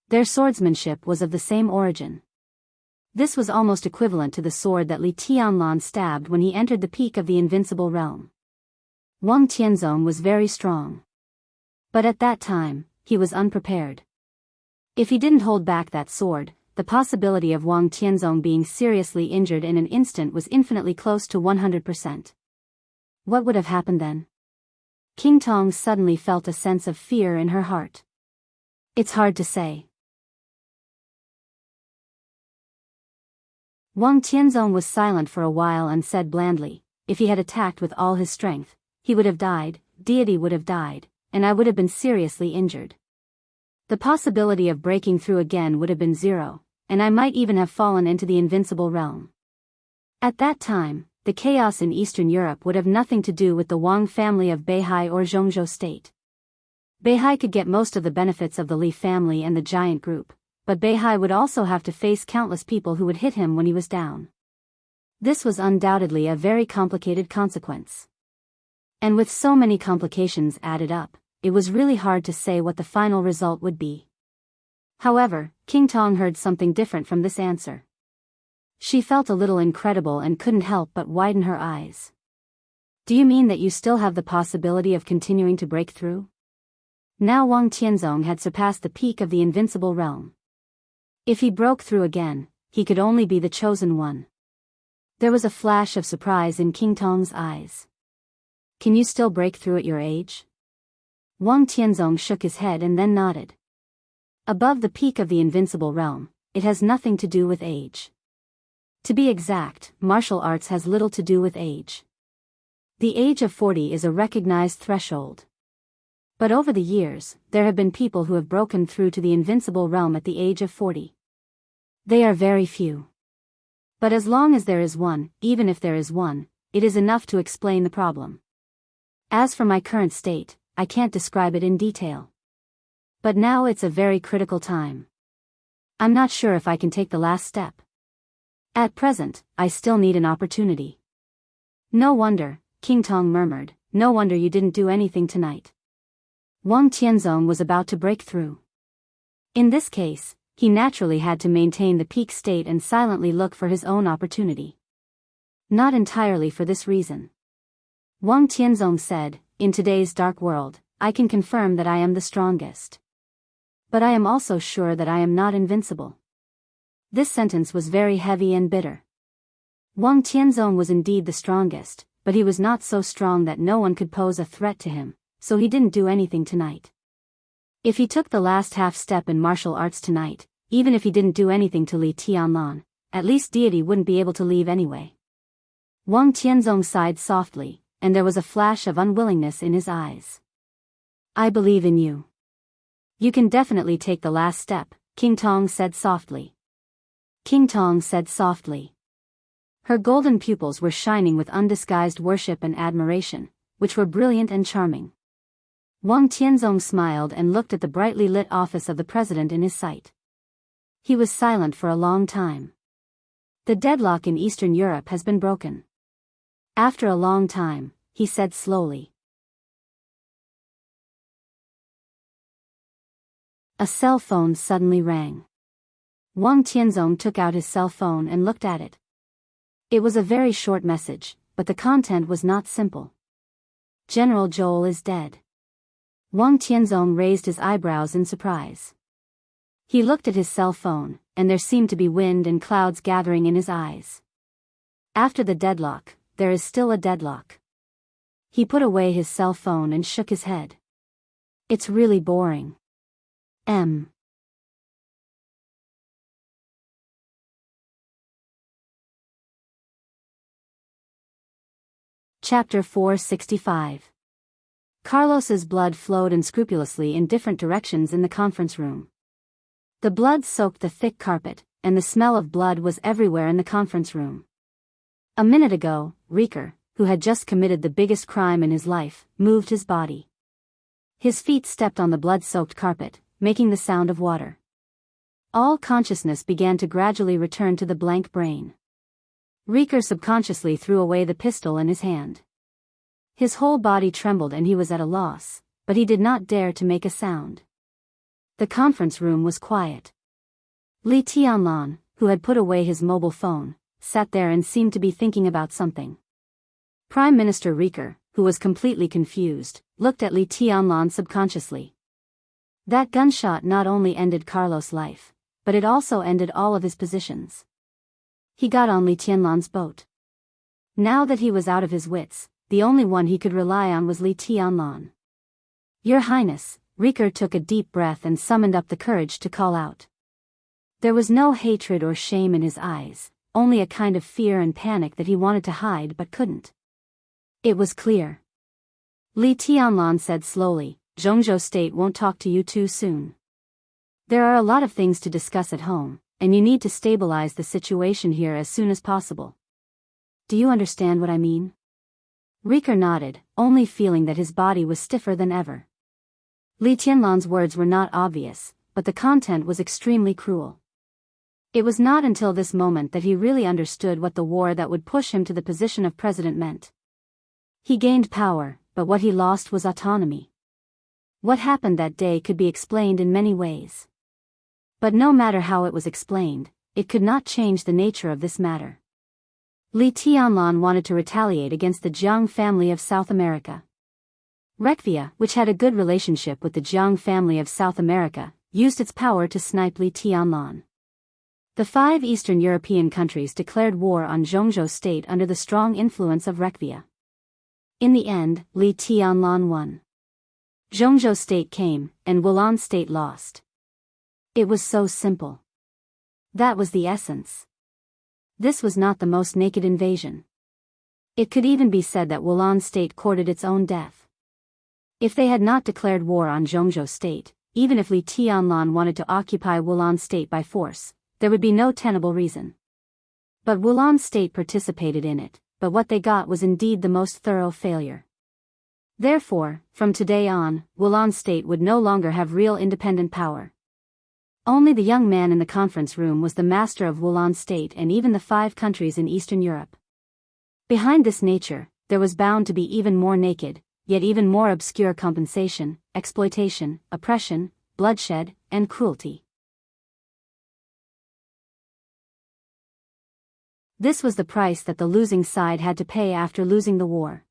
Their swordsmanship was of the same origin. This was almost equivalent to the sword that Li Tianlan stabbed when he entered the peak of the invincible realm. Wang Tianzong was very strong. But at that time, he was unprepared. If he didn't hold back that sword, the possibility of Wang Tianzong being seriously injured in an instant was infinitely close to 100%. What would have happened then? King Tong suddenly felt a sense of fear in her heart. It's hard to say. Wang Tianzong was silent for a while and said blandly, if he had attacked with all his strength, he would have died, Deity would have died, and I would have been seriously injured. The possibility of breaking through again would have been zero, and I might even have fallen into the invincible realm. At that time, the chaos in Eastern Europe would have nothing to do with the Wang family of Beihai or Zhongzhou state. Beihai could get most of the benefits of the Li family and the giant group, but Beihai would also have to face countless people who would hit him when he was down. This was undoubtedly a very complicated consequence. And with so many complications added up, it was really hard to say what the final result would be. However, King Tong heard something different from this answer. She felt a little incredible and couldn't help but widen her eyes. Do you mean that you still have the possibility of continuing to break through? Now Wang Tianzong had surpassed the peak of the invincible realm. If he broke through again, he could only be the chosen one. There was a flash of surprise in King Tong's eyes. Can you still break through at your age? Wang Tianzong shook his head and then nodded. Above the peak of the invincible realm, it has nothing to do with age. To be exact, martial arts has little to do with age. The age of 40 is a recognized threshold. But over the years, there have been people who have broken through to the invincible realm at the age of 40. They are very few. But as long as there is one, even if there is one, it is enough to explain the problem. As for my current state, I can't describe it in detail. But now it's a very critical time. I'm not sure if I can take the last step. At present, I still need an opportunity. No wonder, King Tong murmured, no wonder you didn't do anything tonight. Wang Tianzong was about to break through. In this case, he naturally had to maintain the peak state and silently look for his own opportunity. Not entirely for this reason. Wang Tianzong said, in today's dark world, I can confirm that I am the strongest. But I am also sure that I am not invincible. This sentence was very heavy and bitter. Wang Tianzong was indeed the strongest, but he was not so strong that no one could pose a threat to him, so he didn't do anything tonight. If he took the last half step in martial arts tonight, even if he didn't do anything to Li Tianlan, at least deity wouldn't be able to leave anyway. Wang Tianzong sighed softly, and there was a flash of unwillingness in his eyes. I believe in you. You can definitely take the last step, King Tong said softly. King Tong said softly. Her golden pupils were shining with undisguised worship and admiration, which were brilliant and charming. Wang Tianzong smiled and looked at the brightly lit office of the president in his sight. He was silent for a long time. The deadlock in Eastern Europe has been broken. After a long time, he said slowly. A cell phone suddenly rang. Wang Tianzong took out his cell phone and looked at it. It was a very short message, but the content was not simple. General Joel is dead. Wang Tianzong raised his eyebrows in surprise. He looked at his cell phone, and there seemed to be wind and clouds gathering in his eyes. After the deadlock, there is still a deadlock. He put away his cell phone and shook his head. It's really boring. Chapter 465. Carlos's blood flowed unscrupulously in different directions in the conference room. The blood soaked the thick carpet, and the smell of blood was everywhere in the conference room. A minute ago, Riker, who had just committed the biggest crime in his life, moved his body. His feet stepped on the blood-soaked carpet, making the sound of water. All consciousness began to gradually return to the blank brain. Riker subconsciously threw away the pistol in his hand. His whole body trembled and he was at a loss, but he did not dare to make a sound. The conference room was quiet. Li Tianlan, who had put away his mobile phone, sat there and seemed to be thinking about something. Prime Minister Riker, who was completely confused, looked at Li Tianlan subconsciously. That gunshot not only ended Carlos' life, but it also ended all of his positions. He got on Li Tianlan's boat. Now that he was out of his wits, the only one he could rely on was Li Tianlan. Your Highness, Riker took a deep breath and summoned up the courage to call out. There was no hatred or shame in his eyes, only a kind of fear and panic that he wanted to hide but couldn't. It was clear. Li Tianlan said slowly, Zhongzhou State won't talk to you too soon. There are a lot of things to discuss at home, and you need to stabilize the situation here as soon as possible. Do you understand what I mean? Riker nodded, only feeling that his body was stiffer than ever. Li Tianlan's words were not obvious, but the content was extremely cruel. It was not until this moment that he really understood what the war that would push him to the position of president meant. He gained power, but what he lost was autonomy. What happened that day could be explained in many ways. But no matter how it was explained, it could not change the nature of this matter. Li Tianlan wanted to retaliate against the Jiang family of South America. Rekvia, which had a good relationship with the Jiang family of South America, used its power to snipe Li Tianlan. The 5 Eastern European countries declared war on Zhongzhou State under the strong influence of Rekvia. In the end, Li Tianlan won. Zhongzhou State came, and Wulan State lost. It was so simple. That was the essence. This was not the most naked invasion. It could even be said that Wulan State courted its own death. If they had not declared war on Zhongzhou State, even if Li Tianlan wanted to occupy Wulan State by force, there would be no tenable reason. But Wulan State participated in it, but what they got was indeed the most thorough failure. Therefore, from today on, Wulan State would no longer have real independent power. Only the young man in the conference room was the master of Wulan State and even the 5 countries in Eastern Europe. Behind this nature, there was bound to be even more naked, yet even more obscure compensation, exploitation, oppression, bloodshed, and cruelty. This was the price that the losing side had to pay after losing the war.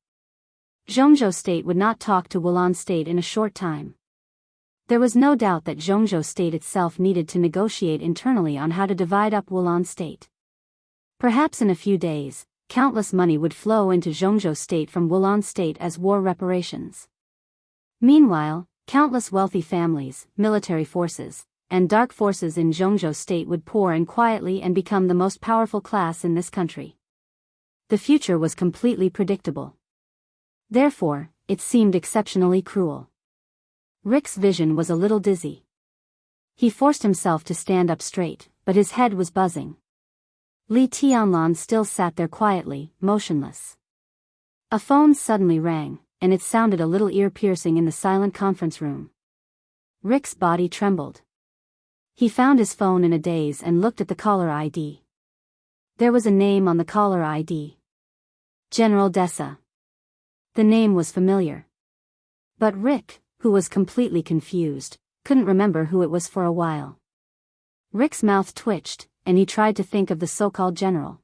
Zhongzhou State would not talk to Wulan State in a short time. There was no doubt that Zhongzhou State itself needed to negotiate internally on how to divide up Wulan State. Perhaps in a few days, countless money would flow into Zhongzhou State from Wulan State as war reparations. Meanwhile, countless wealthy families, military forces, and dark forces in Zhongzhou state would pour in quietly and become the most powerful class in this country. The future was completely predictable. Therefore, it seemed exceptionally cruel. Rick's vision was a little dizzy. He forced himself to stand up straight, but his head was buzzing. Li Tianlan still sat there quietly, motionless. A phone suddenly rang, and it sounded a little ear-piercing in the silent conference room. Rick's body trembled. He found his phone in a daze and looked at the caller ID. There was a name on the caller ID. General Dessa. The name was familiar. But Rick, who was completely confused, couldn't remember who it was for a while. Rick's mouth twitched, and he tried to think of the so-called general.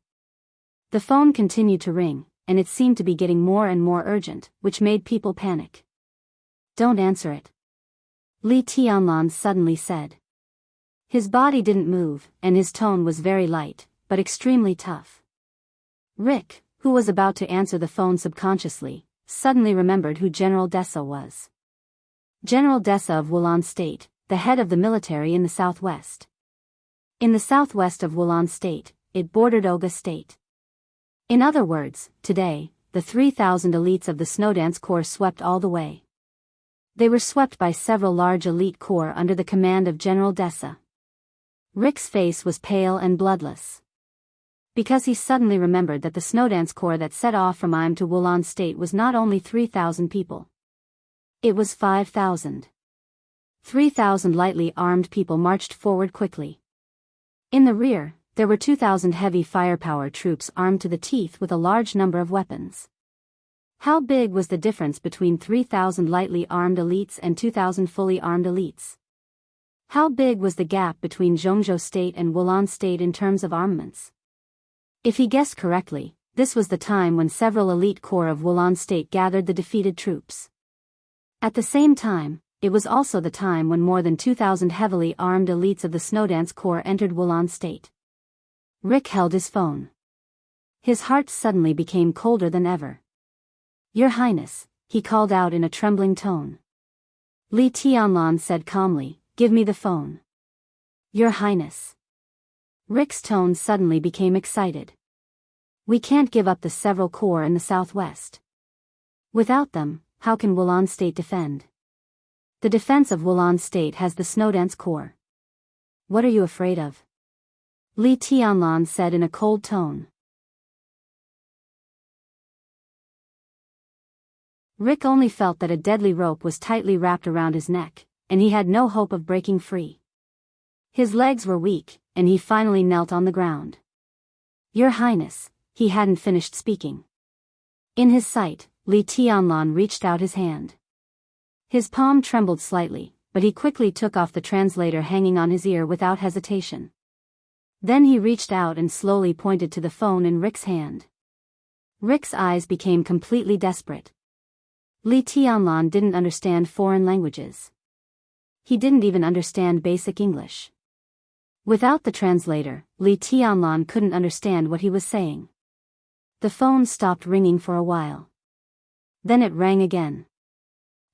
The phone continued to ring, and it seemed to be getting more and more urgent, which made people panic. "Don't answer it," Li Tianlan suddenly said. His body didn't move, and his tone was very light, but extremely tough. Rick, who was about to answer the phone subconsciously, suddenly remembered who General Dessa was. General Dessa of Wulan State, the head of the military in the southwest. In the southwest of Wulan State, it bordered Oga State. In other words, today, the 3,000 elites of the Snowdance Corps swept all the way. They were swept by several large elite corps under the command of General Dessa. Rick's face was pale and bloodless. Because he suddenly remembered that the Snowdance Corps that set off from Im to Wulan State was not only 3,000 people. It was 5,000. 3,000 lightly armed people marched forward quickly. In the rear, there were 2,000 heavy firepower troops armed to the teeth with a large number of weapons. How big was the difference between 3,000 lightly armed elites and 2,000 fully armed elites? How big was the gap between Zhongzhou State and Wulan State in terms of armaments? If he guessed correctly, this was the time when several elite corps of Wulan State gathered the defeated troops. At the same time, it was also the time when more than 2,000 heavily armed elites of the Snowdance Corps entered Wulan State. Rick held his phone. His heart suddenly became colder than ever. "Your Highness," he called out in a trembling tone. Li Tianlan said calmly, "Give me the phone." "Your Highness." Rick's tone suddenly became excited. "We can't give up the several corps in the southwest. Without them, how can Wulan State defend? The defense of Wulan State has the Snowdance Corps. What are you afraid of?" Li Tianlan said in a cold tone. Rick only felt that a deadly rope was tightly wrapped around his neck, and he had no hope of breaking free. His legs were weak, and he finally knelt on the ground. "Your Highness," he hadn't finished speaking. In his sight, Li Tianlan reached out his hand. His palm trembled slightly, but he quickly took off the translator hanging on his ear without hesitation. Then he reached out and slowly pointed to the phone in Rick's hand. Rick's eyes became completely desperate. Li Tianlan didn't understand foreign languages. He didn't even understand basic English. Without the translator, Li Tianlan couldn't understand what he was saying. The phone stopped ringing for a while. Then it rang again.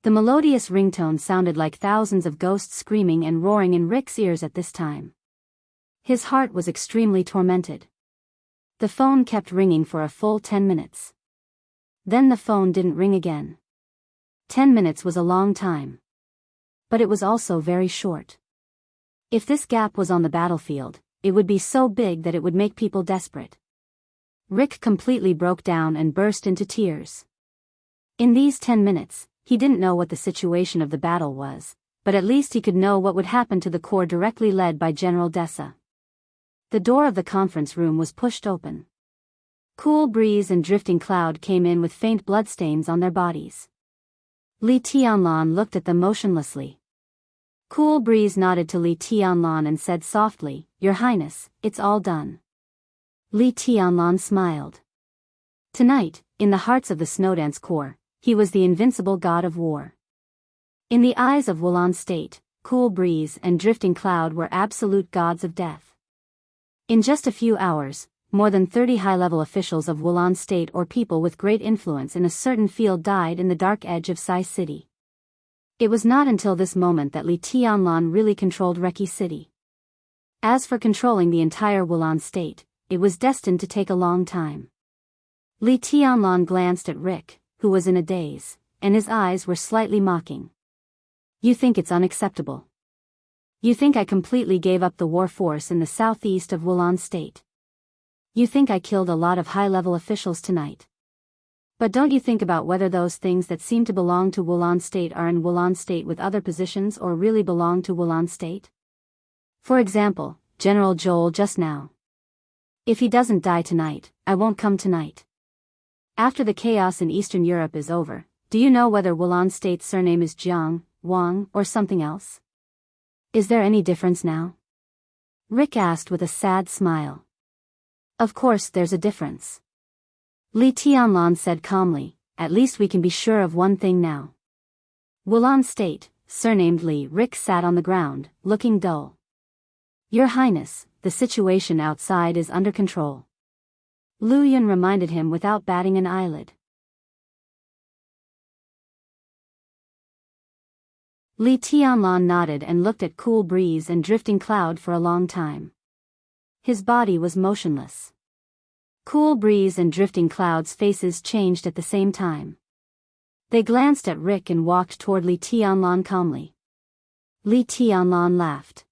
The melodious ringtone sounded like thousands of ghosts screaming and roaring in Rick's ears at this time. His heart was extremely tormented. The phone kept ringing for a full 10 minutes. Then the phone didn't ring again. 10 minutes was a long time. But it was also very short. If this gap was on the battlefield, it would be so big that it would make people desperate. Rick completely broke down and burst into tears. In these 10 minutes, he didn't know what the situation of the battle was, but at least he could know what would happen to the corps directly led by General Dessa. The door of the conference room was pushed open. Cool breeze and drifting cloud came in with faint bloodstains on their bodies. Li Tianlan looked at them motionlessly. Cool breeze nodded to Li Tianlan and said softly, "Your Highness, it's all done." Li Tianlan smiled. Tonight, in the hearts of the Snowdance Corps, he was the invincible god of war. In the eyes of Wulan State, cool breeze and drifting cloud were absolute gods of death. In just a few hours, more than 30 high-level officials of Wulan State or people with great influence in a certain field died in the dark edge of Sai City. It was not until this moment that Li Tianlan really controlled Reki City. As for controlling the entire Wulan state, it was destined to take a long time. Li Tianlan glanced at Rick, who was in a daze, and his eyes were slightly mocking. You think it's unacceptable? You think I completely gave up the war force in the southeast of Wulan state? You think I killed a lot of high-level officials tonight? But don't you think about whether those things that seem to belong to Wulan state are in Wulan state with other positions or really belong to Wulan state? For example, General Joel just now. If he doesn't die tonight, I won't come tonight. After the chaos in Eastern Europe is over, do you know whether Wulan state's surname is Jiang, Wang, or something else? Is there any difference now? Rick asked with a sad smile. Of course there's a difference. Li Tianlan said calmly, at least we can be sure of one thing now. Wulan state, surnamed Li. Rick sat on the ground, looking dull. Your Highness, the situation outside is under control. Lu Yun reminded him without batting an eyelid. Li Tianlan nodded and looked at Cool Breeze and Drifting Cloud for a long time. His body was motionless. Cool Breeze and Drifting Cloud's faces changed at the same time. They glanced at Rick and walked toward Li Tianlan calmly. Li Tianlan laughed.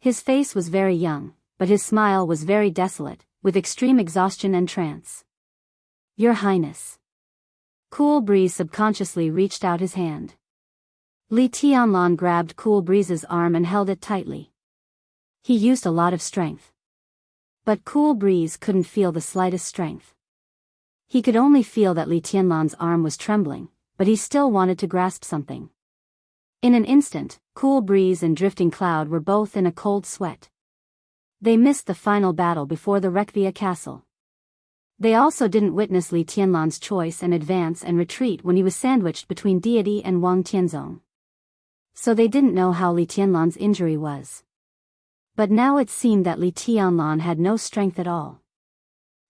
His face was very young, but his smile was very desolate, with extreme exhaustion and trance. Your Highness. Cool Breeze subconsciously reached out his hand. Li Tianlan grabbed Cool Breeze's arm and held it tightly. He used a lot of strength. But Cool Breeze couldn't feel the slightest strength. He could only feel that Li Tianlan's arm was trembling, but he still wanted to grasp something. In an instant, Cool Breeze and Drifting Cloud were both in a cold sweat. They missed the final battle before the Rekvia castle. They also didn't witness Li Tianlan's choice and advance and retreat when he was sandwiched between Deity and Wang Tianzong. So they didn't know how Li Tianlan's injury was. But now it seemed that Li Tianlan had no strength at all.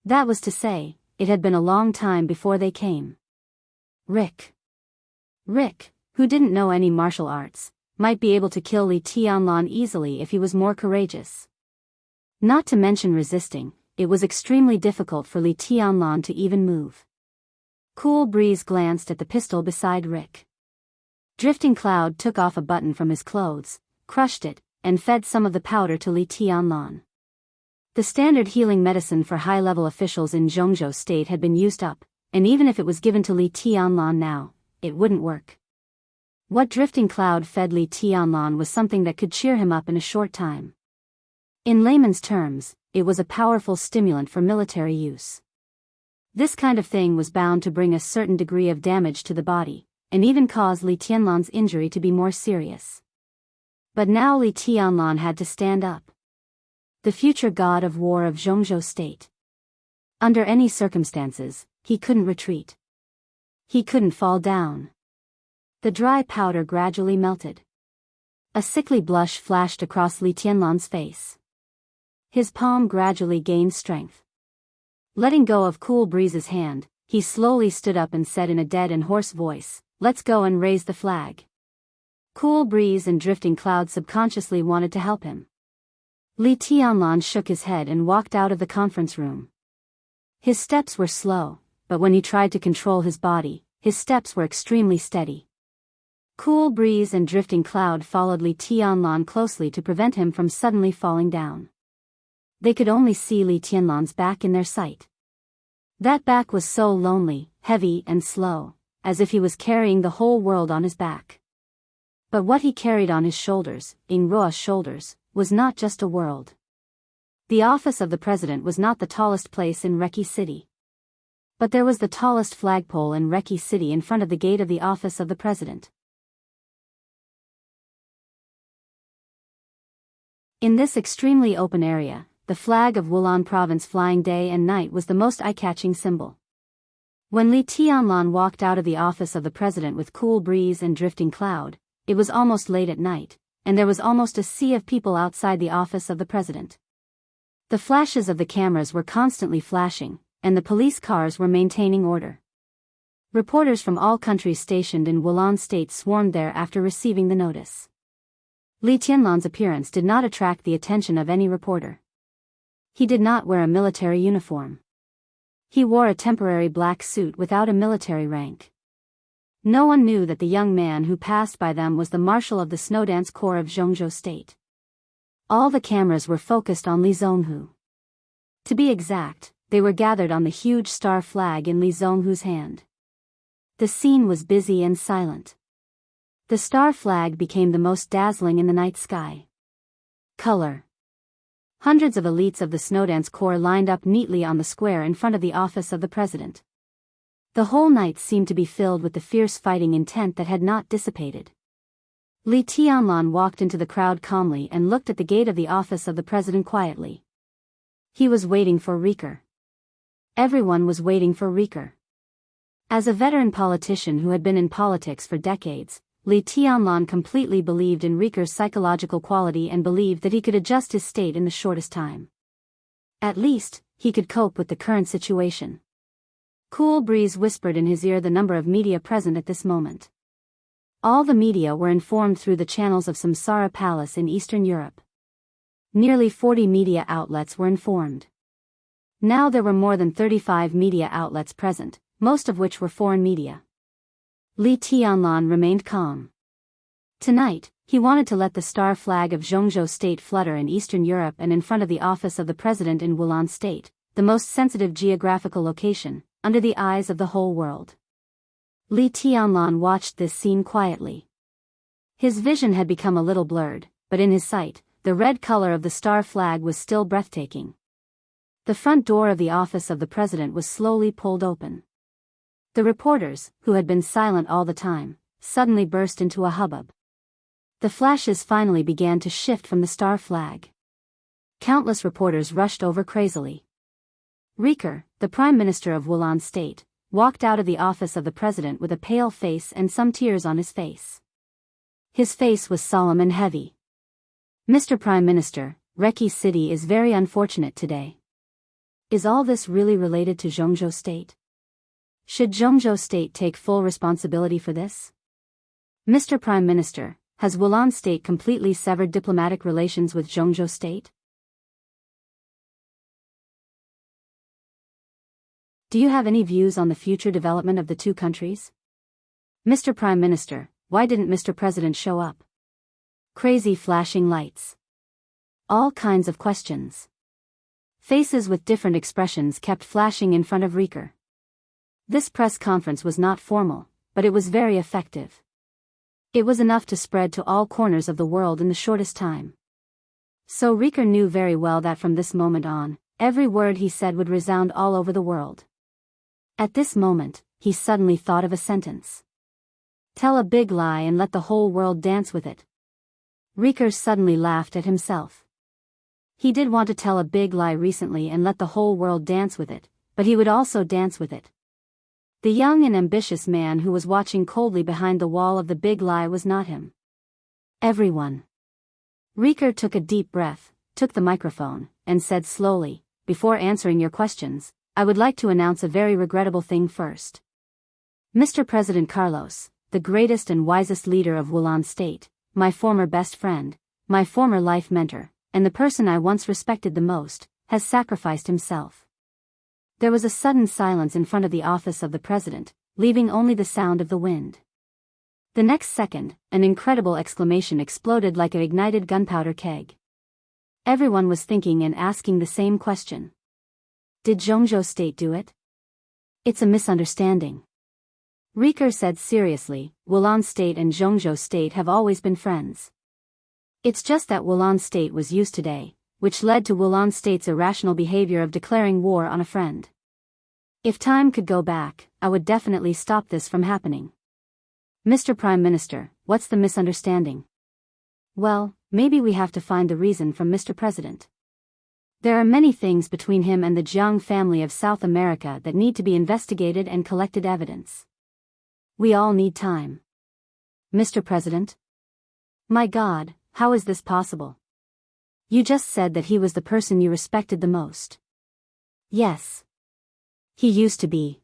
That was to say, it had been a long time before they came. Rick, who didn't know any martial arts, might be able to kill Li Tianlan easily if he was more courageous. Not to mention resisting, it was extremely difficult for Li Tianlan to even move. Cool Breeze glanced at the pistol beside Rick. Drifting Cloud took off a button from his clothes, crushed it, and fed some of the powder to Li Tianlan. The standard healing medicine for high-level officials in Zhongzhou state had been used up, and even if it was given to Li Tianlan now, it wouldn't work. What Drifting Cloud fed Li Tianlan was something that could cheer him up in a short time. In layman's terms, it was a powerful stimulant for military use. This kind of thing was bound to bring a certain degree of damage to the body, and even cause Li Tianlan's injury to be more serious. But now Li Tianlan had to stand up. The future god of war of Zhongzhou state. Under any circumstances, he couldn't retreat. He couldn't fall down. The dry powder gradually melted. A sickly blush flashed across Li Tianlan's face. His palm gradually gained strength. Letting go of Cool Breeze's hand, he slowly stood up and said in a dead and hoarse voice, "Let's go and raise the flag." Cool Breeze and Drifting Cloud subconsciously wanted to help him. Li Tianlan shook his head and walked out of the conference room. His steps were slow, but when he tried to control his body, his steps were extremely steady. Cool Breeze and Drifting Cloud followed Li Tianlan closely to prevent him from suddenly falling down. They could only see Li Tianlan's back in their sight. That back was so lonely, heavy and slow, as if he was carrying the whole world on his back. But what he carried on his shoulders, Ingrua's shoulders, was not just a world. The office of the president was not the tallest place in Reki City. But there was the tallest flagpole in Reki City in front of the gate of the office of the president. In this extremely open area, the flag of Wulan province flying day and night was the most eye-catching symbol. When Li Tianlan walked out of the office of the president with Cool Breeze and Drifting Cloud, it was almost late at night, and there was almost a sea of people outside the office of the president. The flashes of the cameras were constantly flashing, and the police cars were maintaining order. Reporters from all countries stationed in Wulan State swarmed there after receiving the notice. Li Tianlan's appearance did not attract the attention of any reporter. He did not wear a military uniform. He wore a temporary black suit without a military rank. No one knew that the young man who passed by them was the marshal of the Snowdance Corps of Zhongzhou State. All the cameras were focused on Li Zhonghu. To be exact, they were gathered on the huge star flag in Li Zhonghu's hand. The scene was busy and silent. The star flag became the most dazzling in the night sky. Color. Hundreds of elites of the Snowdance Corps lined up neatly on the square in front of the office of the president. The whole night seemed to be filled with the fierce fighting intent that had not dissipated. Li Tianlan walked into the crowd calmly and looked at the gate of the office of the president quietly. He was waiting for Rieker. Everyone was waiting for Rieker. As a veteran politician who had been in politics for decades, Li Tianlan completely believed in Rieker's psychological quality and believed that he could adjust his state in the shortest time. At least, he could cope with the current situation. Cool breeze whispered in his ear the number of media present at this moment. All the media were informed through the channels of Samsara Palace in Eastern Europe. Nearly 40 media outlets were informed. Now there were more than 35 media outlets present, most of which were foreign media. Li Tianlan remained calm. Tonight, he wanted to let the star flag of Zhongzhou State flutter in Eastern Europe and in front of the office of the president in Wulan State, the most sensitive geographical location, under the eyes of the whole world. Li Tianlan watched this scene quietly. His vision had become a little blurred, but in his sight, the red color of the star flag was still breathtaking. The front door of the office of the president was slowly pulled open. The reporters, who had been silent all the time, suddenly burst into a hubbub. The flashes finally began to shift from the star flag. Countless reporters rushed over crazily. Rieker, the Prime Minister of Wulan State, walked out of the office of the president with a pale face and some tears on his face. His face was solemn and heavy. Mr. Prime Minister, Reki City is very unfortunate today. Is all this really related to Zhongzhou State? Should Zhongzhou State take full responsibility for this? Mr. Prime Minister, has Wulan State completely severed diplomatic relations with Zhongzhou State? Do you have any views on the future development of the two countries? Mr. Prime Minister, why didn't Mr. President show up? Crazy flashing lights. All kinds of questions. Faces with different expressions kept flashing in front of Rieker. This press conference was not formal, but it was very effective. It was enough to spread to all corners of the world in the shortest time. So Rieker knew very well that from this moment on, every word he said would resound all over the world. At this moment, he suddenly thought of a sentence. Tell a big lie and let the whole world dance with it. Rieker suddenly laughed at himself. He did want to tell a big lie recently and let the whole world dance with it, but he would also dance with it. The young and ambitious man who was watching coldly behind the wall of the big lie was not him. Everyone. Rieker took a deep breath, took the microphone, and said slowly, before answering your questions, I would like to announce a very regrettable thing first. Mr. President Carlos, the greatest and wisest leader of Wulan State, my former best friend, my former life mentor, and the person I once respected the most, has sacrificed himself. There was a sudden silence in front of the office of the president, leaving only the sound of the wind. The next second, an incredible exclamation exploded like an ignited gunpowder keg. Everyone was thinking and asking the same question. Did Zhongzhou State do it? It's a misunderstanding. Rieker said seriously, Wulan State and Zhongzhou State have always been friends. It's just that Wulan State was used today, which led to Wulan State's irrational behavior of declaring war on a friend. If time could go back, I would definitely stop this from happening. Mr. Prime Minister, what's the misunderstanding? Well, maybe we have to find the reason from Mr. President. There are many things between him and the Jiang family of South America that need to be investigated and collected evidence. We all need time. Mr. President? My God, how is this possible? You just said that he was the person you respected the most. Yes. He used to be.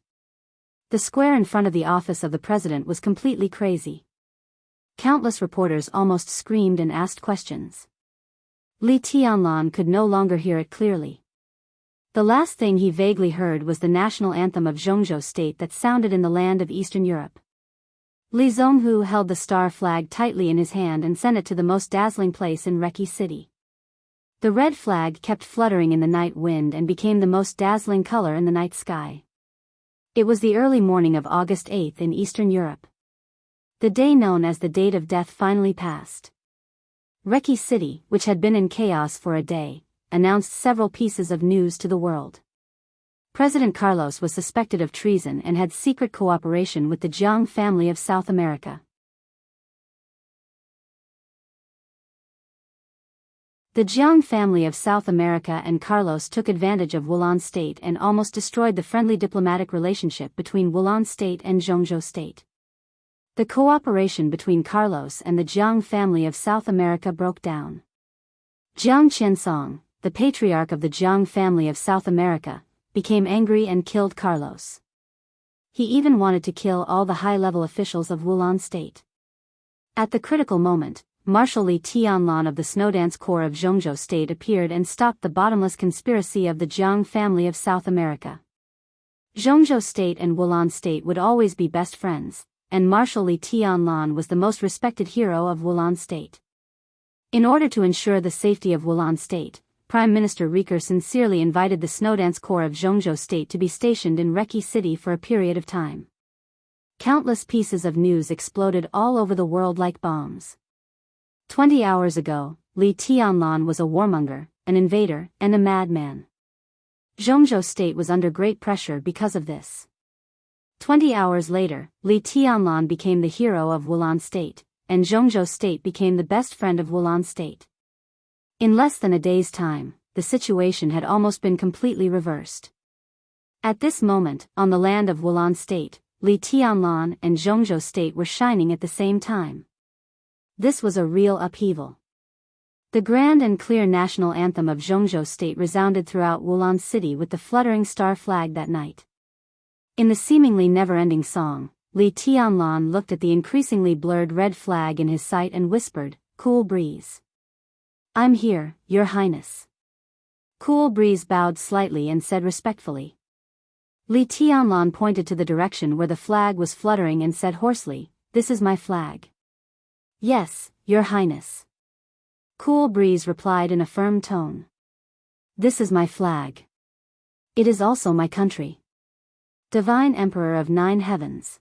The The square in front of the office of the president was completely crazy. Countless reporters almost screamed and asked questions. Li Tianlan could no longer hear it clearly. The last thing he vaguely heard was the national anthem of Zhongzhou state that sounded in the land of Eastern Europe. Li Zhonghu held the star flag tightly in his hand and sent it to the most dazzling place in Reki City. The red flag kept fluttering in the night wind and became the most dazzling color in the night sky. It was the early morning of August 8 in Eastern Europe. The day known as the date of death finally passed. Reki City, which had been in chaos for a day, announced several pieces of news to the world. President Carlos was suspected of treason and had secret cooperation with the Jiang family of South America. The Jiang family of South America and Carlos took advantage of Wulan state and almost destroyed the friendly diplomatic relationship between Wulan state and Zhongzhou state. The cooperation between Carlos and the Jiang family of South America broke down. Jiang Qiansong, the patriarch of the Jiang family of South America, became angry and killed Carlos. He even wanted to kill all the high-level officials of Wulan state. At the critical moment, Marshal Li Tianlan of the Snowdance Corps of Zhongzhou state appeared and stopped the bottomless conspiracy of the Jiang family of South America. Zhongzhou state and Wulan state would always be best friends, and Marshal Li Tianlan was the most respected hero of Wulan state. In order to ensure the safety of Wulan state, Prime Minister Riker sincerely invited the Snowdance Corps of Zhongzhou state to be stationed in Reki City for a period of time. Countless pieces of news exploded all over the world like bombs. 20 hours ago, Li Tianlan was a warmonger, an invader, and a madman. Zhongzhou state was under great pressure because of this. 20 hours later, Li Tianlan became the hero of Wulan state, and Zhongzhou state became the best friend of Wulan state. In less than a day's time, the situation had almost been completely reversed. At this moment, on the land of Wulan state, Li Tianlan and Zhongzhou state were shining at the same time. This was a real upheaval. The grand and clear national anthem of Zhongzhou state resounded throughout Wulan city with the fluttering star flag that night. In the seemingly never-ending song, Li Tianlan looked at the increasingly blurred red flag in his sight and whispered, "Cool breeze. I'm here, Your Highness." Cool breeze bowed slightly and said respectfully. Li Tianlan pointed to the direction where the flag was fluttering and said hoarsely, "This is my flag." "Yes, Your Highness." Cool breeze replied in a firm tone. "This is my flag. It is also my country. Divine Emperor of 9 Heavens."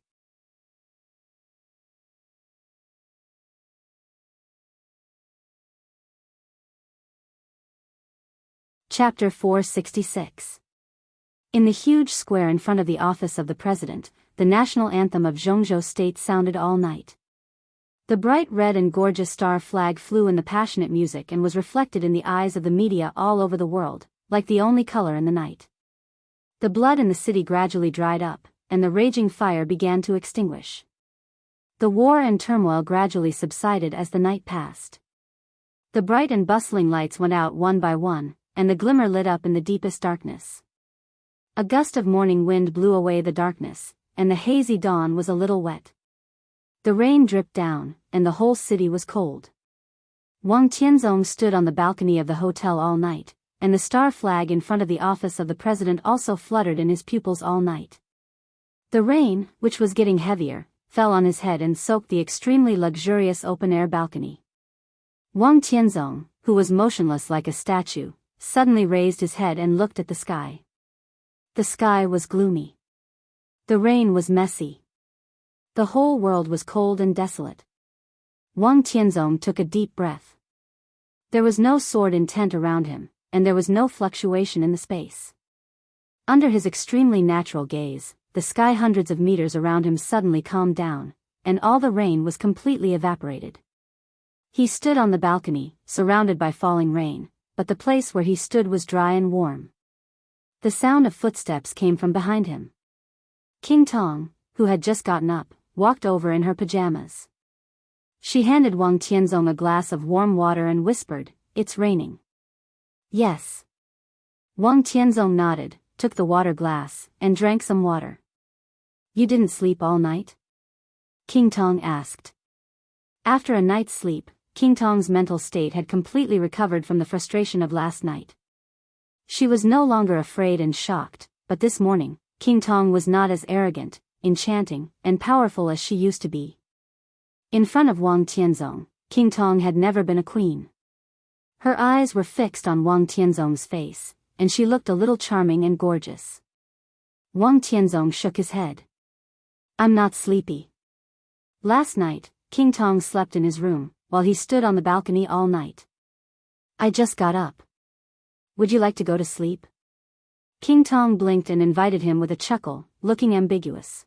Chapter 466. In the huge square in front of the office of the president, the national anthem of Zhongzhou state sounded all night. The bright red and gorgeous star flag flew in the passionate music and was reflected in the eyes of the media all over the world, like the only color in the night. The blood in the city gradually dried up, and the raging fire began to extinguish. The war and turmoil gradually subsided as the night passed. The bright and bustling lights went out one by one, and the glimmer lit up in the deepest darkness. A gust of morning wind blew away the darkness, and the hazy dawn was a little wet. The rain dripped down, and the whole city was cold. Wang Tianzong stood on the balcony of the hotel all night, and the star flag in front of the office of the president also fluttered in his pupils all night. The rain, which was getting heavier, fell on his head and soaked the extremely luxurious open-air balcony. Wang Tianzong, who was motionless like a statue, suddenly raised his head and looked at the sky. The sky was gloomy. The rain was messy. The whole world was cold and desolate. Wang Tianzong took a deep breath. There was no sword intent around him, and there was no fluctuation in the space. Under his extremely natural gaze, the sky hundreds of meters around him suddenly calmed down, and all the rain was completely evaporated. He stood on the balcony, surrounded by falling rain, but the place where he stood was dry and warm. The sound of footsteps came from behind him. King Tong, who had just gotten up, walked over in her pajamas. She handed Wang Tianzong a glass of warm water and whispered, "It's raining." "Yes." Wang Tianzong nodded, took the water glass, and drank some water. You didn't sleep all night? King Tong asked. After a night's sleep, King Tong's mental state had completely recovered from the frustration of last night. She was no longer afraid and shocked, but this morning, King Tong was not as arrogant, enchanting, and powerful as she used to be. In front of Wang Tianzong, King Tong had never been a queen. Her eyes were fixed on Wang Tianzong's face, and she looked a little charming and gorgeous. Wang Tianzong shook his head. I'm not sleepy. Last night, King Tong slept in his room, while he stood on the balcony all night. I just got up. Would you like to go to sleep? King Tong blinked and invited him with a chuckle, looking ambiguous.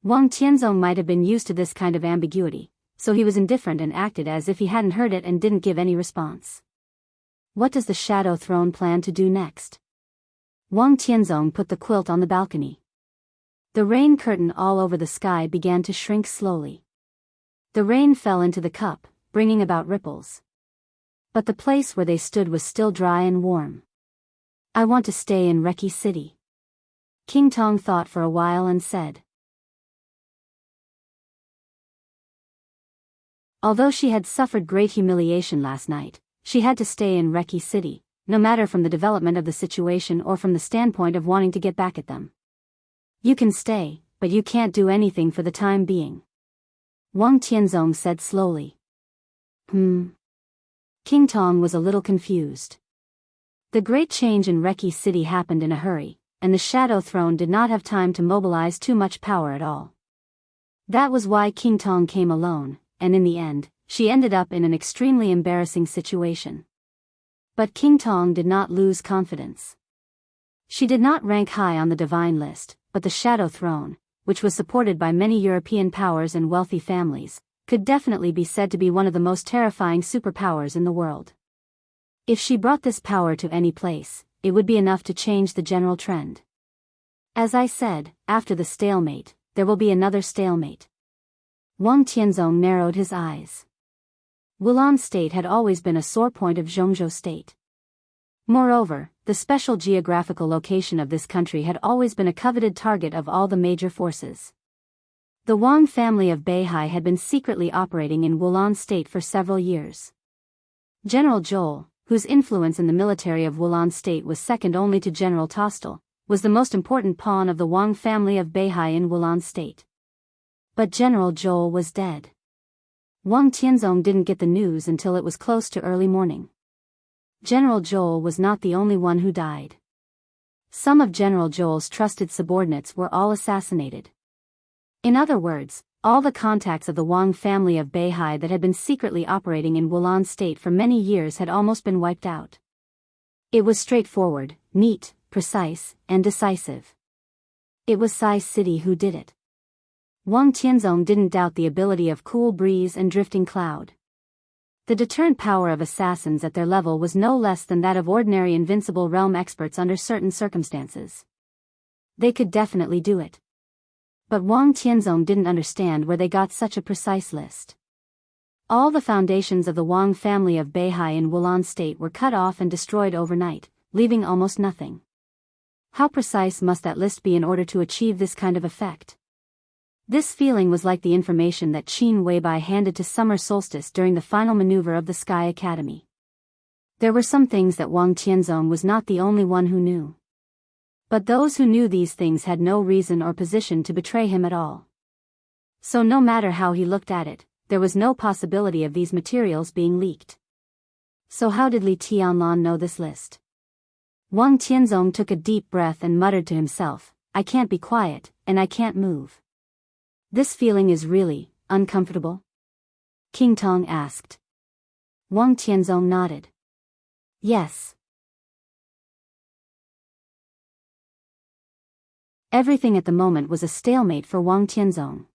Wang Tianzong might have been used to this kind of ambiguity, so he was indifferent and acted as if he hadn't heard it and didn't give any response. What does the Shadow Throne plan to do next? Wang Tianzong put the quilt on the balcony. The rain curtain all over the sky began to shrink slowly. The rain fell into the cup, bringing about ripples. But the place where they stood was still dry and warm. I want to stay in Reki City. King Tong thought for a while and said. Although she had suffered great humiliation last night, she had to stay in Reki City, no matter from the development of the situation or from the standpoint of wanting to get back at them. You can stay, but you can't do anything for the time being. Wang Tianzong said slowly. King Tong was a little confused. The great change in Reki City happened in a hurry, and the Shadow Throne did not have time to mobilize too much power at all. That was why King Tong came alone, and in the end, she ended up in an extremely embarrassing situation. But King Tong did not lose confidence. She did not rank high on the divine list, but the Shadow Throne, which was supported by many European powers and wealthy families, could definitely be said to be one of the most terrifying superpowers in the world. If she brought this power to any place, it would be enough to change the general trend. As I said, after the stalemate, there will be another stalemate. Wang Tianzong narrowed his eyes. Wulan State had always been a sore point of Zhongzhou State. Moreover, the special geographical location of this country had always been a coveted target of all the major forces. The Wang family of Beihai had been secretly operating in Wulan State for several years. General Zhou, whose influence in the military of Wulan State was second only to General Tostel, was the most important pawn of the Wang family of Beihai in Wulan State. But General Zhou was dead. Wang Tianzong didn't get the news until it was close to early morning. General Zhou was not the only one who died. Some of General Zhou's trusted subordinates were all assassinated. In other words, all the contacts of the Wang family of Beihai that had been secretly operating in Wulan State for many years had almost been wiped out. It was straightforward, neat, precise, and decisive. It was Sai City who did it. Wang Tianzong didn't doubt the ability of cool breeze and drifting cloud. The deterrent power of assassins at their level was no less than that of ordinary invincible realm experts under certain circumstances. They could definitely do it. But Wang Tianzong didn't understand where they got such a precise list. All the foundations of the Wang family of Beihai in Wulan State were cut off and destroyed overnight, leaving almost nothing. How precise must that list be in order to achieve this kind of effect? This feeling was like the information that Qin Weibai handed to Summer Solstice during the final maneuver of the Sky Academy. There were some things that Wang Tianzong was not the only one who knew. But those who knew these things had no reason or position to betray him at all. So no matter how he looked at it, there was no possibility of these materials being leaked. So how did Li Tianlan know this list? Wang Tianzong took a deep breath and muttered to himself, I can't be quiet, and I can't move. This feeling is really uncomfortable? King Tong asked. Wang Tianzong nodded. Yes. Everything at the moment was a stalemate for Wang Tianzong.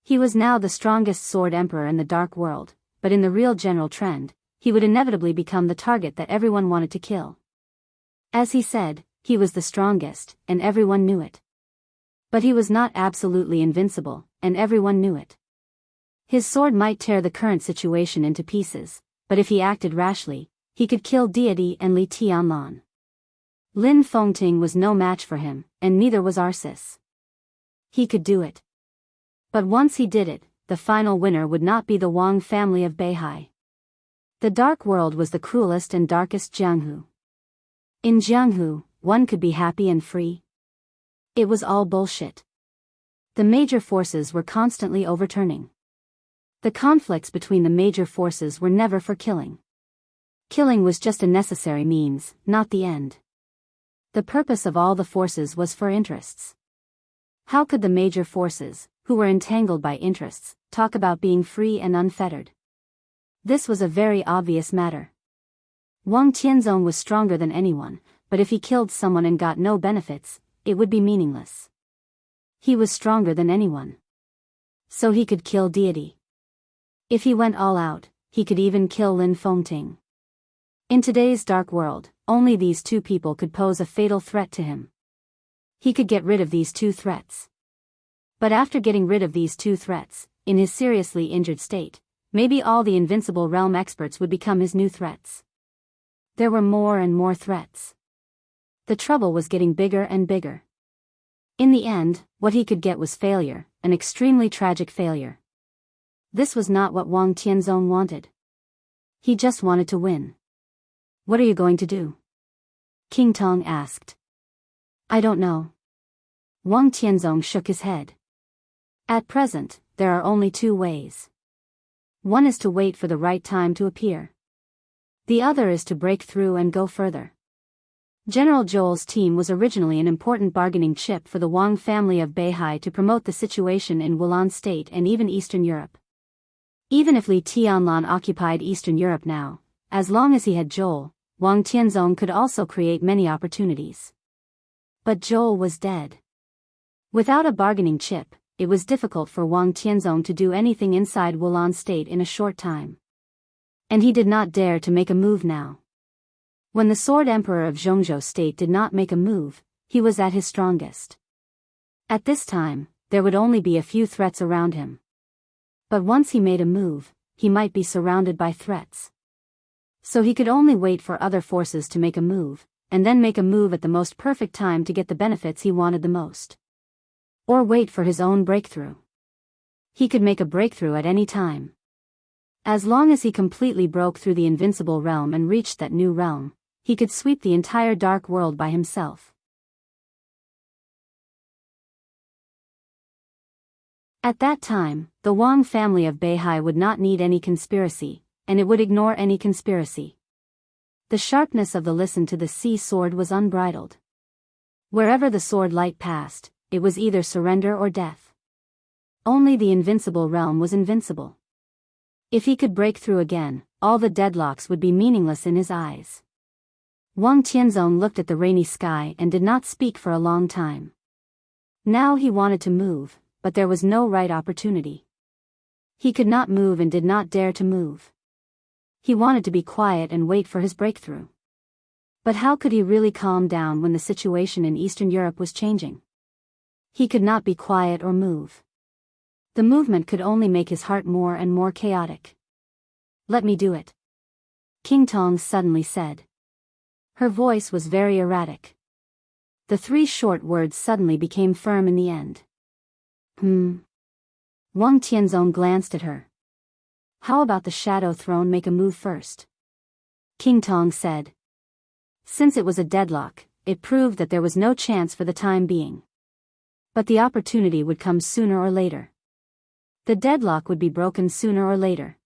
He was now the strongest sword emperor in the dark world, but in the real general trend, he would inevitably become the target that everyone wanted to kill. As he said, he was the strongest, and everyone knew it. But he was not absolutely invincible, and everyone knew it. His sword might tear the current situation into pieces, but if he acted rashly, he could kill Deity and Li Tianlan. Lin Fengting was no match for him, and neither was Arsis. He could do it. But once he did it, the final winner would not be the Wang family of Beihai. The Dark World was the cruelest and darkest Jianghu. In Jianghu, one could be happy and free. It was all bullshit. The major forces were constantly overturning. The conflicts between the major forces were never for killing. Killing was just a necessary means, not the end. The purpose of all the forces was for interests. How could the major forces, who were entangled by interests, talk about being free and unfettered? This was a very obvious matter. Wang Tianzong was stronger than anyone, but if he killed someone and got no benefits, it would be meaningless. He was stronger than anyone. So he could kill deity. If he went all out, he could even kill Lin Fengting. In today's dark world, only these two people could pose a fatal threat to him. He could get rid of these two threats. But after getting rid of these two threats, in his seriously injured state, maybe all the Invincible Realm experts would become his new threats. There were more and more threats. The trouble was getting bigger and bigger. In the end, what he could get was failure, an extremely tragic failure. This was not what Wang Tianzong wanted. He just wanted to win. What are you going to do? King Tong asked. I don't know. Wang Tianzong shook his head. At present, there are only two ways. One is to wait for the right time to appear. The other is to break through and go further. General Zhou's team was originally an important bargaining chip for the Wang family of Beihai to promote the situation in Wulan State and even Eastern Europe. Even if Li Tianlan occupied Eastern Europe now, as long as he had Zhou, Wang Tianzong could also create many opportunities. But Zhou was dead. Without a bargaining chip, it was difficult for Wang Tianzong to do anything inside Wulan State in a short time. And he did not dare to make a move now. When the Sword Emperor of Zhongzhou State did not make a move, he was at his strongest. At this time, there would only be a few threats around him. But once he made a move, he might be surrounded by threats. So he could only wait for other forces to make a move, and then make a move at the most perfect time to get the benefits he wanted the most. Or wait for his own breakthrough. He could make a breakthrough at any time. As long as he completely broke through the invincible realm and reached that new realm, he could sweep the entire dark world by himself. At that time, the Wang family of Beihai would not need any conspiracy, and it would ignore any conspiracy. The sharpness of the listen to the sea sword was unbridled. Wherever the sword light passed, it was either surrender or death. Only the invincible realm was invincible. If he could break through again, all the deadlocks would be meaningless in his eyes. Wang Tianzong looked at the rainy sky and did not speak for a long time. Now he wanted to move, but there was no right opportunity. He could not move and did not dare to move. He wanted to be quiet and wait for his breakthrough. But how could he really calm down when the situation in Eastern Europe was changing? He could not be quiet or move. The movement could only make his heart more and more chaotic. Let me do it. King Tong suddenly said. Her voice was very erratic. The three short words suddenly became firm in the end. Wang Tianzong glanced at her. How about the Shadow Throne make a move first? King Tong said. Since it was a deadlock, it proved that there was no chance for the time being. But the opportunity would come sooner or later. The deadlock would be broken sooner or later.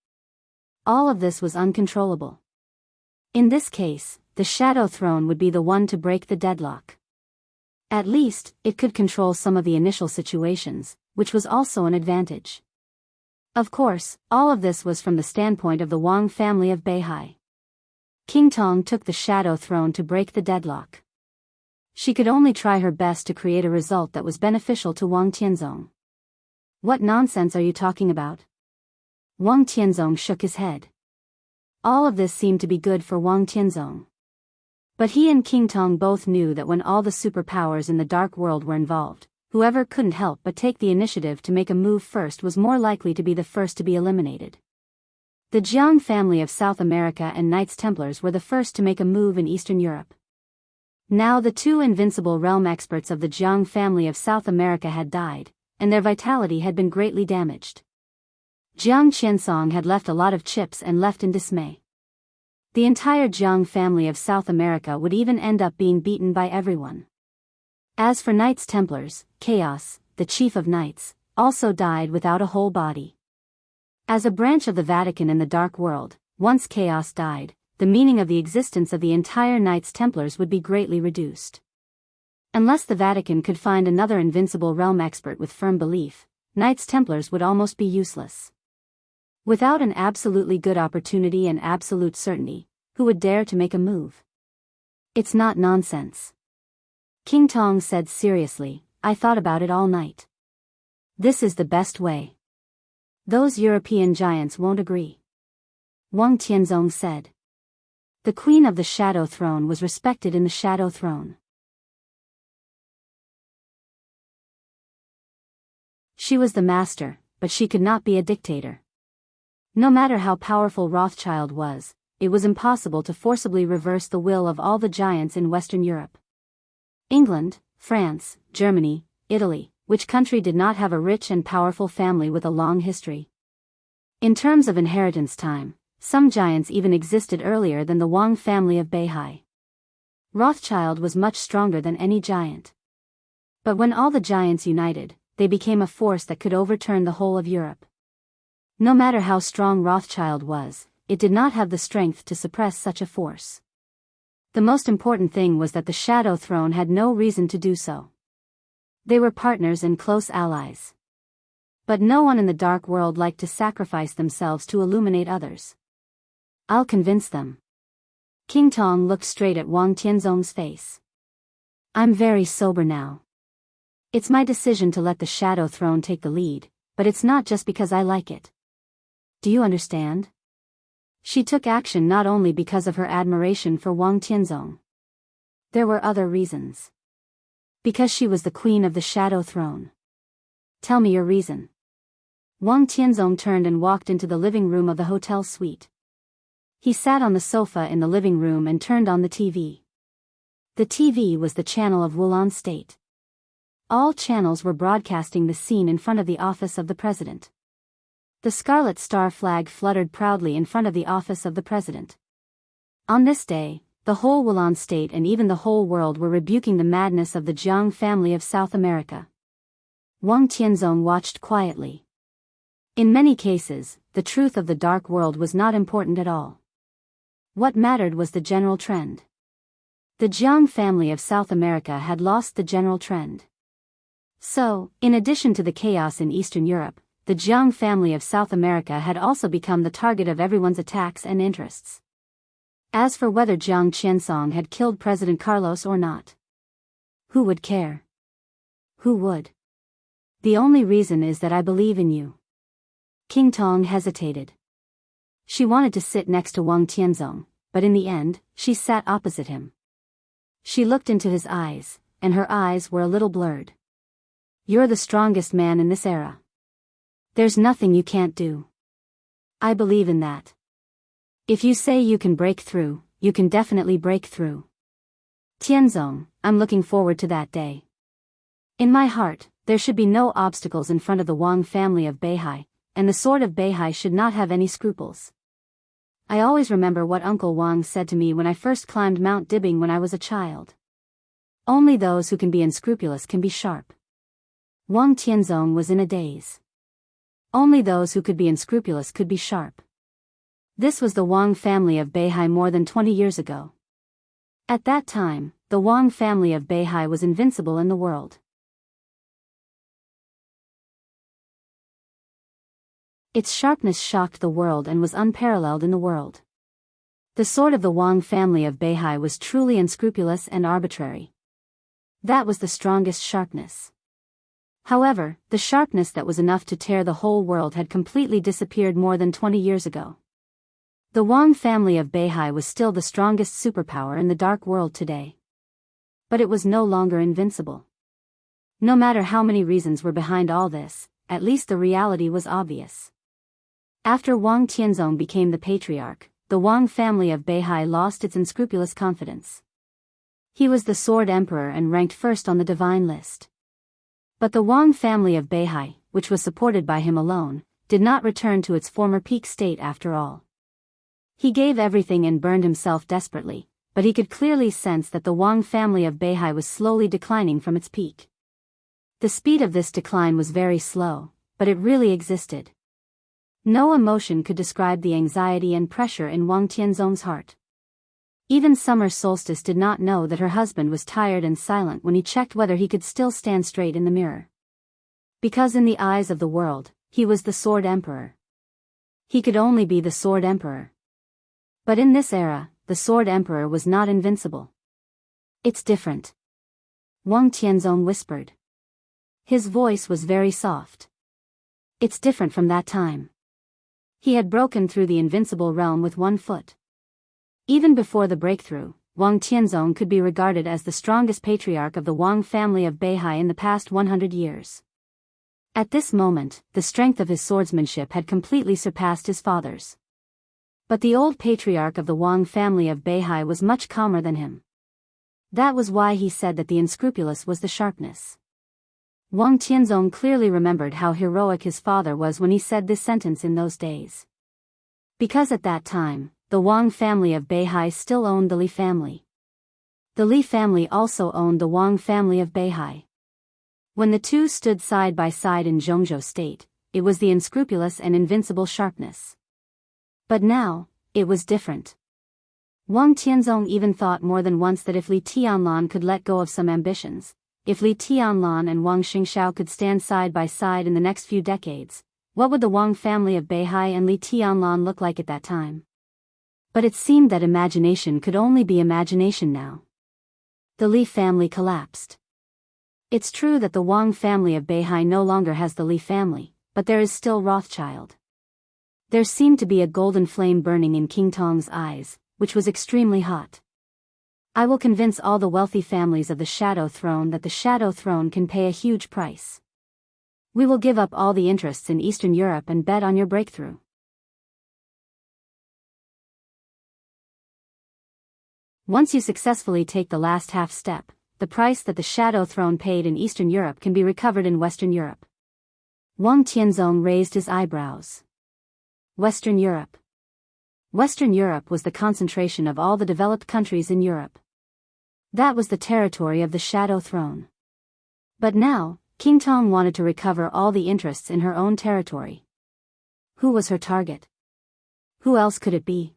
All of this was uncontrollable. In this case, the Shadow Throne would be the one to break the deadlock. At least, it could control some of the initial situations, which was also an advantage. Of course, all of this was from the standpoint of the Wang family of Beihai. King Tong took the Shadow Throne to break the deadlock. She could only try her best to create a result that was beneficial to Wang Tianzong. What nonsense are you talking about? Wang Tianzong shook his head. All of this seemed to be good for Wang Tianzong. But he and King Tong both knew that when all the superpowers in the dark world were involved, whoever couldn't help but take the initiative to make a move first was more likely to be the first to be eliminated. The Jiang family of South America and Knights Templars were the first to make a move in Eastern Europe. Now the two invincible realm experts of the Jiang family of South America had died, and their vitality had been greatly damaged. Jiang Qiansong had left a lot of chips and left in dismay. The entire Jiang family of South America would even end up being beaten by everyone. As for Knights Templars, Chaos, the chief of knights, also died without a whole body. As a branch of the Vatican in the Dark World, once Chaos died, the meaning of the existence of the entire Knights Templars would be greatly reduced. Unless the Vatican could find another invincible realm expert with firm belief, Knights Templars would almost be useless. Without an absolutely good opportunity and absolute certainty, who would dare to make a move? It's not nonsense. King Tong said seriously, I thought about it all night. This is the best way. Those European giants won't agree. Wang Tianzong said. The Queen of the Shadow Throne was respected in the Shadow Throne. She was the master, but she could not be a dictator. No matter how powerful Rothschild was, it was impossible to forcibly reverse the will of all the giants in Western Europe. England, France, Germany, Italy, which country did not have a rich and powerful family with a long history? In terms of inheritance time, some giants even existed earlier than the Wang family of Beihai. Rothschild was much stronger than any giant. But when all the giants united, they became a force that could overturn the whole of Europe. No matter how strong Rothschild was, it did not have the strength to suppress such a force. The most important thing was that the Shadow Throne had no reason to do so. They were partners and close allies. But no one in the Dark World liked to sacrifice themselves to illuminate others. I'll convince them. King Tong looked straight at Wang Tianzong's face. I'm very sober now. It's my decision to let the Shadow Throne take the lead, but it's not just because I like it. Do you understand? She took action not only because of her admiration for Wang Tianzong. There were other reasons. Because she was the queen of the Shadow Throne. Tell me your reason. Wang Tianzong turned and walked into the living room of the hotel suite. He sat on the sofa in the living room and turned on the TV. The TV was the channel of Wulan State. All channels were broadcasting the scene in front of the office of the president. The Scarlet Star flag fluttered proudly in front of the office of the president. On this day, the whole Wulan State and even the whole world were rebuking the madness of the Jiang family of South America. Wang Tianzong watched quietly. In many cases, the truth of the Dark World was not important at all. What mattered was the general trend. The Jiang family of South America had lost the general trend. So, in addition to the chaos in Eastern Europe, the Jiang family of South America had also become the target of everyone's attacks and interests. As for whether Jiang Qiansong had killed President Carlos or not, who would care? Who would? The only reason is that I believe in you. King Tong hesitated. She wanted to sit next to Wang Tianzong, but in the end, she sat opposite him. She looked into his eyes, and her eyes were a little blurred. You're the strongest man in this era. There's nothing you can't do. I believe in that. If you say you can break through, you can definitely break through. Tianzong, I'm looking forward to that day. In my heart, there should be no obstacles in front of the Wang family of Beihai, and the sword of Beihai should not have any scruples. I always remember what Uncle Wang said to me when I first climbed Mount Dibbing when I was a child. Only those who can be unscrupulous can be sharp. Wang Tianzong was in a daze. Only those who could be unscrupulous could be sharp. This was the Wang family of Beihai more than 20 years ago. At that time, the Wang family of Beihai was invincible in the world. Its sharpness shocked the world and was unparalleled in the world. The sword of the Wang family of Beihai was truly unscrupulous and arbitrary. That was the strongest sharpness. However, the sharpness that was enough to tear the whole world had completely disappeared more than 20 years ago. The Wang family of Beihai was still the strongest superpower in the Dark World today. But it was no longer invincible. No matter how many reasons were behind all this, at least the reality was obvious. After Wang Tianzong became the patriarch, the Wang family of Beihai lost its unscrupulous confidence. He was the Sword Emperor and ranked first on the divine list. But the Wang family of Beihai, which was supported by him alone, did not return to its former peak state after all. He gave everything and burned himself desperately, but he could clearly sense that the Wang family of Beihai was slowly declining from its peak. The speed of this decline was very slow, but it really existed. No emotion could describe the anxiety and pressure in Wang Tianzong's heart. Even Summer Solstice did not know that her husband was tired and silent when he checked whether he could still stand straight in the mirror. Because in the eyes of the world, he was the Sword Emperor. He could only be the Sword Emperor. But in this era, the Sword Emperor was not invincible. It's different. Wang Tianzong whispered. His voice was very soft. It's different from that time. He had broken through the invincible realm with one foot. Even before the breakthrough, Wang Tianzong could be regarded as the strongest patriarch of the Wang family of Beihai in the past 100 years. At this moment, the strength of his swordsmanship had completely surpassed his father's. But the old patriarch of the Wang family of Beihai was much calmer than him. That was why he said that the unscrupulous was the sharpness. Wang Tianzong clearly remembered how heroic his father was when he said this sentence in those days. Because at that time, the Wang family of Beihai still owned the Li family. The Li family also owned the Wang family of Beihai. When the two stood side by side in Zhongzhou state, it was the unscrupulous and invincible sharpness. But now, it was different. Wang Tianzong even thought more than once that if Li Tianlan could let go of some ambitions, if Li Tianlan and Wang Xingxiao could stand side by side in the next few decades, what would the Wang family of Beihai and Li Tianlan look like at that time? But it seemed that imagination could only be imagination now. The Li family collapsed. It's true that the Wang family of Beihai no longer has the Li family, but there is still Rothschild. There seemed to be a golden flame burning in King Tong's eyes, which was extremely hot. I will convince all the wealthy families of the Shadow Throne that the Shadow Throne can pay a huge price. We will give up all the interests in Eastern Europe and bet on your breakthrough. Once you successfully take the last half step, the price that the Shadow Throne paid in Eastern Europe can be recovered in Western Europe. Wang Tianzong raised his eyebrows. Western Europe. Western Europe was the concentration of all the developed countries in Europe. That was the territory of the Shadow Throne. But now, King Tong wanted to recover all the interests in her own territory. Who was her target? Who else could it be?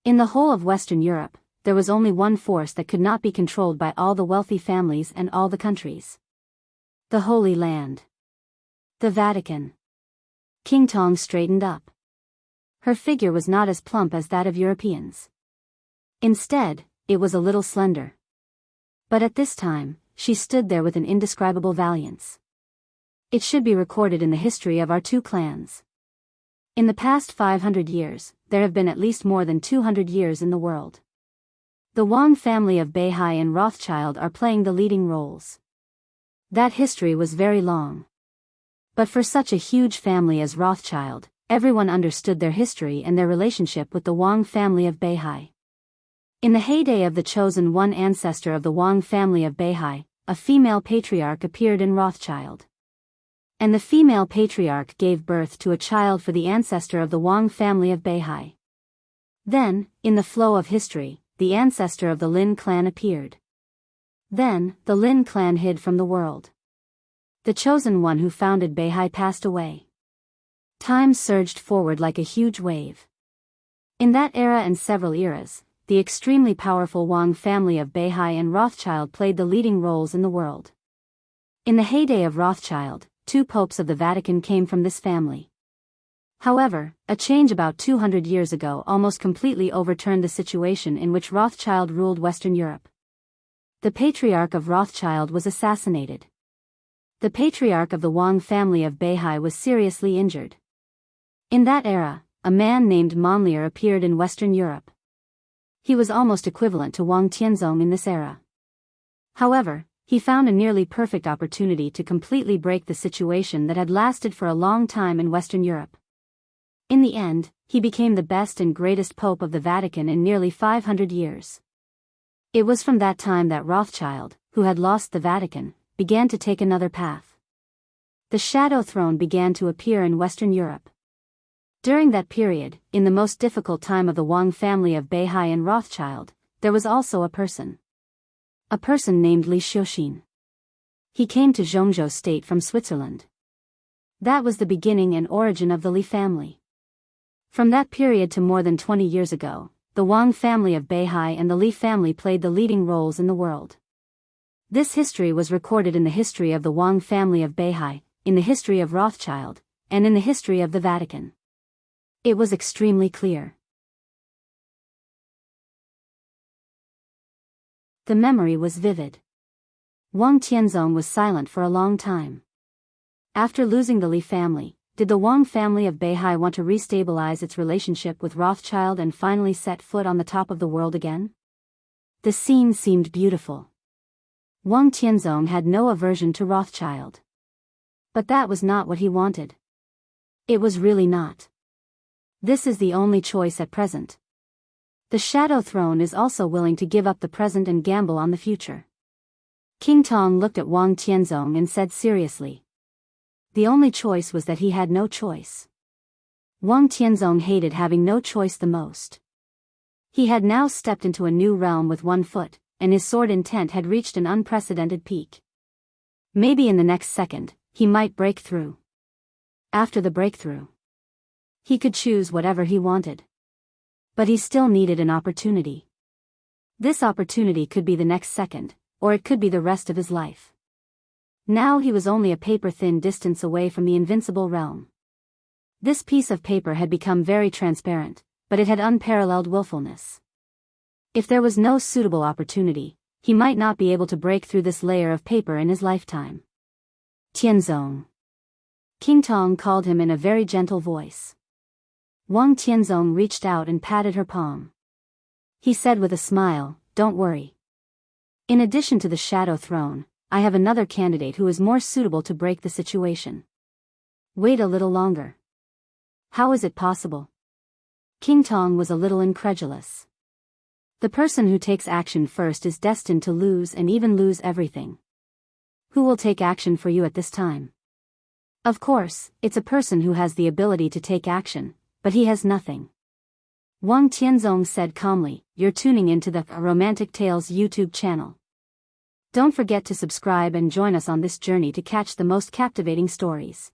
In the whole of Western Europe, there was only one force that could not be controlled by all the wealthy families and all the countries. The Holy Land. The Vatican. King Tong straightened up. Her figure was not as plump as that of Europeans. Instead, it was a little slender. But at this time, she stood there with an indescribable valiance. It should be recorded in the history of our two clans. In the past 500 years, there have been at least more than 200 years in the world. The Wang family of Beihai and Rothschild are playing the leading roles. That history was very long. But for such a huge family as Rothschild, everyone understood their history and their relationship with the Wang family of Beihai. In the heyday of the chosen one ancestor of the Wang family of Beihai, a female patriarch appeared in Rothschild. And the female patriarch gave birth to a child for the ancestor of the Wang family of Beihai. Then, in the flow of history, the ancestor of the Lin clan appeared. Then, the Lin clan hid from the world. The chosen one who founded Beihai passed away. Time surged forward like a huge wave. In that era and several eras, the extremely powerful Wang family of Beihai and Rothschild played the leading roles in the world. In the heyday of Rothschild, 2 popes of the Vatican came from this family. However, a change about 200 years ago almost completely overturned the situation in which Rothschild ruled Western Europe. The patriarch of Rothschild was assassinated. The patriarch of the Wang family of Beihai was seriously injured. In that era, a man named Monlier appeared in Western Europe. He was almost equivalent to Wang Tianzong in this era. However, he found a nearly perfect opportunity to completely break the situation that had lasted for a long time in Western Europe. In the end, he became the best and greatest pope of the Vatican in nearly 500 years. It was from that time that Rothschild, who had lost the Vatican, began to take another path. The Shadow Throne began to appear in Western Europe. During that period, in the most difficult time of the Wang family of Beihai and Rothschild, there was also a person. A person named Li Xiuxin. He came to Zhongzhou state from Switzerland. That was the beginning and origin of the Li family. From that period to more than 20 years ago, the Wang family of Beihai and the Li family played the leading roles in the world. This history was recorded in the history of the Wang family of Beihai, in the history of Rothschild, and in the history of the Vatican. It was extremely clear. The memory was vivid. Wang Tianzong was silent for a long time. After losing the Li family, did the Wang family of Beihai want to restabilize its relationship with Rothschild and finally set foot on the top of the world again? The scene seemed beautiful. Wang Tianzong had no aversion to Rothschild. But that was not what he wanted. It was really not. This is the only choice at present. The Shadow Throne is also willing to give up the present and gamble on the future. King Tong looked at Wang Tianzong and said seriously. The only choice was that he had no choice. Wang Tianzong hated having no choice the most. He had now stepped into a new realm with one foot, and his sword intent had reached an unprecedented peak. Maybe in the next second, he might break through. After the breakthrough, he could choose whatever he wanted. But he still needed an opportunity. This opportunity could be the next second, or it could be the rest of his life. Now he was only a paper-thin distance away from the invincible realm. This piece of paper had become very transparent, but it had unparalleled willfulness. If there was no suitable opportunity, he might not be able to break through this layer of paper in his lifetime. Tianzong. King Tong called him in a very gentle voice. Wang Tianzong reached out and patted her palm. He said with a smile, "Don't worry. In addition to the Shadow Throne, I have another candidate who is more suitable to break the situation. Wait a little longer." How is it possible? King Tong was a little incredulous. The person who takes action first is destined to lose and even lose everything. Who will take action for you at this time? Of course, it's a person who has the ability to take action, but he has nothing. Wang Tianzong said calmly, "You're tuning into the Romantic Tales YouTube channel. Don't forget to subscribe and join us on this journey to catch the most captivating stories."